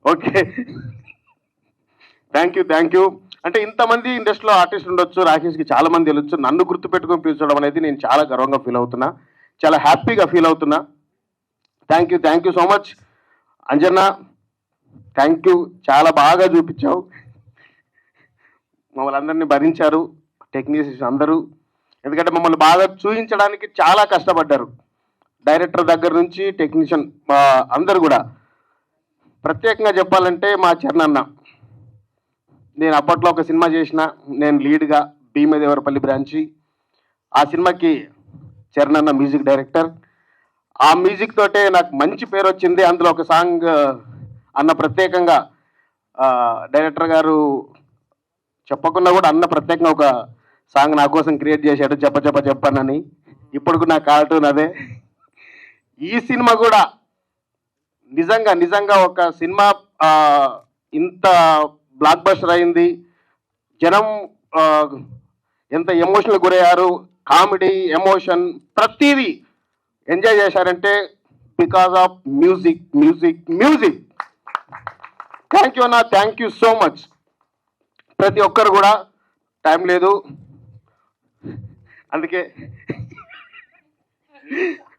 Okay, thank you. అంటే ఇంతమంది ఇండస్ట్రీలో ఆర్టిస్ట్ ఉండొచ్చు, రాకేష్కి చాలా మంది వెళ్ళొచ్చు, నన్ను గుర్తుపెట్టుకొని పిలిచడం అనేది నేను చాలా గర్వంగా ఫీల్ అవుతున్నా, చాలా హ్యాపీగా ఫీల్ అవుతున్నా. Thank you so much. Anjanna thank you, చాలా బాగా చూపించావు, మమ్మల్ని అందరినీ భరించారు టెక్నీషియన్స్ అందరూ, ఎందుకంటే మమ్మల్ని బాగా చూపించడానికి చాలా కష్టపడ్డారు, డైరెక్టర్ దగ్గర నుంచి టెక్నీషియన్ అందరు కూడా. ప్రత్యేకంగా చెప్పాలంటే మా చరణ్ అన్న, నేను అప్పట్లో ఒక సినిమా చేసిన, నేను లీడ్గా భీమదేవరపల్లి బ్రాంచి, ఆ సినిమాకి చరణ్ అన్న మ్యూజిక్ డైరెక్టర్. ఆ మ్యూజిక్ తోటే నాకు మంచి పేరు వచ్చింది. అందులో ఒక సాంగ్ అన్న ప్రత్యేకంగా డైరెక్టర్ గారు చెప్పకుండా కూడా అన్న ప్రత్యేకంగా ఒక సాంగ్ నా కోసం క్రియేట్ చేశాడు, చెప్పనని. ఇప్పుడు నా కార్టూన్ అదే. ఈ సినిమా కూడా నిజంగా ఒక సినిమా ఇంత బ్లాక్ బస్టర్ అయింది, జనం ఎంత ఎమోషనల్ గురయ్యారు, కామెడీ, ఎమోషన్ ప్రతిదీ ఎంజాయ్ చేశారంటే because of music. Thank you అన్న, థ్యాంక్ యూ సో మచ్. ప్రతి ఒక్కరు కూడా, టైం లేదు అందుకే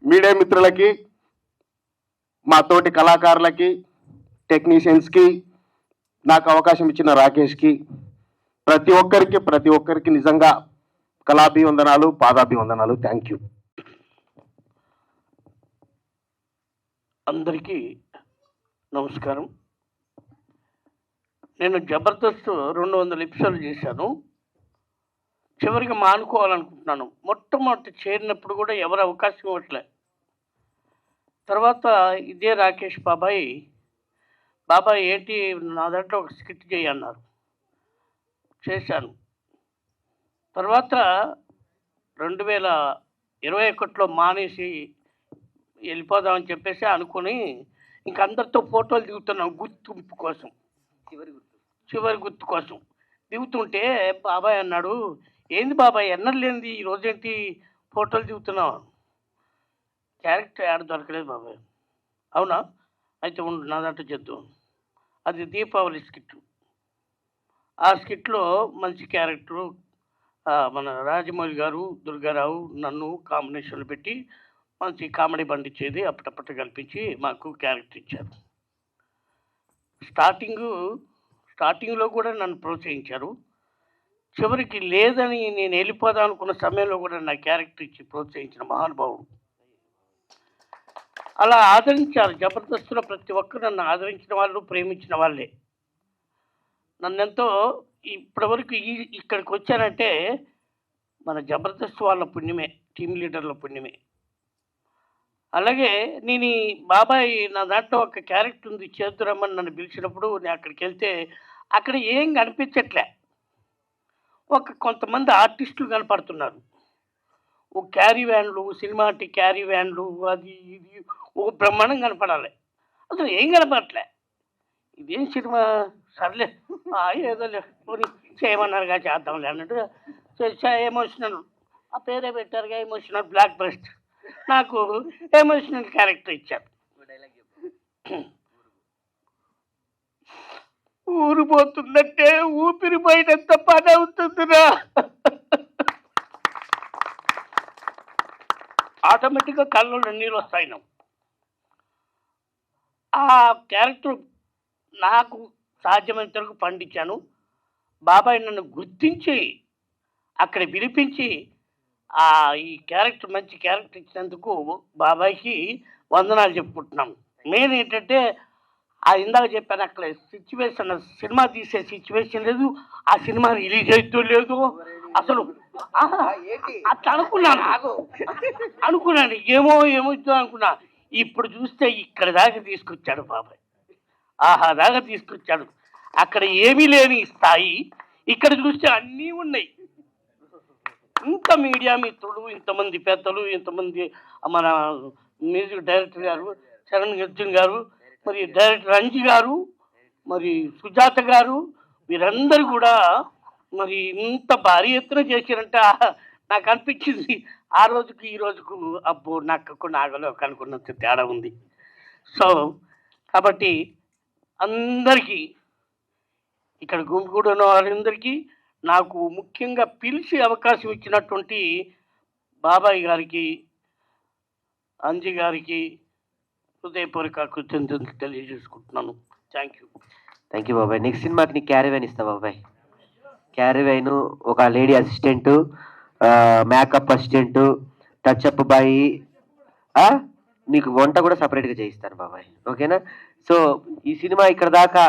మీడియా మిత్రులకి, మా తోటి కళాకారులకి, టెక్నీషియన్స్కి, నాకు అవకాశం ఇచ్చిన రాకేష్కి, ప్రతి ఒక్కరికి నిజంగా కళాభివందనాలు, పాదాభివందనాలు. Thank you. అందరికీ నమస్కారం. నేను జబర్దస్త్ 200 ఎపిసోడ్లు చేశాను. చివరికి మానుకోవాలనుకుంటున్నాను. మొట్టమొదటి చేరినప్పుడు కూడా ఎవరు అవకాశం ఇవ్వట్లే. తర్వాత ఇదే రాకేష్ బాబాయ్ ఏంటి నా దాంట్లో ఒక స్కిట్ చేయన్నారు, చేశాను. తర్వాత 2021లో మానేసి వెళ్ళిపోదామని చెప్పేసి అనుకుని ఇంక అందరితో ఫోటోలు దిగుతున్నాం గుర్తింపు కోసం, చివరి గుర్తు కోసం దిగుతుంటే బాబాయ్ అన్నాడు, ఏంది బాబాయ్ ఎన్నర్లేంది ఈరోజేంటి ఫోటోలు దిగుతున్నావు? క్యారెక్టర్ యాడ్ దొరకలేదు బాబాయ్. అవునా, అయితే ఉండు నా దాంట్లో చేద్దాం. అది దీపావళి స్కిట్. ఆ స్కిట్లో మంచి క్యారెక్టరు మన రాజమౌళి గారు, దుర్గారావు, నన్ను కాంబినేషన్లు పెట్టి మంచి కామెడీ పండించేది అప్పటప్పటి కల్పించి మాకు క్యారెక్టర్ ఇచ్చారు. స్టార్టింగ్లో కూడా నన్ను ప్రోత్సహించారు. చివరికి లేదని నేను వెళ్ళిపోదాం అనుకున్న సమయంలో కూడా నా క్యారెక్టర్ ఇచ్చి ప్రోత్సహించిన మహానుభావుడు. అలా ఆదరించారు. జబర్దస్త్లో ప్రతి ఒక్కరు నన్ను ఆదరించిన వాళ్ళు, ప్రేమించిన వాళ్ళే. నన్నెంతో ఇప్పటివరకు ఇక్కడికి వచ్చానంటే మన జబర్దస్త్ వాళ్ళ పుణ్యమే, టీమ్ లీడర్ల పుణ్యమే. అలాగే నేను బాబాయ్ నా దాంట్లో ఒక క్యారెక్టర్ ఉంది చేతురమ్మని నన్ను పిలిచినప్పుడు నేను అక్కడికి వెళ్తే అక్కడ ఏం కనిపించట్లే. కొంతమంది ఆర్టిస్టులు కనపడుతున్నారు. ఓ క్యారీ వ్యాన్లు, సినిమాటిక్ క్యారీ వ్యాన్లు, అది ఇది ఓ బ్రహ్మాండం కనపడాలి. అసలు ఏం కనపడట్లే. ఇదేం సినిమా, సర్లే ఏదో చేయమన్నారుగా చేద్దాంలే అన్నట్టు ఎమోషనల్, ఆ పేరే పెట్టారుగా ఎమోషనల్ బ్లాక్ బస్ట్. నాకు ఎమోషనల్ క్యారెక్టర్ ఇచ్చారు. ఊరు పోతుందంటే ఊపిరి పోయినంత పని అవుతుందిరా. ఆటోమేటిక్గా కళ్ళలో నీళ్ళు వస్తాయి. ఆ క్యారెక్టర్ నాకు సాధ్యమైనంత వరకు పండించాను. బాబాయ్ నన్ను గుర్తించి అక్కడ పిలిపించి ఈ క్యారెక్టర్ మంచి క్యారెక్టర్ ఇచ్చినందుకు బాబాయ్కి వందనాలు చెప్పుకుంటున్నాం. మెయిన్ ఏంటంటే ఇందాక చెప్పాను, అక్కడ సిచ్యువేషన్, సినిమా తీసే సిచ్యువేషన్ లేదు, ఆ సినిమా రిలీజ్ అవుతూ లేదు. అసలు అట్లా అనుకున్నాను ఏమవుతుందో అనుకున్నా. ఇప్పుడు చూస్తే ఇక్కడ దాకా తీసుకొచ్చాడు బాబాయ్, దాకా తీసుకొచ్చాడు. అక్కడ ఏమీ లేని స్థాయి ఇక్కడ చూస్తే అన్నీ ఉన్నాయి. ఇంత మీడియా మిత్రులు, ఇంతమంది పెద్దలు, ఇంతమంది మన మ్యూజిక్ డైరెక్టర్ గారు చరణ్ అర్జున్ గారు, మరి డైరెక్టర్ రంజి గారు, మరి సుజాత గారు, వీరందరూ కూడా మరి ఇంత భారీ ఎత్తున చేశారంటే నాకు అనిపించింది ఆ రోజుకి ఈ రోజుకు అబ్బో నాకు నాగలో కనుక్కున్నంత తేడా ఉంది. సో కాబట్టి అందరికీ ఇక్కడ గుమిగూడిన వారందరికీ, నాకు ముఖ్యంగా పిలిచి అవకాశం ఇచ్చినటువంటి బాబాయ్ గారికి, అంజి గారికి హృదయపూర్వక కృతజ్ఞతలు తెలియజేసుకుంటున్నాను. థ్యాంక్ యూ బాబాయ్. నెక్స్ట్ సినిమాకి నీకు క్యారీవైన్ ఇస్తా బాబాయ్. క్యారీవైన్, ఒక lady assistant, makeup assistant, touch up boy, నీకు వంట కూడా సపరేట్గా చేయిస్తాను బాబాయ్. ఓకేనా? సో ఈ సినిమా ఇక్కడ దాకా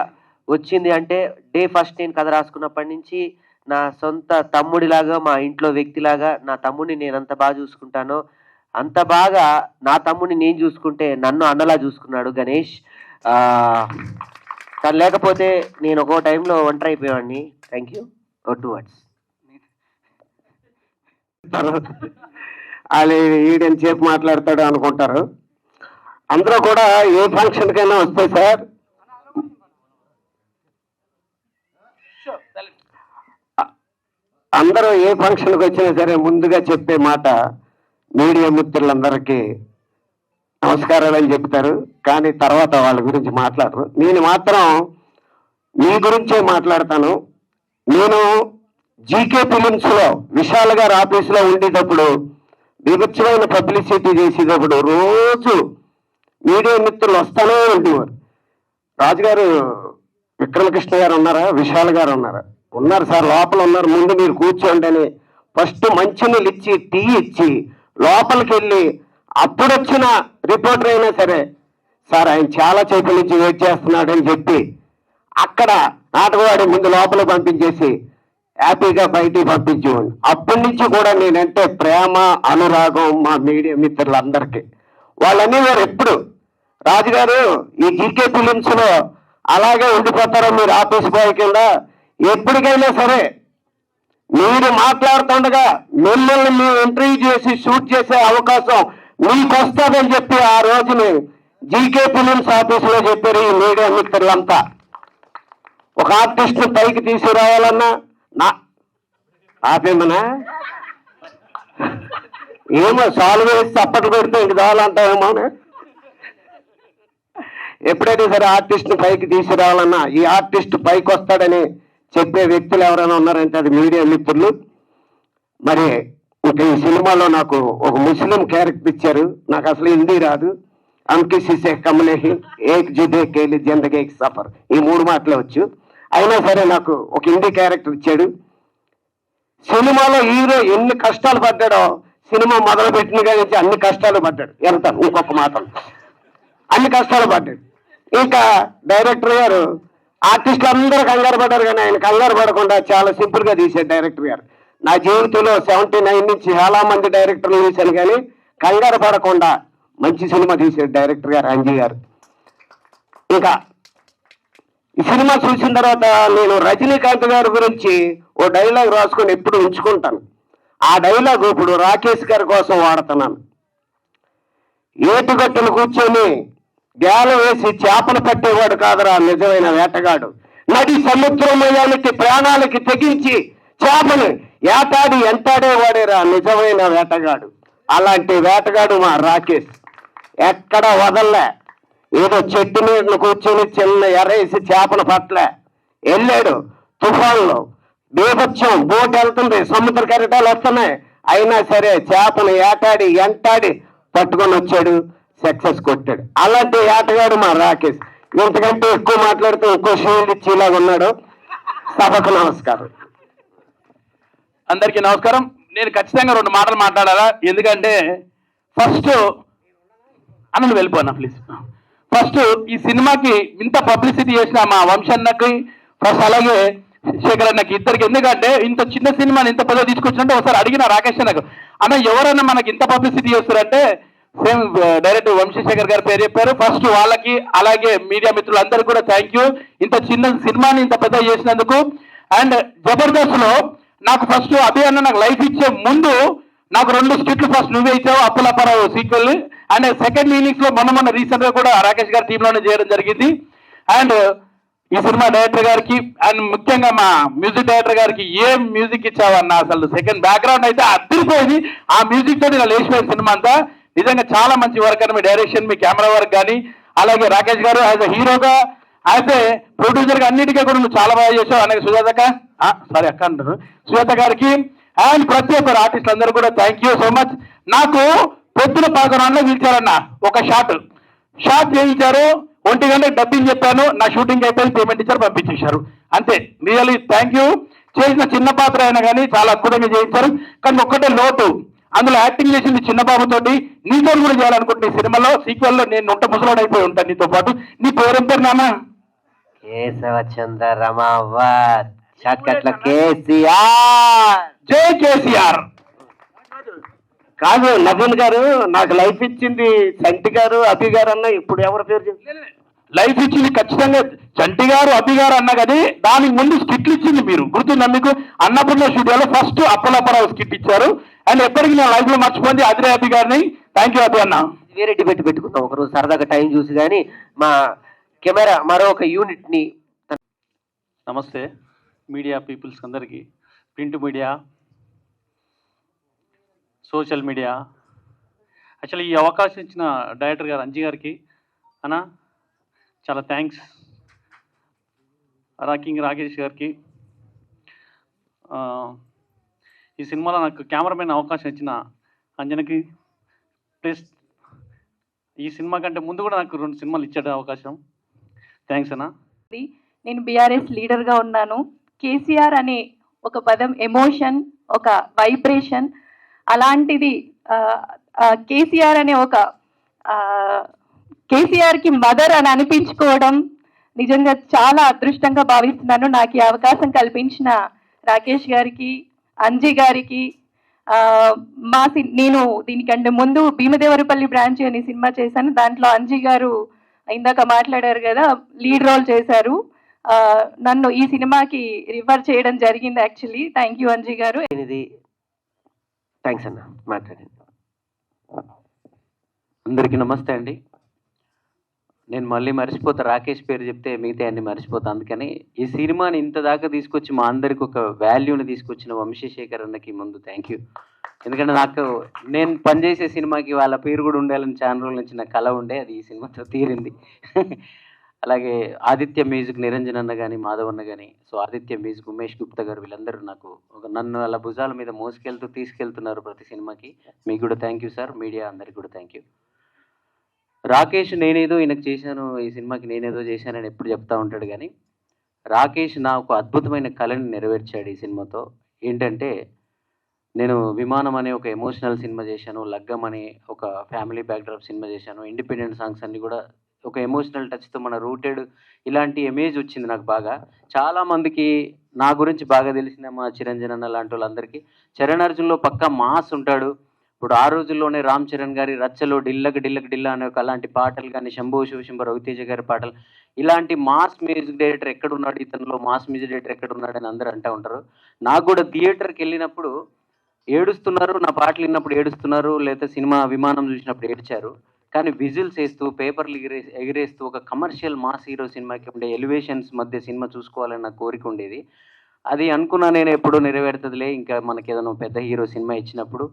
వచ్చింది అంటే డే ఫస్ట్ నేను కథ రాసుకున్నప్పటి నుంచి నా సొంత తమ్ముడిలాగా, మా ఇంట్లో వ్యక్తిలాగా నా తమ్ముడిని నేను అంత బాగా చూసుకుంటానో అంత బాగా నా తమ్ముడిని నేను చూసుకుంటే నన్ను అన్నలా చూసుకున్నాడు గణేష్. తను లేకపోతే నేను ఒక్కో టైంలో ఒంటరి అయిపోయేవాడిని. Thank you. 2 words. వాళ్ళు ఈడని చేపు మాట్లాడతాడు అనుకుంటారు. అందరూ కూడా ఏ ఫంక్షన్కైనా వస్తే సార్, అందరూ ఏ ఫంక్షన్కి వచ్చినా సరే ముందుగా చెప్పే మాట మీడియా మిత్రులందరికీ నమస్కారాలు అని చెప్తారు, కానీ తర్వాత వాళ్ళ గురించి మాట్లాడరు. నేను మాత్రం మీ గురించే మాట్లాడతాను. నేను జీకే ఫిలిమ్స్లో విశాల్ గారి ఆఫీసులో ఉండేటప్పుడు విభత్సమైన పబ్లిసిటీ చేసేటప్పుడు రోజు మీడియా మిత్రులు వస్తానే ఉండేవారు. రాజుగారు, విక్రమకృష్ణ గారు ఉన్నారా, విశాల్ గారు ఉన్నారా? ఉన్నారు సార్, లోపల ఉన్నారు, ముందు మీరు కూర్చోండి అని ఫస్ట్ మంచినీళ్ళు ఇచ్చి టీ ఇచ్చి లోపలికి వెళ్ళి అప్పుడు వచ్చిన రిపోర్టర్ అయినా సరే, సార్ ఆయన చాలా చేతుల నుంచి వెయిట్ చేస్తున్నాడు అని చెప్పి అక్కడ నాటకవాడి ముందు లోపల పంపించేసి హ్యాపీగా బయటికి పంపించేవాడిని. అప్పటి నుంచి కూడా నేనంటే ప్రేమ, అనురాగం మా మీడియా మిత్రులందరికీ. వాళ్ళని వారు ఎప్పుడు రాజుగారు ఈ జీకే ఫిలిమ్స్ లో అలాగే ఉండిపోతారో మీరు ఆఫీస్ బాయ్ కింద, ఎప్పటికైనా సరే మీరు మాట్లాడుతుండగా మిమ్మల్ని మేము ఇంటర్వ్యూ చేసి షూట్ చేసే అవకాశం మీకు వస్తుందని చెప్పి ఆ రోజుని జీకే ఫిలిమ్స్ ఆఫీసులో చెప్పారు ఈ మీడియా మిత్రులంతా. ఒక ఆర్టిస్ట్ పైకి తీసుకురావాలన్నా నా ఆపేమనా ఏమో సాల్వ్ వేసి చప్పట్లు పెడితే ఇంక కావాలంటావేమో. ఎప్పుడైనా సరే ఆర్టిస్ట్ని పైకి తీసుకురావాలన్నా ఈ ఆర్టిస్ట్ పైకి వస్తాడని చెప్పే వ్యక్తులు ఎవరైనా ఉన్నారంటే అది మీడియా మిత్రులు. మరి ఇక ఈ సినిమాలో నాకు ఒక ముస్లిం క్యారెక్టర్ ఇచ్చారు. నాకు అసలు హిందీ రాదు. అంకిసి సే కమలేహి ఏక్ జుదే కేలి జిందగీకి సఫర్, ఈ 3 మాటలే వచ్చు. అయినా సరే నాకు ఒక హిందీ క్యారెక్టర్ ఇచ్చాడు. సినిమాలో హీరో ఎన్ని కష్టాలు పడ్డాడో సినిమా మొదలు పెట్టిన కానీ అన్ని కష్టాలు పడ్డాడు. ఎంత ఇంకొక మాట, అన్ని కష్టాలు పడ్డాడు. ఇంకా డైరెక్టర్ గారు ఆర్టిస్టులు అందరూ కంగారు పడ్డారు, కానీ ఆయన కంగారు పడకుండా చాలా సింపుల్ గా తీశాడు డైరెక్టర్ గారు. నా జీవితంలో 79 నుంచి చాలా మంది డైరెక్టర్లు తీశాను, కానీ కంగారు పడకుండా మంచి సినిమా తీశాడు డైరెక్టర్ గారు, అంజీ గారు. ఇంకా ఈ సినిమా చూసిన తర్వాత నేను రజనీకాంత్ గారి గురించి ఓ డైలాగ్ రాసుకొని ఎప్పుడు ఉంచుకుంటాను. ఆ డైలాగ్ ఇప్పుడు రాకేష్ గారి కోసం వాడుతున్నాను. ఏటుగట్టును కూర్చొని గ్యాల వేసి చేపలు పట్టేవాడు కాదురా నిజమైన వేటగాడు, నది సముద్రమయానికి ప్రాణాలకి తెగించి చేపలు ఏటాడి ఎంటాడేవాడేరా నిజమైన వేటగాడు. అలాంటి వేటగాడు మా రాకేష్. ఎక్కడ వదల్లే, ఏదో చెట్టు మీద కూర్చొని చిన్న ఎరేసి చేపలు పట్టలే, వెళ్ళాడు తుఫాన్లో, బీభత్సం, బోట్ వెళ్తుంది, సముద్ర కెరటాలు వస్తున్నాయి, అయినా సరే చేపను ఏటాడి ఎంటాడి పట్టుకొని వచ్చాడు, సక్సెస్ కొట్టాడు. అలాంటి ఆటగాడు మా రాకేష్. ఇంతకంటే ఎక్కువ మాట్లాడితే ఇంకో షీల్డ్ ఇచ్చేలాగా ఉన్నాడు. సభకు నమస్కారం. అందరికీ నమస్కారం. నేను ఖచ్చితంగా 2 మాటలు మాట్లాడాలా, ఎందుకంటే ఫస్ట్ అన్నను వెళ్ళిపోనా ప్లీజ్. ఫస్ట్ ఈ సినిమాకి ఇంత పబ్లిసిటీ చేసిన మా వంశన్నకి ఫస్ట్, అలాగే శేఖర్ అన్నకి, ఇద్దరికి. ఎందుకంటే ఇంత చిన్న సినిమాని ఇంత పెద్ద తీసుకొచ్చినట్టు ఒకసారి అడిగిన రాకేష్ అన్నకు, అన్న ఎవరైనా మనకి ఇంత పబ్లిసిటీ చేస్తారంటే సేమ్ డైరెక్టర్ వంశీశేఖర్ గారు పేరు చెప్పారు. ఫస్ట్ వాళ్ళకి, అలాగే మీడియా మిత్రులందరికీ కూడా థ్యాంక్ యూ, ఇంత చిన్న సినిమాని ఇంత పెద్ద చేసినందుకు. అండ్ జబర్దస్త్ లో నాకు ఫస్ట్ అభి అన్న నాకు లైఫ్ ఇచ్చే ముందు నాకు 2 స్కిట్లు ఫస్ట్ నువ్వే ఇచ్చావు, Appula Apparao sequel. And second innings లో మొన్న రీసెంట్ గా కూడా రాకేష్ గారి టీంలోనే చేయడం జరిగింది. అండ్ ఈ సినిమా డైరెక్టర్ గారికి అండ్ ముఖ్యంగా మా మ్యూజిక్ డైరెక్టర్ గారికి ఏం మ్యూజిక్ ఇచ్చావన్నా, అసలు సెకండ్ బ్యాక్గ్రౌండ్ అయితే అదిరిపోయింది. ఆ మ్యూజిక్ తోటి ఇలా లేచిపోయిన సినిమా అంతా. నిజంగా చాలా మంచి వర్క్ అని మీ డైరెక్షన్, మీ కెమెరా వర్క్ కానీ, అలాగే రాకేష్ గారు యాజ్ అ హీరోగా అయితే ప్రొడ్యూసర్గా అన్నిటికీ కూడా నువ్వు చాలా బాగా చేసావు. అలాగే సుజాతక సారీ అక్క అంటారు, సుజాత గారికి అండ్ ప్రతి ఒక్కరు ఆర్టిస్ట్ అందరూ కూడా థ్యాంక్ యూ సో మచ్. నాకు పొద్దున 11 పిలిచారన్న, ఒక షాట్ చేయించారు, 1 గంటకి డబ్బింగ్ చెప్పాను, నా షూటింగ్ అయిపోయి పేమెంట్ ఇచ్చారు, పంపించేశారు, అంతే. Really thank you. చేసిన చిన్న పాత్ర అయినా కానీ చాలా అద్భుతంగా చేయించారు. కానీ ఒక్కటే లోటు, అందులో యాక్టింగ్ చేసింది చిన్న బాబుతోటి, నీతో కూడా చేయాలనుకుంటే ఈ సినిమాలో సీక్వెల్లో నేను ఉంట ముసలోడు అయిపోయి ఉంటాను నీతో పాటు. నీ పేరేం పేరు నాన్న? కేశవచంద్ర రమావత్, షార్ట్కట్ లో కేసీఆర్. జై కేసీఆర్. కాదు నవీన్ గారు, నాకు లైఫ్ ఇచ్చింది చంటి గారు, అభి గారు అన్న, ఇప్పుడు ఎవరి పేరు లైఫ్ ఇచ్చింది ఖచ్చితంగా చంటి గారు, అభి గారు అన్న, కానీ దానికి ముందు స్కిట్లు ఇచ్చింది మీరు, గుర్తుందా మీకు? అన్నపూర్ణ స్టూడియోలో ఫస్ట్ అప్పలప్పరావు స్కిట్ ఇచ్చారు. అండ్ ఎప్పటికీ నా లైఫ్ లో మర్చిపోయింది అదిరే అభి గారిని. థ్యాంక్ యూ అభి అన్న. వేరే డిబేట్ పెట్టుకుందాం ఒకరోజు సరదాగా టైం చూసి. కానీ మా కెమెరా మరో ఒక యూనిట్ ని. నమస్తే మీడియా పీపుల్స్ అందరికీ, print media, social media. Actually ఈ అవకాశం ఇచ్చిన డైరెక్టర్ గారు అంజీ గారికి అన్న చాలా థ్యాంక్స్. రాకేష్ గారికి, ఈ సినిమాలో నాకు కెమెరామెన్ అవకాశం ఇచ్చిన అంజనకి, ప్లస్ ఈ సినిమా కంటే ముందు కూడా నాకు 2 సినిమాలు ఇచ్చాడు అవకాశం. థ్యాంక్స్ అన్న. నేను బీఆర్ఎస్ లీడర్గా ఉన్నాను. కేసీఆర్ అనే ఒక పదం ఎమోషన్, ఒక వైబ్రేషన్, అలాంటిది కేసీఆర్ అనే ఒక కేసీఆర్కి మదర్ అని అనిపించుకోవడం నిజంగా చాలా అదృష్టంగా భావిస్తున్నాను. నాకు ఈ అవకాశం కల్పించిన రాకేష్ గారికి, అంజీ గారికి, నేను దీనికంటే ముందు భీమదేవరపల్లి బ్రాంచ్ అనే సినిమా చేశాను. దాంట్లో అంజీ గారు ఇందాక మాట్లాడారు కదా, లీడ్ రోల్ చేశారు. నన్ను ఈ సినిమాకి రిఫర్ చేయడం జరిగింది యాక్చువల్లీ. థ్యాంక్ యూ అంజీ గారు. థ్యాంక్స్ అన్న, మాట్లాడండి. అందరికీ నమస్తే అండి. నేను మళ్ళీ మర్చిపోతా, రాకేష్ పేరు చెప్తే మిగతా అన్ని మర్చిపోతా. అందుకని ఈ సినిమాని ఇంత దాకా తీసుకొచ్చి మా అందరికి ఒక వాల్యూని తీసుకొచ్చిన వంశీశేఖర్ అన్నకి ముందు థ్యాంక్ యూ. ఎందుకంటే నేను పనిచేసే సినిమాకి వాళ్ళ పేరు కూడా ఉండాలని చాలా రోజుల నుంచి నా కళ ఉండే, అది ఈ సినిమాతో తీరింది. అలాగే ఆదిత్య మ్యూజిక్ నిరంజన్ అన్న కానీ, మాధవ్ అన్న కానీ, సో ఆదిత్య మ్యూజిక్ ఉమేష్ గుప్తా గారు, వీళ్ళందరూ నాకు నన్ను అలా భుజాల మీద తీసుకెళ్తున్నారు ప్రతి సినిమాకి. మీకు కూడా థ్యాంక్ యూ సార్. మీడియా అందరికి కూడా థ్యాంక్ యూ. రాకేష్ నేనేదో ఈయనకు చేశాను, ఈ సినిమాకి నేనేదో చేశానని ఎప్పుడు చెప్తా ఉంటాడు, కానీ రాకేష్ నా ఒక అద్భుతమైన కళని నెరవేర్చాడు ఈ సినిమాతో. ఏంటంటే, నేను విమానం అనే ఒక ఎమోషనల్ సినిమా చేశాను, లగ్గం అనే ఒక ఫ్యామిలీ బ్యాక్డ్రాప్ సినిమా చేశాను, ఇండిపెండెంట్ సాంగ్స్ అన్ని కూడా ఒక ఎమోషనల్ టచ్తో మన రూటెడ్ ఇలాంటి ఇమేజ్ వచ్చింది నాకు బాగా. చాలామందికి నా గురించి బాగా తెలిసిన మా చిరంజీవి అన్న లాంటి వాళ్ళందరికీ చరణ్ అర్జున్లో పక్కా మాస్ ఉంటాడు. ఇప్పుడు ఆ రోజుల్లోనే రామ్ చరణ్ గారి రచ్చలో డిల్లక్ డిల్లక్ డిల్లా అనే ఒక అలాంటి పాటలు కానీ, శంభో శివశంభ రవితేజ గారి పాటలు, ఇలాంటి మాస్ మ్యూజిక్ డైరెక్టర్ ఎక్కడున్నాడు, ఇతనిలో మాస్ మ్యూజిక్ డైరెక్టర్ ఎక్కడున్నాడు అని అందరూ అంటూ ఉంటారు. నాకు కూడా థియేటర్కి వెళ్ళినప్పుడు ఏడుస్తున్నారు, నా పాటలు విన్నప్పుడు ఏడుస్తున్నారు, లేదా సినిమా విమానం చూసినప్పుడు ఏడ్చారు. కానీ విజిల్స్ వేస్తూ, పేపర్లు ఎగిరేస్తూ ఒక కమర్షియల్ మాస్ హీరో సినిమాకి ఉండే ఎలివేషన్స్ మధ్య సినిమా చూసుకోవాలని నా కోరిక ఉండేది. అది అనుకున్నా నేను ఎప్పుడూ నెరవేరుతుందిలే, ఇంకా మనకి ఏదైనా పెద్ద హీరో సినిమా ఇచ్చినప్పుడు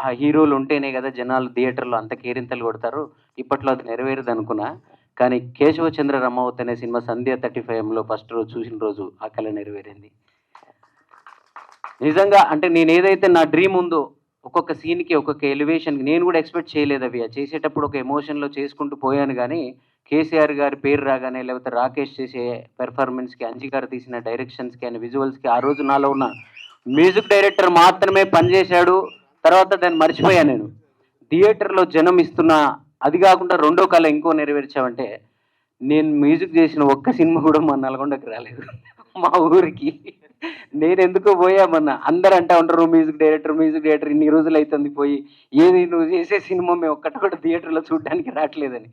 ఆ హీరోలు ఉంటేనే కదా జనాలు థియేటర్లో అంత కేరింతలు కొడతారు. ఇప్పట్లో అది నెరవేరదు అనుకున్నా. కానీ కేశవచంద్ర రమావత్ అనే సినిమా సంధ్య 35లో ఫస్ట్ రోజు చూసిన రోజు ఆ కళ నెరవేరింది. నిజంగా అంటే నేను ఏదైతే నా డ్రీమ్ ఉందో, ఒక్కొక్క సీన్కి ఒక్కొక్క ఎలివేషన్కి నేను కూడా ఎక్స్పెక్ట్ చేయలేదు. అవి చేసేటప్పుడు ఒక ఎమోషన్లో చేసుకుంటూ పోయాను. కానీ కేసీఆర్ గారి పేరు రాగానే, లేకపోతే రాకేష్ చేసే పెర్ఫార్మెన్స్కి, అంజీ గారు తీసిన డైరెక్షన్స్కి అండ్ విజువల్స్కి ఆ రోజు నాలో ఉన్న మ్యూజిక్ డైరెక్టర్ మాత్రమే పనిచేశాడు. తర్వాత దాన్ని మర్చిపోయాను నేను. థియేటర్లో జనం ఇస్తున్న అది కాకుండా రెండో కళ ఇంకో నెరవేర్చామంటే, నేను మ్యూజిక్ చేసిన ఒక్క సినిమా కూడా మా నల్గొండకి రాలేదు, మా ఊరికి. నేను ఎందుకో పోయామన్నా. అందరు అంటా ఉంటారు మ్యూజిక్ డైరెక్టర్ ఇన్ని రోజులు అవుతుంది పోయి, ఏది నువ్వు చేసే సినిమా మేము ఒక్కటి కూడా థియేటర్లో చూడడానికి రావట్లేదని.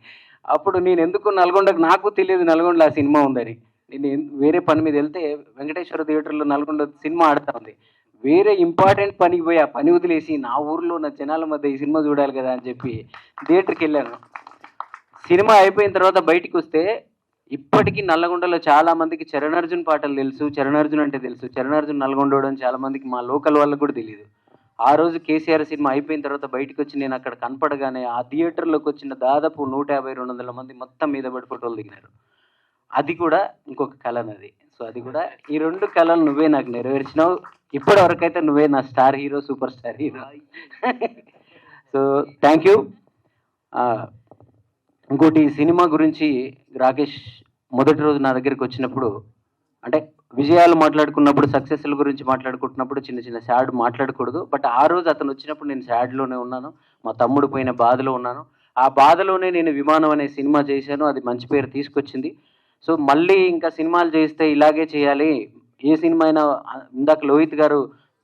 అప్పుడు నేను ఎందుకు నల్గొండకు, నాకు తెలియదు నల్గొండలో ఆ సినిమా ఉందని. నేను వేరే పని మీద వెళ్తే వెంకటేశ్వర థియేటర్లో నల్గొండ సినిమా ఆడుతూ ఉంది. వేరే ఇంపార్టెంట్ పనికి పోయి ఆ పని వదిలేసి నా ఊర్లో నా జనాల మధ్య ఈ సినిమా చూడాలి కదా అని చెప్పి థియేటర్కి వెళ్ళాను. సినిమా అయిపోయిన తర్వాత బయటికి వస్తే ఇప్పటికీ నల్లగొండలో చాలా మందికి చరణ్ అర్జున్ పాటలు తెలుసు, చరణ్ అర్జున్ అంటే తెలుసు, చరణ్ అర్జున్ నల్గొండోడు అని చాలా మందికి మా లోకల్ వాళ్ళకు కూడా తెలియదు. ఆ రోజు కేసీఆర్ సినిమా అయిపోయిన తర్వాత బయటకు వచ్చి నేను అక్కడ కనపడగానే ఆ థియేటర్లోకి వచ్చిన దాదాపు 150-200 మంది మొత్తం మీద పడి ఫోటోలు దిగినారు. అది కూడా ఇంకొక కళ నాది. సో అది కూడా ఈ 2 కళలు నువ్వే నాకు నెరవేర్చినావు. ఇప్పటి వరకు అయితే నువ్వే నా star hero, super star hero. So thank you. ఇంకోటి ఈ సినిమా గురించి రాకేష్ మొదటి రోజు నా దగ్గరికి వచ్చినప్పుడు, అంటే విజయాలు మాట్లాడుకున్నప్పుడు, సక్సెస్ల గురించి మాట్లాడుకుంటున్నప్పుడు చిన్న చిన్న సాడ్ మాట్లాడకూడదు. బట్ ఆ రోజు అతను వచ్చినప్పుడు నేను సాడ్లోనే ఉన్నాను, మా తమ్ముడు పోయిన బాధలో ఉన్నాను. ఆ బాధలోనే నేను విమానం అనే సినిమా చేశాను. అది మంచి పేరు తీసుకొచ్చింది. సో మళ్ళీ ఇంకా సినిమాలు చేస్తే ఇలాగే చేయాలి. ఏ సినిమా అయినా, ఇందాక లోహిత్ గారు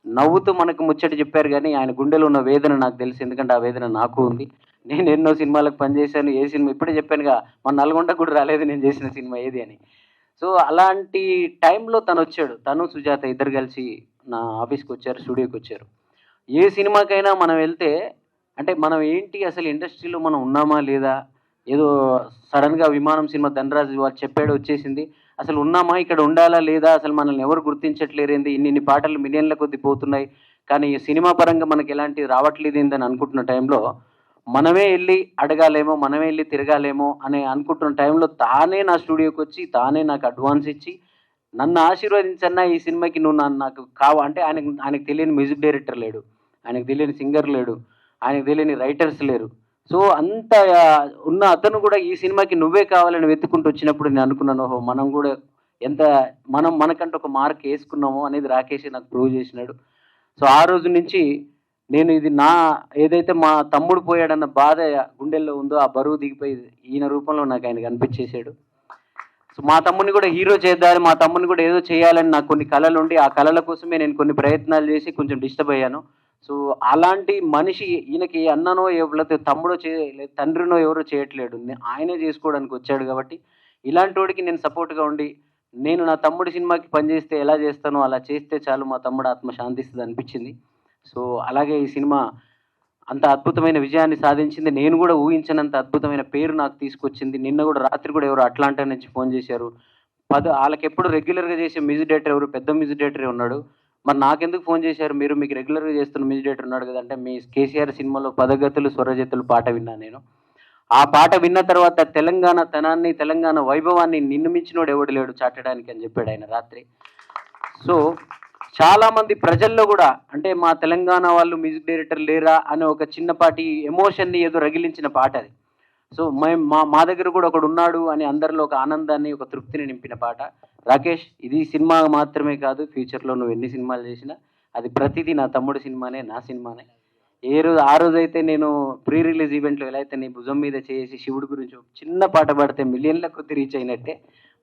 నవ్వుతూ మనకు ముచ్చట చెప్పారు, కానీ ఆయన గుండెలో ఉన్న వేదన నాకు తెలుసు. ఎందుకంటే ఆ వేదన నాకు ఉంది. నేను ఎన్నో సినిమాలకు పనిచేశాను. ఏ సినిమా ఇప్పుడే చెప్పానుగా, మన నల్గొండ కూడా రాలేదు నేను చేసిన సినిమా ఏది అని. సో అలాంటి టైంలో తను వచ్చాడు. తను సుజాత ఇద్దరు కలిసి నా ఆఫీస్కి వచ్చారు, స్టూడియోకి వచ్చారు. ఏ సినిమాకైనా మనం వెళ్తే, అంటే మనం ఏంటి అసలు ఇండస్ట్రీలో మనం ఉన్నామా లేదా, ఏదో సడన్గా విమానం సినిమా ధనరాజు వాళ్ళు చెప్పాడు వచ్చేసింది, అసలు ఉన్నామా, ఇక్కడ ఉండాలా లేదా, అసలు మనల్ని ఎవరు గుర్తించట్లేరేంది, ఇన్ని పాటలు మిలియన్ల కొద్ది పోతున్నాయి, కానీ సినిమా పరంగా మనకి ఎలాంటి రావట్లేదు ఏందని అనుకుంటున్న టైంలో మనమే వెళ్ళి అడగాలేమో, మనమే వెళ్ళి తిరగాలేమో అని అనుకుంటున్న టైంలో తానే నా స్టూడియోకి వచ్చి, తానే నాకు అడ్వాన్స్ ఇచ్చి నన్ను ఆశీర్వదించన్నా ఈ సినిమాకి నువ్వు నాకు అంటే ఆయనకు తెలియని మ్యూజిక్ డైరెక్టర్ లేడు, ఆయనకు తెలియని సింగర్ లేడు, ఆయనకు తెలియని రైటర్స్ లేరు. సో అంత ఉన్న అతను కూడా ఈ సినిమాకి నువ్వే కావాలని వెతుక్కుంటూ వచ్చినప్పుడు నేను అనుకున్నాను, ఓహో మనం కూడా ఎంత మనకంటూ ఒక మార్క్ వేసుకున్నామో అనేది రాకేష్ నాకు ప్రూవ్ చేసినాడు. సో ఆ రోజు నుంచి నేను ఇది ఏదైతే మా తమ్ముడు పోయాడన్న బాధ గుండెల్లో ఉందో ఆ బరువు దిగిపోయి ఈయన రూపంలో నాకు ఆయన కనిపించేశాడు. సో మా తమ్ముడిని కూడా హీరో చేద్దామని, మా తమ్ముడిని కూడా ఏదో చేయాలని నాకు కొన్ని కళలు ఉండి, ఆ కళల కోసమే నేను కొన్ని ప్రయత్నాలు చేసి కొంచెం డిస్టర్బ్ అయ్యాను. సో అలాంటి మనిషి ఈయనకి అన్ననో లేకపోతే తమ్ముడో తండ్రినో ఎవరో చేయట్లేడు, ఆయనే చేసుకోవడానికి వచ్చాడు. కాబట్టి ఇలాంటి వాడికి నేను సపోర్ట్గా ఉండి, నేను నా తమ్ముడి సినిమాకి పనిచేస్తే ఎలా చేస్తానో అలా చేస్తే చాలు మా తమ్ముడు ఆత్మ శాంతిస్తుంది అనిపించింది. సో అలాగే ఈ సినిమా అంత అద్భుతమైన విజయాన్ని సాధించింది. నేను కూడా ఊహించినంత అద్భుతమైన పేరు నాకు తీసుకొచ్చింది. నిన్న కూడా రాత్రి కూడా ఎవరు అట్లాంటా నుంచి ఫోన్ చేశారు. వాళ్ళకి ఎప్పుడు రెగ్యులర్గా చేసే మ్యూజిక్ డైరెక్టర్ ఎవరు, పెద్ద మ్యూజిక్ డైరెక్టరే ఉన్నాడు, మరి నాకెందుకు ఫోన్ చేశారు మీరు, మీకు రెగ్యులర్గా చేస్తున్న మ్యూజిక్ డైరెక్టర్ ఉన్నాడు కదంటే, మీ కేసీఆర్ సినిమాలో పదగతులు స్వరజతులు పాట విన్నా నేను. ఆ పాట విన్న తర్వాత తెలంగాణ తనాన్ని, తెలంగాణ వైభవాన్ని నిన్ను మించినోడు ఎవడు లేడు చాటడానికి అని చెప్పాడు ఆయన రాత్రి. సో చాలామంది ప్రజల్లో కూడా, అంటే మా తెలంగాణ వాళ్ళు మ్యూజిక్ డైరెక్టర్ లేరా అనే ఒక చిన్నపాటి ఎమోషన్ని ఏదో రగిలించిన పాట అది. సో మా దగ్గర కూడా ఒకడు ఉన్నాడు అని అందరిలో ఒక ఆనందాన్ని, ఒక తృప్తిని నింపిన పాట. రాకేష్, ఇది సినిమా మాత్రమే కాదు, ఫ్యూచర్లో నువ్వు ఎన్ని సినిమాలు చేసినా అది ప్రతిదీ నా తమ్ముడు సినిమానే, నా సినిమానే. ఆ రోజైతే నేను ప్రీ రిలీజ్ ఈవెంట్లో ఎలా అయితే నీ భుజం మీద చేసి శివుడి గురించి చిన్న పాట పాడితే మిలియన్ల కొద్ది రీచ్ అయినట్టే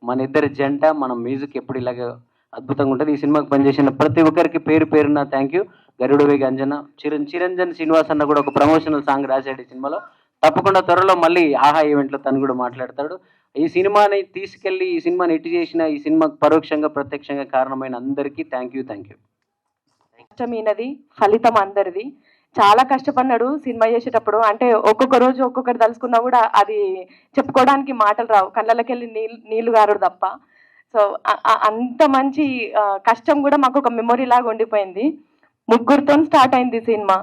మన ఇద్దరి జంట, మన మ్యూజిక్ ఎప్పుడు ఇలాగ అద్భుతంగా ఉంటుంది. ఈ సినిమాకి పనిచేసిన ప్రతి ఒక్కరికి పేరు పేరున థ్యాంక్ యూ. గరుడవేగి అంజన, చిరంజన్ శ్రీనివాస్ అన్న కూడా ఒక ప్రమోషనల్ సాంగ్ రాశాడు ఈ సినిమాలో. తప్పకుండా త్వరలో మళ్ళీ ఆహా ఈవెంట్లో తను కూడా మాట్లాడతాడు. ఈ సినిమాని తీసుకెళ్ళి ఈ సినిమాని ఎట్టి చేసిన, ఈ సినిమాకి పరోక్షంగా ప్రత్యక్షంగా కారణమైన అందరికీ థ్యాంక్ యూ. కష్టమైనది, ఫలితం అందరిది. చాలా కష్టపడినాడు సినిమా చేసేటప్పుడు. అంటే ఒక్కొక్క రోజు ఒక్కొక్కటి తలుసుకున్నా కూడా అది చెప్పుకోవడానికి మాటలు రావు, కళ్ళకి వెళ్ళి నీళ్లు గారుడు తప్ప. సో అంత మంచి కష్టం కూడా మాకు ఒక మెమొరీ లాగా ఉండిపోయింది. ముగ్గురితో స్టార్ట్ అయింది సినిమా.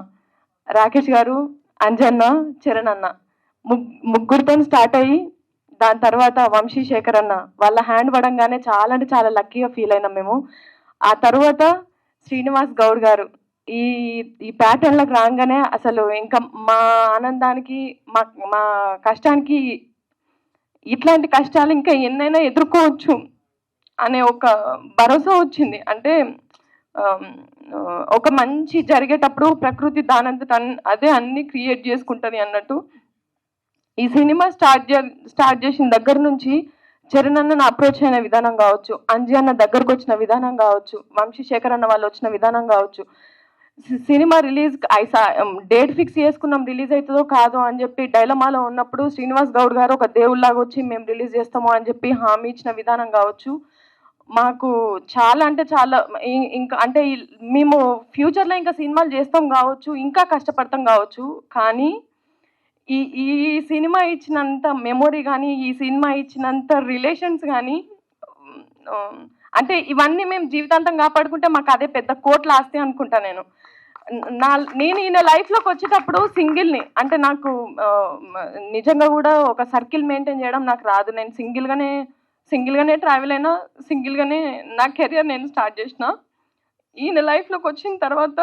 రాకేష్ గారు, అంజన్న, చరణ్ అన్న, ముగ్గురితో స్టార్ట్ అయ్యి దాని తర్వాత వంశీశేఖర్ అన్న వాళ్ళ హ్యాండ్ పడంగానే చాలా అంటే చాలా లక్కీగా ఫీల్ అయినాం మేము. ఆ తర్వాత శ్రీనివాస్ గౌడ్ గారు ఈ ప్యాటర్న్లకు రాగానే అసలు ఇంకా మా ఆనందానికి, మా కష్టానికి, ఇట్లాంటి కష్టాలు ఇంకా ఎన్నైనా ఎదుర్కోవచ్చు అనే ఒక భరోసా వచ్చింది. అంటే ఒక మంచి జరిగేటప్పుడు ప్రకృతి దానంతట అదే అన్ని క్రియేట్ చేసుకుంటుంది అన్నట్టు. ఈ సినిమా స్టార్ట్ చేసిన దగ్గర నుంచి చరణ్ అన్న అప్రోచ్ అయిన విధానం కావచ్చు, అంజీ అన్న దగ్గరకు వచ్చిన విధానం కావచ్చు, వంశీశేఖర్ అన్న వాళ్ళు వచ్చిన విధానం కావచ్చు, సినిమా రిలీజ్ డేట్ ఫిక్స్ చేసుకున్నాం, రిలీజ్ అవుతుందో కాదో అని చెప్పి డైలమాలో ఉన్నప్పుడు శ్రీనివాస్ గౌడ్ గారు ఒక దేవుళ్ళలాగా వచ్చి మేము రిలీజ్ చేస్తాము అని చెప్పి హామీ ఇచ్చిన విధానం కావచ్చు, మాకు చాలా అంటే చాలా, ఇంకా అంటే మేము ఫ్యూచర్లో ఇంకా సినిమాలు చేస్తాం కావచ్చు, ఇంకా కష్టపడతాం కావచ్చు, కానీ ఈ సినిమా ఇచ్చినంత మెమొరీ కానీ, ఈ సినిమా ఇచ్చినంత రిలేషన్స్ కానీ, అంటే ఇవన్నీ మేము జీవితాంతం కాపాడుకుంటే మాకు అదే పెద్ద కోట్ల ఆస్తి అనుకుంటా. నేను ఈయన లైఫ్లోకి వచ్చేటప్పుడు సింగిల్ని, అంటే నాకు నిజంగా కూడా ఒక సర్కిల్ మెయింటైన్ చేయడం నాకు రాదు. నేను సింగిల్గానే ట్రావెల్ అయినా, సింగిల్గానే నా కెరియర్ నేను స్టార్ట్ చేసిన. ఈయన లైఫ్లోకి వచ్చిన తర్వాత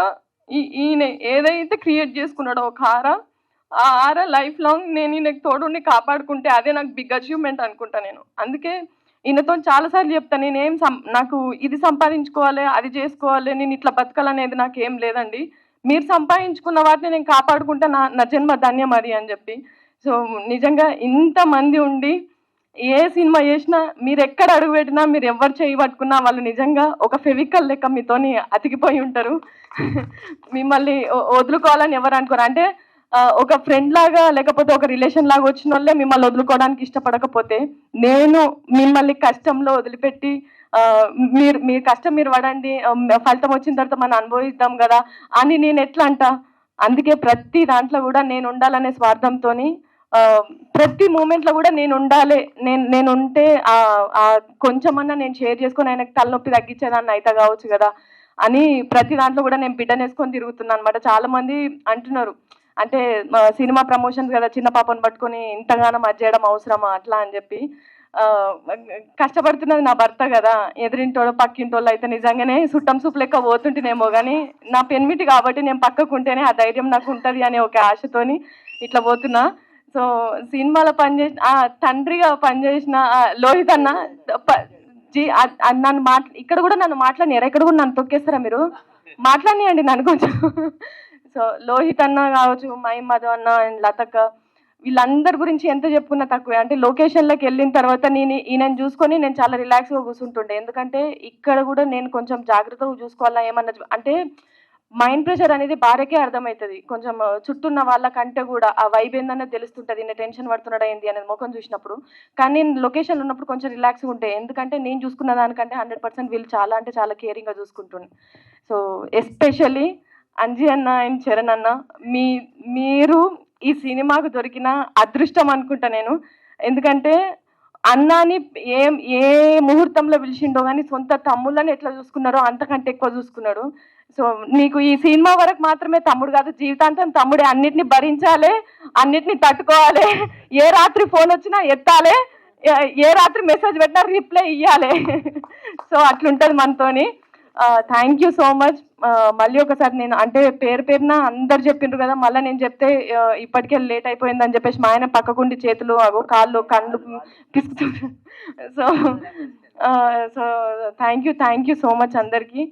ఈయన ఏదైతే క్రియేట్ చేసుకున్నాడో ఒక ఆ ఆర లైఫ్ లాంగ్ నేను ఈయనకు తోడుని కాపాడుకుంటే అదే నాకు బిగ్ అచీవ్మెంట్ అనుకుంటా నేను. అందుకే ఈయనతో చాలాసార్లు చెప్తాను, నేనేం నాకు ఇది సంపాదించుకోవాలి, అది చేసుకోవాలి, నేను ఇట్లా బతకాలనేది నాకు ఏం లేదండి. మీరు సంపాదించుకున్న వాటిని నేను కాపాడుకుంటే నా జన్మ ధన్యం అది అని చెప్పి. సో నిజంగా ఇంతమంది ఉండి ఏ సినిమా చేసినా, మీరు ఎక్కడ అడుగు పెట్టినా, మీరు ఎవరు చేయి పట్టుకున్నా వాళ్ళు నిజంగా ఒక ఫెవికల్ లెక్క మీతోని అతికిపోయి ఉంటారు. మిమ్మల్ని వదులుకోవాలని ఎవరు అనుకోరు. అంటే ఒక ఫ్రెండ్ లాగా లేకపోతే ఒక రిలేషన్ లాగా వచ్చిన వాళ్ళే మిమ్మల్ని వదులుకోవడానికి ఇష్టపడకపోతే, నేను మిమ్మల్ని కష్టంలో వదిలిపెట్టి మీ కష్టం మీరు పడండి, ఫలితం వచ్చిన తర్వాత మనం అనుభవిద్దాం కదా అని నేను ఎట్లా అంట. అందుకే ప్రతి దాంట్లో కూడా నేను ఉండాలనే స్వార్థంతో ప్రతి మూమెంట్లో కూడా నేను ఉండాలి, నేను ఉంటే కొంచెమన్నా నేను షేర్ చేసుకొని ఆయనకు తలనొప్పి తగ్గించేదాన్ని అయితే కావచ్చు కదా అని ప్రతి దాంట్లో కూడా నేను బిడ్డనేసుకొని తిరుగుతున్నాను అనమాట. చాలా మంది అంటున్నారు, అంటే సినిమా ప్రమోషన్స్ కదా, చిన్న పాపను పట్టుకొని ఇంతగానో చేయడం అవసరమా అట్లా అని చెప్పి. కష్టపడుతున్నది నా భర్త కదా, ఎదురింటోళ్ళు పక్కింటోళ్ళు అయితే నిజంగానే సుట్టం సూపు లెక్క పోతుంటేనేమో, కానీ నా పెన్మిటి కాబట్టి నేను పక్కకుంటేనే ఆ ధైర్యం నాకు ఉంటుంది అనే ఒక ఆశతోని ఇట్లా పోతున్నా. సో సినిమాలో పనిచేసిన తండ్రిగా పనిచేసిన లోహిత్ అన్న నన్ను ఇక్కడ కూడా నన్ను మాట్లాడినారా, ఇక్కడ కూడా నన్ను తొక్కేస్తారా మీరు, మాట్లాడినాయండి నన్ను కొంచెం. సో లోహిత్ అన్న కావచ్చు, మధు అన్న అండ్ లతక్క, వీళ్ళందరి గురించి ఎంత చెప్పుకున్నా తక్కువే. అంటే లొకేషన్లోకి వెళ్ళిన తర్వాత ఈయనని చూసుకొని నేను చాలా రిలాక్స్గా కూర్చుంటుండే. ఎందుకంటే ఇక్కడ కూడా నేను కొంచెం జాగ్రత్తగా చూసుకోవాలా, ఏమన్నా అంటే మైండ్ ప్రెషర్ అనేది భార్యకే అర్థమవుతుంది, కొంచెం చుట్టూ ఉన్న వాళ్ళకంటే కూడా ఆ వైబ్ ఏందనే తెలుస్తుంటుంది, నేను టెన్షన్ పడుతున్నాడా ఏంది అనేది ముఖం చూసినప్పుడు. కానీ నేను లొకేషన్లో ఉన్నప్పుడు కొంచెం రిలాక్స్గా ఉంటే, ఎందుకంటే నేను చూసుకున్న దానికంటే 100% వీళ్ళు చాలా అంటే చాలా కేరింగ్గా చూసుకుంటుండే. సో ఎస్పెషల్లీ అంజీ అన్న అండ్ చరణ్ అన్న, మీరు ఈ సినిమాకు దొరికిన అదృష్టం అనుకుంటా నేను. ఎందుకంటే అన్నాని ఏ ముహూర్తంలో పిలిచిండో కానీ సొంత తమ్ముళ్ళని ఎట్లా చూసుకున్నారో అంతకంటే ఎక్కువ చూసుకున్నాడు. సో నీకు ఈ సినిమా వరకు మాత్రమే తమ్ముడు కాదు, జీవితాంతం తమ్ముడే. అన్నిటిని భరించాలి, అన్నిటిని తట్టుకోవాలి, ఏ రాత్రి ఫోన్ వచ్చినా ఎత్తాలి, ఏ రాత్రి మెసేజ్ పెట్టినా రిప్లై ఇవ్వాలి. సో అట్లుంటుంది మనతోని. Thank you so much. మళ్ళీ ఒకసారి నేను అంటే పేరున అందరు చెప్పిండ్రు కదా, మళ్ళీ నేను చెప్తే ఇప్పటికే లేట్ అయిపోయిందని చెప్పేసి మా ఆయన పక్కకుండి చేతులు కాళ్ళు కళ్ళు పిసుకుతుండ్రు. So so thank you so much అందరికీ.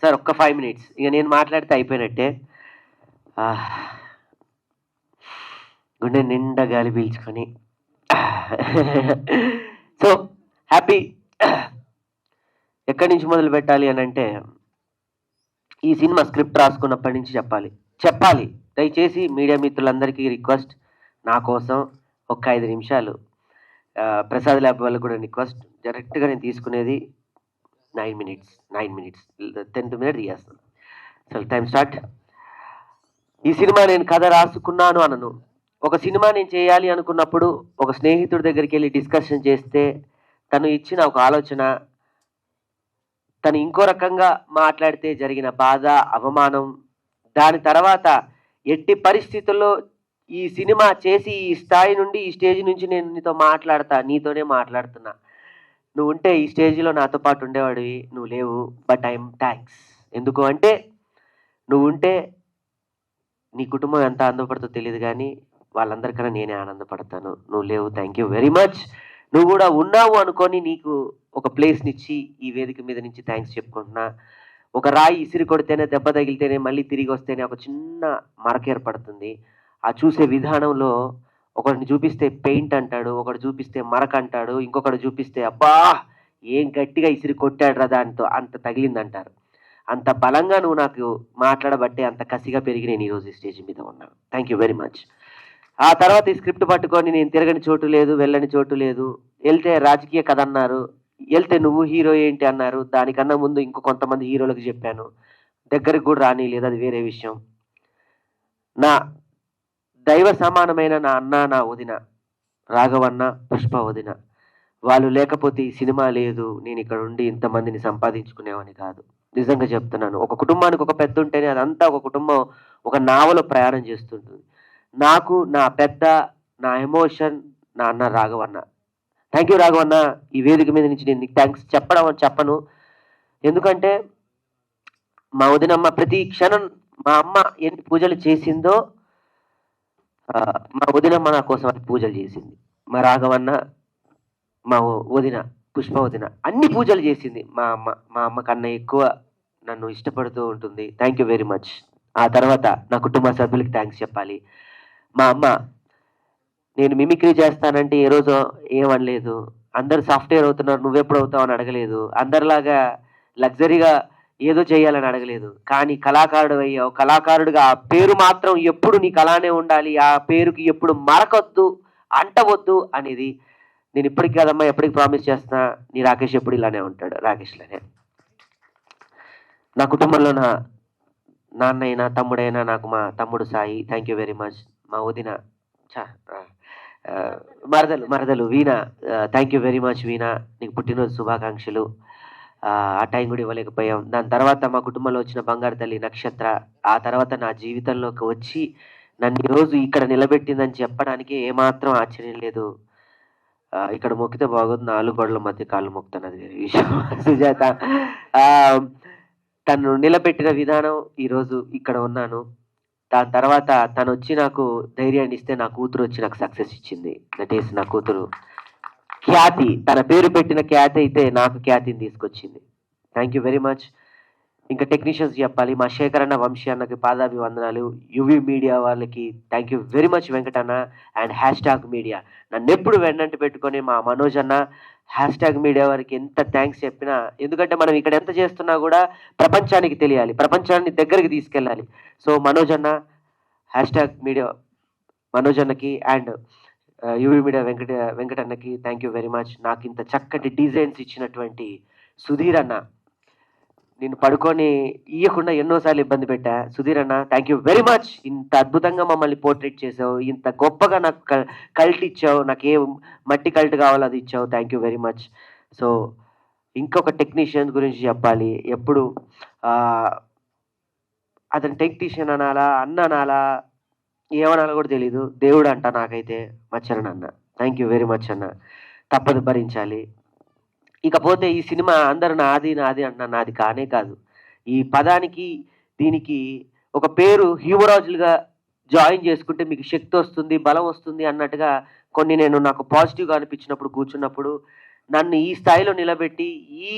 సార్ ఒక్క 5 minutes ఇక నేను మాట్లాడితే అయిపోయినట్టే. గుండె నిండా గాలి పీల్చుకొని సో హ్యాపీ. ఎక్కడి నుంచి మొదలు పెట్టాలి అని అంటే, ఈ సినిమా స్క్రిప్ట్ రాసుకున్నప్పటి నుంచి చెప్పాలి. దయచేసి మీడియా మిత్రులందరికీ రిక్వెస్ట్, నా కోసం ఒక 5 నిమిషాలు, ప్రసాద్ ల్యాబ్ వాళ్ళకు కూడా రిక్వెస్ట్. డైరెక్ట్గా నేను తీసుకునేది 9 minutes 10th minute తీయేస్తాను. అసలు టైం స్టార్ట్. ఈ సినిమా నేను కథ రాసుకున్నాను అనను. ఒక సినిమా నేను చేయాలి అనుకున్నప్పుడు ఒక స్నేహితుడి దగ్గరికి వెళ్ళి డిస్కషన్ చేస్తే తను ఇచ్చిన ఒక ఆలోచన, తను ఇంకో రకంగా మాట్లాడితే జరిగిన బాధ, అవమానం, దాని తర్వాత ఎట్టి పరిస్థితుల్లో ఈ సినిమా చేసి ఈ స్థాయి నుండి ఈ స్టేజ్ నుంచి నేను నీతోనే మాట్లాడుతున్నా, నువ్వు ఉంటే ఈ స్టేజ్లో నాతో పాటు ఉండేవాడివి, నువ్వు లేవు. But I'm thanks. ఎందుకు అంటే నువ్వు ఉంటే నీ కుటుంబం ఎంత ఆనందపడుతుందో తెలియదు, కానీ వాళ్ళందరికన్నా నేనే ఆనందపడతాను. నువ్వు లేవు, థ్యాంక్ యూ వెరీ మచ్. నువ్వు కూడా ఉన్నావు అనుకొని నీకు ఒక ప్లేస్నిచ్చి ఈ వేదిక మీద నుంచి థ్యాంక్స్ చెప్పుకుంటున్నా. ఒక రాయి ఇసిరి కొడితేనే, దెబ్బ తగిలితేనే, మళ్ళీ తిరిగి వస్తేనే ఒక చిన్న మరక ఏర్పడుతుంది. ఆ చూసే విధానంలో ఒకరిని చూపిస్తే పెయింట్ అంటాడు, ఒకటి చూపిస్తే మరక అంటాడు, ఇంకొకటి చూపిస్తే అబ్బా ఏం గట్టిగా ఇసిరి కొట్టాడు దాంతో అంత తగిలిందంటారు. అంత బలంగా నువ్వు నాకు మాట్లాడబట్టే అంత కసిగా పెరిగి నేను ఈరోజు ఈ స్టేజ్ మీద ఉన్నాను. Thank you very much. ఆ తర్వాత ఈ స్క్రిప్ట్ పట్టుకొని నేను తిరగని చోటు లేదు, వెళ్ళని చోటు లేదు, వెళ్తే రాజకీయ కథ అన్నారు, వెళ్తే నువ్వు హీరో ఏంటి అన్నారు. దానికన్నా ముందు ఇంకో కొంతమంది హీరోలకు చెప్పాను, దగ్గరికి కూడా రాని లేదు, అది వేరే విషయం. నా దైవ సమానమైన నా అన్న, నా వదిన రాఘవన్న, పుష్ప వదిన, వాళ్ళు లేకపోతే ఈ సినిమా లేదు, నేను ఇక్కడ ఉండి ఇంతమందిని సంపాదించుకునేవని కాదు. నిజంగా చెప్తున్నాను. ఒక కుటుంబానికి ఒక పెద్ద ఉంటేనే అదంతా ఒక కుటుంబం ఒక నావలో ప్రయాణం చేస్తుంటుంది. నాకు నా పెద్ద, నా ఎమోషన్ నా అన్న రాఘవన్న. Thank you రాఘవన్న. ఈ వేదిక మీద నుంచి నేను నీకు థ్యాంక్స్ చెప్పను, ఎందుకంటే మా వదినమ్మ ప్రతి క్షణం మా అమ్మ ఎన్ని పూజలు చేసిందో మా వదినమ్మ నా కోసం అన్ని పూజలు చేసింది. మా రాఘవన్న, మా వదిన పుష్ప వదిన అన్ని పూజలు చేసింది. మా అమ్మ కన్నా ఎక్కువ నన్ను ఇష్టపడుతూ ఉంటుంది. Thank you very much. ఆ తర్వాత నా కుటుంబ సభ్యులకి థ్యాంక్స్ చెప్పాలి. మా అమ్మ నేను మిమిక్రీ చేస్తానంటే ఏ రోజు ఏమనలేదు. అందరు సాఫ్ట్వేర్ అవుతున్నారు, నువ్వెప్పుడు అవుతావు అని అడగలేదు. అందరిలాగా లగ్జరీగా ఏదో చేయాలని అడగలేదు. కానీ కళాకారుడు అయ్యావు. కళాకారుడిగా ఆ పేరు మాత్రం ఎప్పుడు నీకు అలానే ఉండాలి, ఆ పేరుకి ఎప్పుడు మరకొద్దు, అంటవద్దు అనేది నేను ఇప్పటికి కదమ్మా, ఎప్పటికి ప్రామిస్ చేస్తున్నా. నీ రాకేష్ ఎప్పుడు ఇలానే ఉంటాడు, రాకేష్లానే. నా కుటుంబంలో నా నాన్న అయినా తమ్ముడైనా నాకు మా తమ్ముడు Sai, thank you very much. మా వదిన మరదలు వీణ, థ్యాంక్ యూ వెరీ మచ్ వీణ, నీకు పుట్టినరోజు శుభాకాంక్షలు. ఆ టైం కూడా ఇవ్వలేకపోయాం. దాని తర్వాత మా కుటుంబంలో వచ్చిన బంగారు తల్లి నక్షత్ర, ఆ తర్వాత నా జీవితంలోకి వచ్చి నన్ను ఈరోజు ఇక్కడ నిలబెట్టిందని చెప్పడానికి ఏమాత్రం ఆశ్చర్యం లేదు. ఇక్కడ మొక్కితే బాగోదు, 4 గోడల మధ్య కాళ్ళు మొక్కుతాను, అది వేరే విషయం. సుజాత తను నిలబెట్టిన విధానం ఈరోజు ఇక్కడ ఉన్నాను. దాని తర్వాత తను వచ్చి నాకు ధైర్యాన్ని ఇస్తే నా కూతురు వచ్చి నాకు సక్సెస్ ఇచ్చింది. దట్ ఈస్ నా కూతురు ఖ్యాతి, తన పేరు పెట్టిన ఖ్యాతి అయితే నాకు ఖ్యాతిని తీసుకొచ్చింది. Thank you very much. ఇంకా టెక్నీషియన్స్ చెప్పాలి. మా శేఖర్ అన్న, వంశీ అన్నకి పాదాభివందనాలు. యువి మీడియా వాళ్ళకి thank you very much. Venkatanna and hash media నన్ను ఎప్పుడు వెన్నంటి పెట్టుకొని మా మనోజ్ అన్న, హ్యాష్ మీడియా వారికి ఎంత థ్యాంక్స్ చెప్పినా, ఎందుకంటే మనం ఇక్కడ ఎంత చేస్తున్నా కూడా ప్రపంచానికి తెలియాలి, ప్రపంచాన్ని దగ్గరికి తీసుకెళ్ళాలి. సో మనోజ్ అన్న, హ్యాష్ మీడియా మనోజ్ అన్నకి అండ్ యువి మీడియా వెంకటన్నకి థ్యాంక్ యూ వెరీ మచ్. నాకు ఇంత చక్కటి డిజైన్స్ ఇచ్చినటువంటి సుధీర్ అన్న, నేను పడుకొని ఇయ్యకుండా ఎన్నోసార్లు ఇబ్బంది పెట్టా. సుధీర్ అన్న థ్యాంక్ యూ వెరీ మచ్. ఇంత అద్భుతంగా మమ్మల్ని పోర్ట్రేట్ చేసావు, ఇంత గొప్పగా నాకు కల్ట్ ఇచ్చావు, నాకు ఏ మట్టి కల్ట్ కావాలో అది ఇచ్చావు. Thank you very much. So ఇంకొక టెక్నీషియన్ గురించి చెప్పాలి. ఎప్పుడు అతను టెక్నీషియన్ అనాలా, అన్న అనాలా, ఏమనాలో కూడా తెలీదు, దేవుడు అంట నాకైతే. మచ్చరణ అన్న థ్యాంక్ యూ వెరీ మచ్ అన్న, తప్పదు భరించాలి. ఇకపోతే ఈ సినిమా అందరూ నాది అంటున్నా, నాది కానే కాదు. ఈ పదానికి దీనికి ఒక పేరు హ్యూమరాజులుగా జాయిన్ చేసుకుంటే మీకు శక్తి వస్తుంది, బలం వస్తుంది అన్నట్టుగా కొన్ని నేను నాకు పాజిటివ్గా అనిపించినప్పుడు కూర్చున్నప్పుడు నన్ను ఈ స్థాయిలో నిలబెట్టి ఈ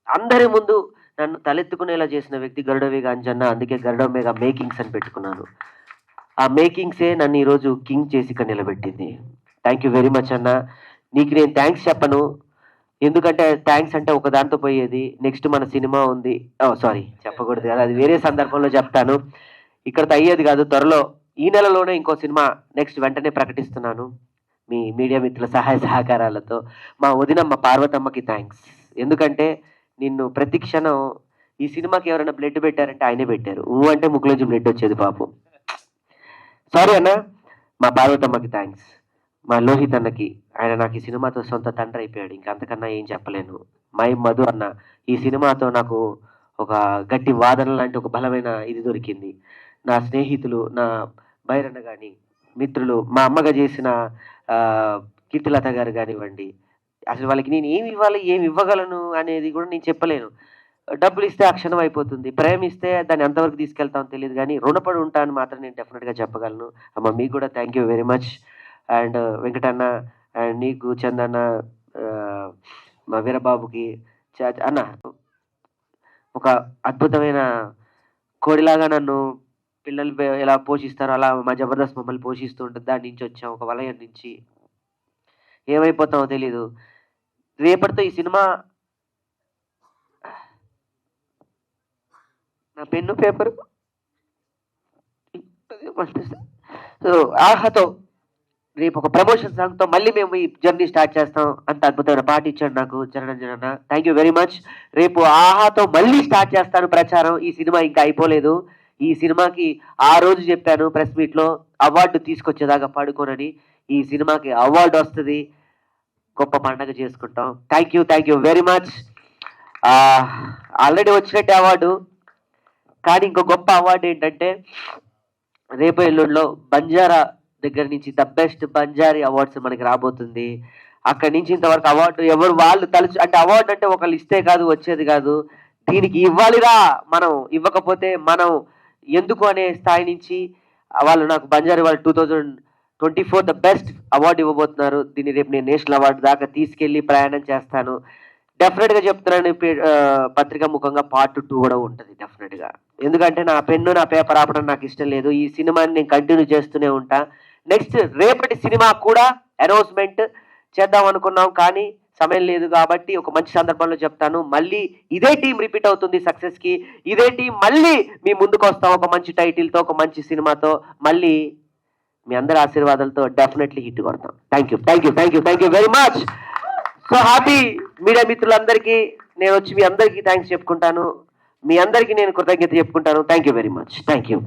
అందరి ముందు నన్ను తలెత్తుకునేలా చేసిన వ్యక్తి గరుడవేగ అంజన్న. అందుకే గరుడవేగ మేకింగ్స్ అని పెట్టుకున్నాను. ఆ మేకింగ్సే నన్ను ఈరోజు కింగ్ చేసి ఇక్కడ నిలబెట్టింది. థ్యాంక్ యూ వెరీ మచ్ అన్న. నీకు నేను థ్యాంక్స్ చెప్పను, ఎందుకంటే థ్యాంక్స్ అంటే ఒక దాంతో పోయేది. నెక్స్ట్ మన సినిమా ఉంది, సారీ చెప్పకూడదు కదా, అది వేరే సందర్భంలో చెప్తాను. ఇక్కడతో అయ్యేది కాదు. త్వరలో ఈ నెలలోనే ఇంకో సినిమా నెక్స్ట్ వెంటనే ప్రకటిస్తున్నాను మీ మీడియా మిత్రుల సహాయ సహకారాలతో. మా వదినమ్మ పార్వతమ్మకి థ్యాంక్స్, ఎందుకంటే నిన్ను ప్రతి క్షణం ఈ సినిమాకి ఎవరైనా బ్లడ్ పెట్టారంటే ఆయనే పెట్టారు. అంటే ముక్కులోంచి బ్లడ్ వచ్చేది పాపం. సారీ అన్న. మా పార్వతమ్మకి థ్యాంక్స్. మా లోహిత్ అన్నకి, ఆయన నాకు ఈ సినిమాతో సొంత తండ్రి అయిపోయాడు, ఇంకా అంతకన్నా ఏం చెప్పలేను. మై మధు అన్న, ఈ సినిమాతో నాకు ఒక గట్టి వాదన లాంటి ఒక బలమైన ఇది దొరికింది. నా స్నేహితులు, నా బైరన్న కానీ మిత్రులు, మా అమ్మగా చేసిన కీర్తిలత గారు కానివ్వండి, అసలు వాళ్ళకి నేను ఏమి ఇవ్వాలి, ఏమి ఇవ్వగలను అనేది కూడా నేను చెప్పలేను. డబ్బులు ఇస్తే ఆ క్షణం అయిపోతుంది, ప్రేమిస్తే దాన్ని ఎంతవరకు తీసుకెళ్తామో తెలియదు, కానీ రుణపడి ఉంటాను మాత్రం నేను డెఫినెట్గా చెప్పగలను. అమ్మ మీకు కూడా thank you very much. And Venkatanna and నీకు, చందన్న, మా వీరబాబుకి అన్న, ఒక అద్భుతమైన కోడిలాగా నన్ను పిల్లలు ఎలా పోషిస్తారో అలా మా జబర్దస్త్ మమ్మల్ని పోషిస్తూ ఉంటుంది. దాని నుంచి వచ్చాం, ఒక వలయం నుంచి. ఏమైపోతామో తెలీదు. రేపటితో ఈ సినిమా, నా పెన్ను పేపరు సో ఆహాతో రేపు ఒక ప్రమోషన్ సాంగ్తో మళ్ళీ మేము ఈ జర్నీ స్టార్ట్ చేస్తాం. అంత అద్భుతమైన పాట ఇచ్చాడు నాకు చరణంజన్ అన్న, థ్యాంక్ యూ వెరీ మచ్. రేపు ఆహాతో మళ్ళీ స్టార్ట్ చేస్తాను ప్రచారం. ఈ సినిమా ఇంకా అయిపోలేదు. ఈ సినిమాకి ఆ రోజు చెప్పాను ప్రెస్ మీట్లో, అవార్డు తీసుకొచ్చేదాకా పడుకోనని. ఈ సినిమాకి అవార్డు వస్తుంది, గొప్ప పండగ చేసుకుంటాం. Thank you very much. Already వచ్చినట్టే అవార్డు, కానీ ఇంకో గొప్ప అవార్డు ఏంటంటే రేపు ఎల్లుండిలో బంజారా దగ్గర నుంచి ద బెస్ట్ బంజారీ అవార్డ్స్ మనకి రాబోతుంది. అక్కడి నుంచి ఇంతవరకు అవార్డు ఎవరు వాళ్ళు తలుచు అంటే అవార్డు అంటే ఒకళ్ళు ఇస్తే కాదు వచ్చేది కాదు, దీనికి ఇవ్వాలిరా, మనం ఇవ్వకపోతే మనం ఎందుకు అనే స్థాయి నుంచి వాళ్ళు నాకు బంజారీ వాళ్ళు 2024 ద బెస్ట్ అవార్డు ఇవ్వబోతున్నారు. దీన్ని రేపు నేను నేషనల్ అవార్డు దాకా తీసుకెళ్ళి ప్రయాణం చేస్తాను. డెఫినెట్గా చెప్తున్నాను, పత్రికా ముఖంగా పార్ట్ 2 కూడా ఉంటుంది డెఫినెట్గా. ఎందుకంటే నా పెన్ను నా పేపర్ ఆపడం నాకు ఇష్టం లేదు. ఈ సినిమాని నేను కంటిన్యూ చేస్తూనే ఉంటా. నెక్స్ట్ రేపటి సినిమా కూడా అనౌన్స్మెంట్ చేద్దాం అనుకున్నాం, కానీ సమయం లేదు కాబట్టి ఒక మంచి సందర్భంలో చెప్తాను. మళ్ళీ ఇదే టీం రిపీట్ అవుతుంది సక్సెస్కి. ఇదే టీం మళ్ళీ మీ ముందుకు వస్తాం ఒక మంచి టైటిల్తో, ఒక మంచి సినిమాతో. మళ్ళీ మీ అందరి ఆశీర్వాదాలతో డెఫినెట్లీ హిట్ కొడతాం. Thank you very much. So happy. Media మిత్రులందరికీ నేను వచ్చి మీ అందరికీ థ్యాంక్స్ చెప్పుకుంటాను. మీ అందరికీ నేను కృతజ్ఞత చెప్పుకుంటాను. Thank you very much. Thank you.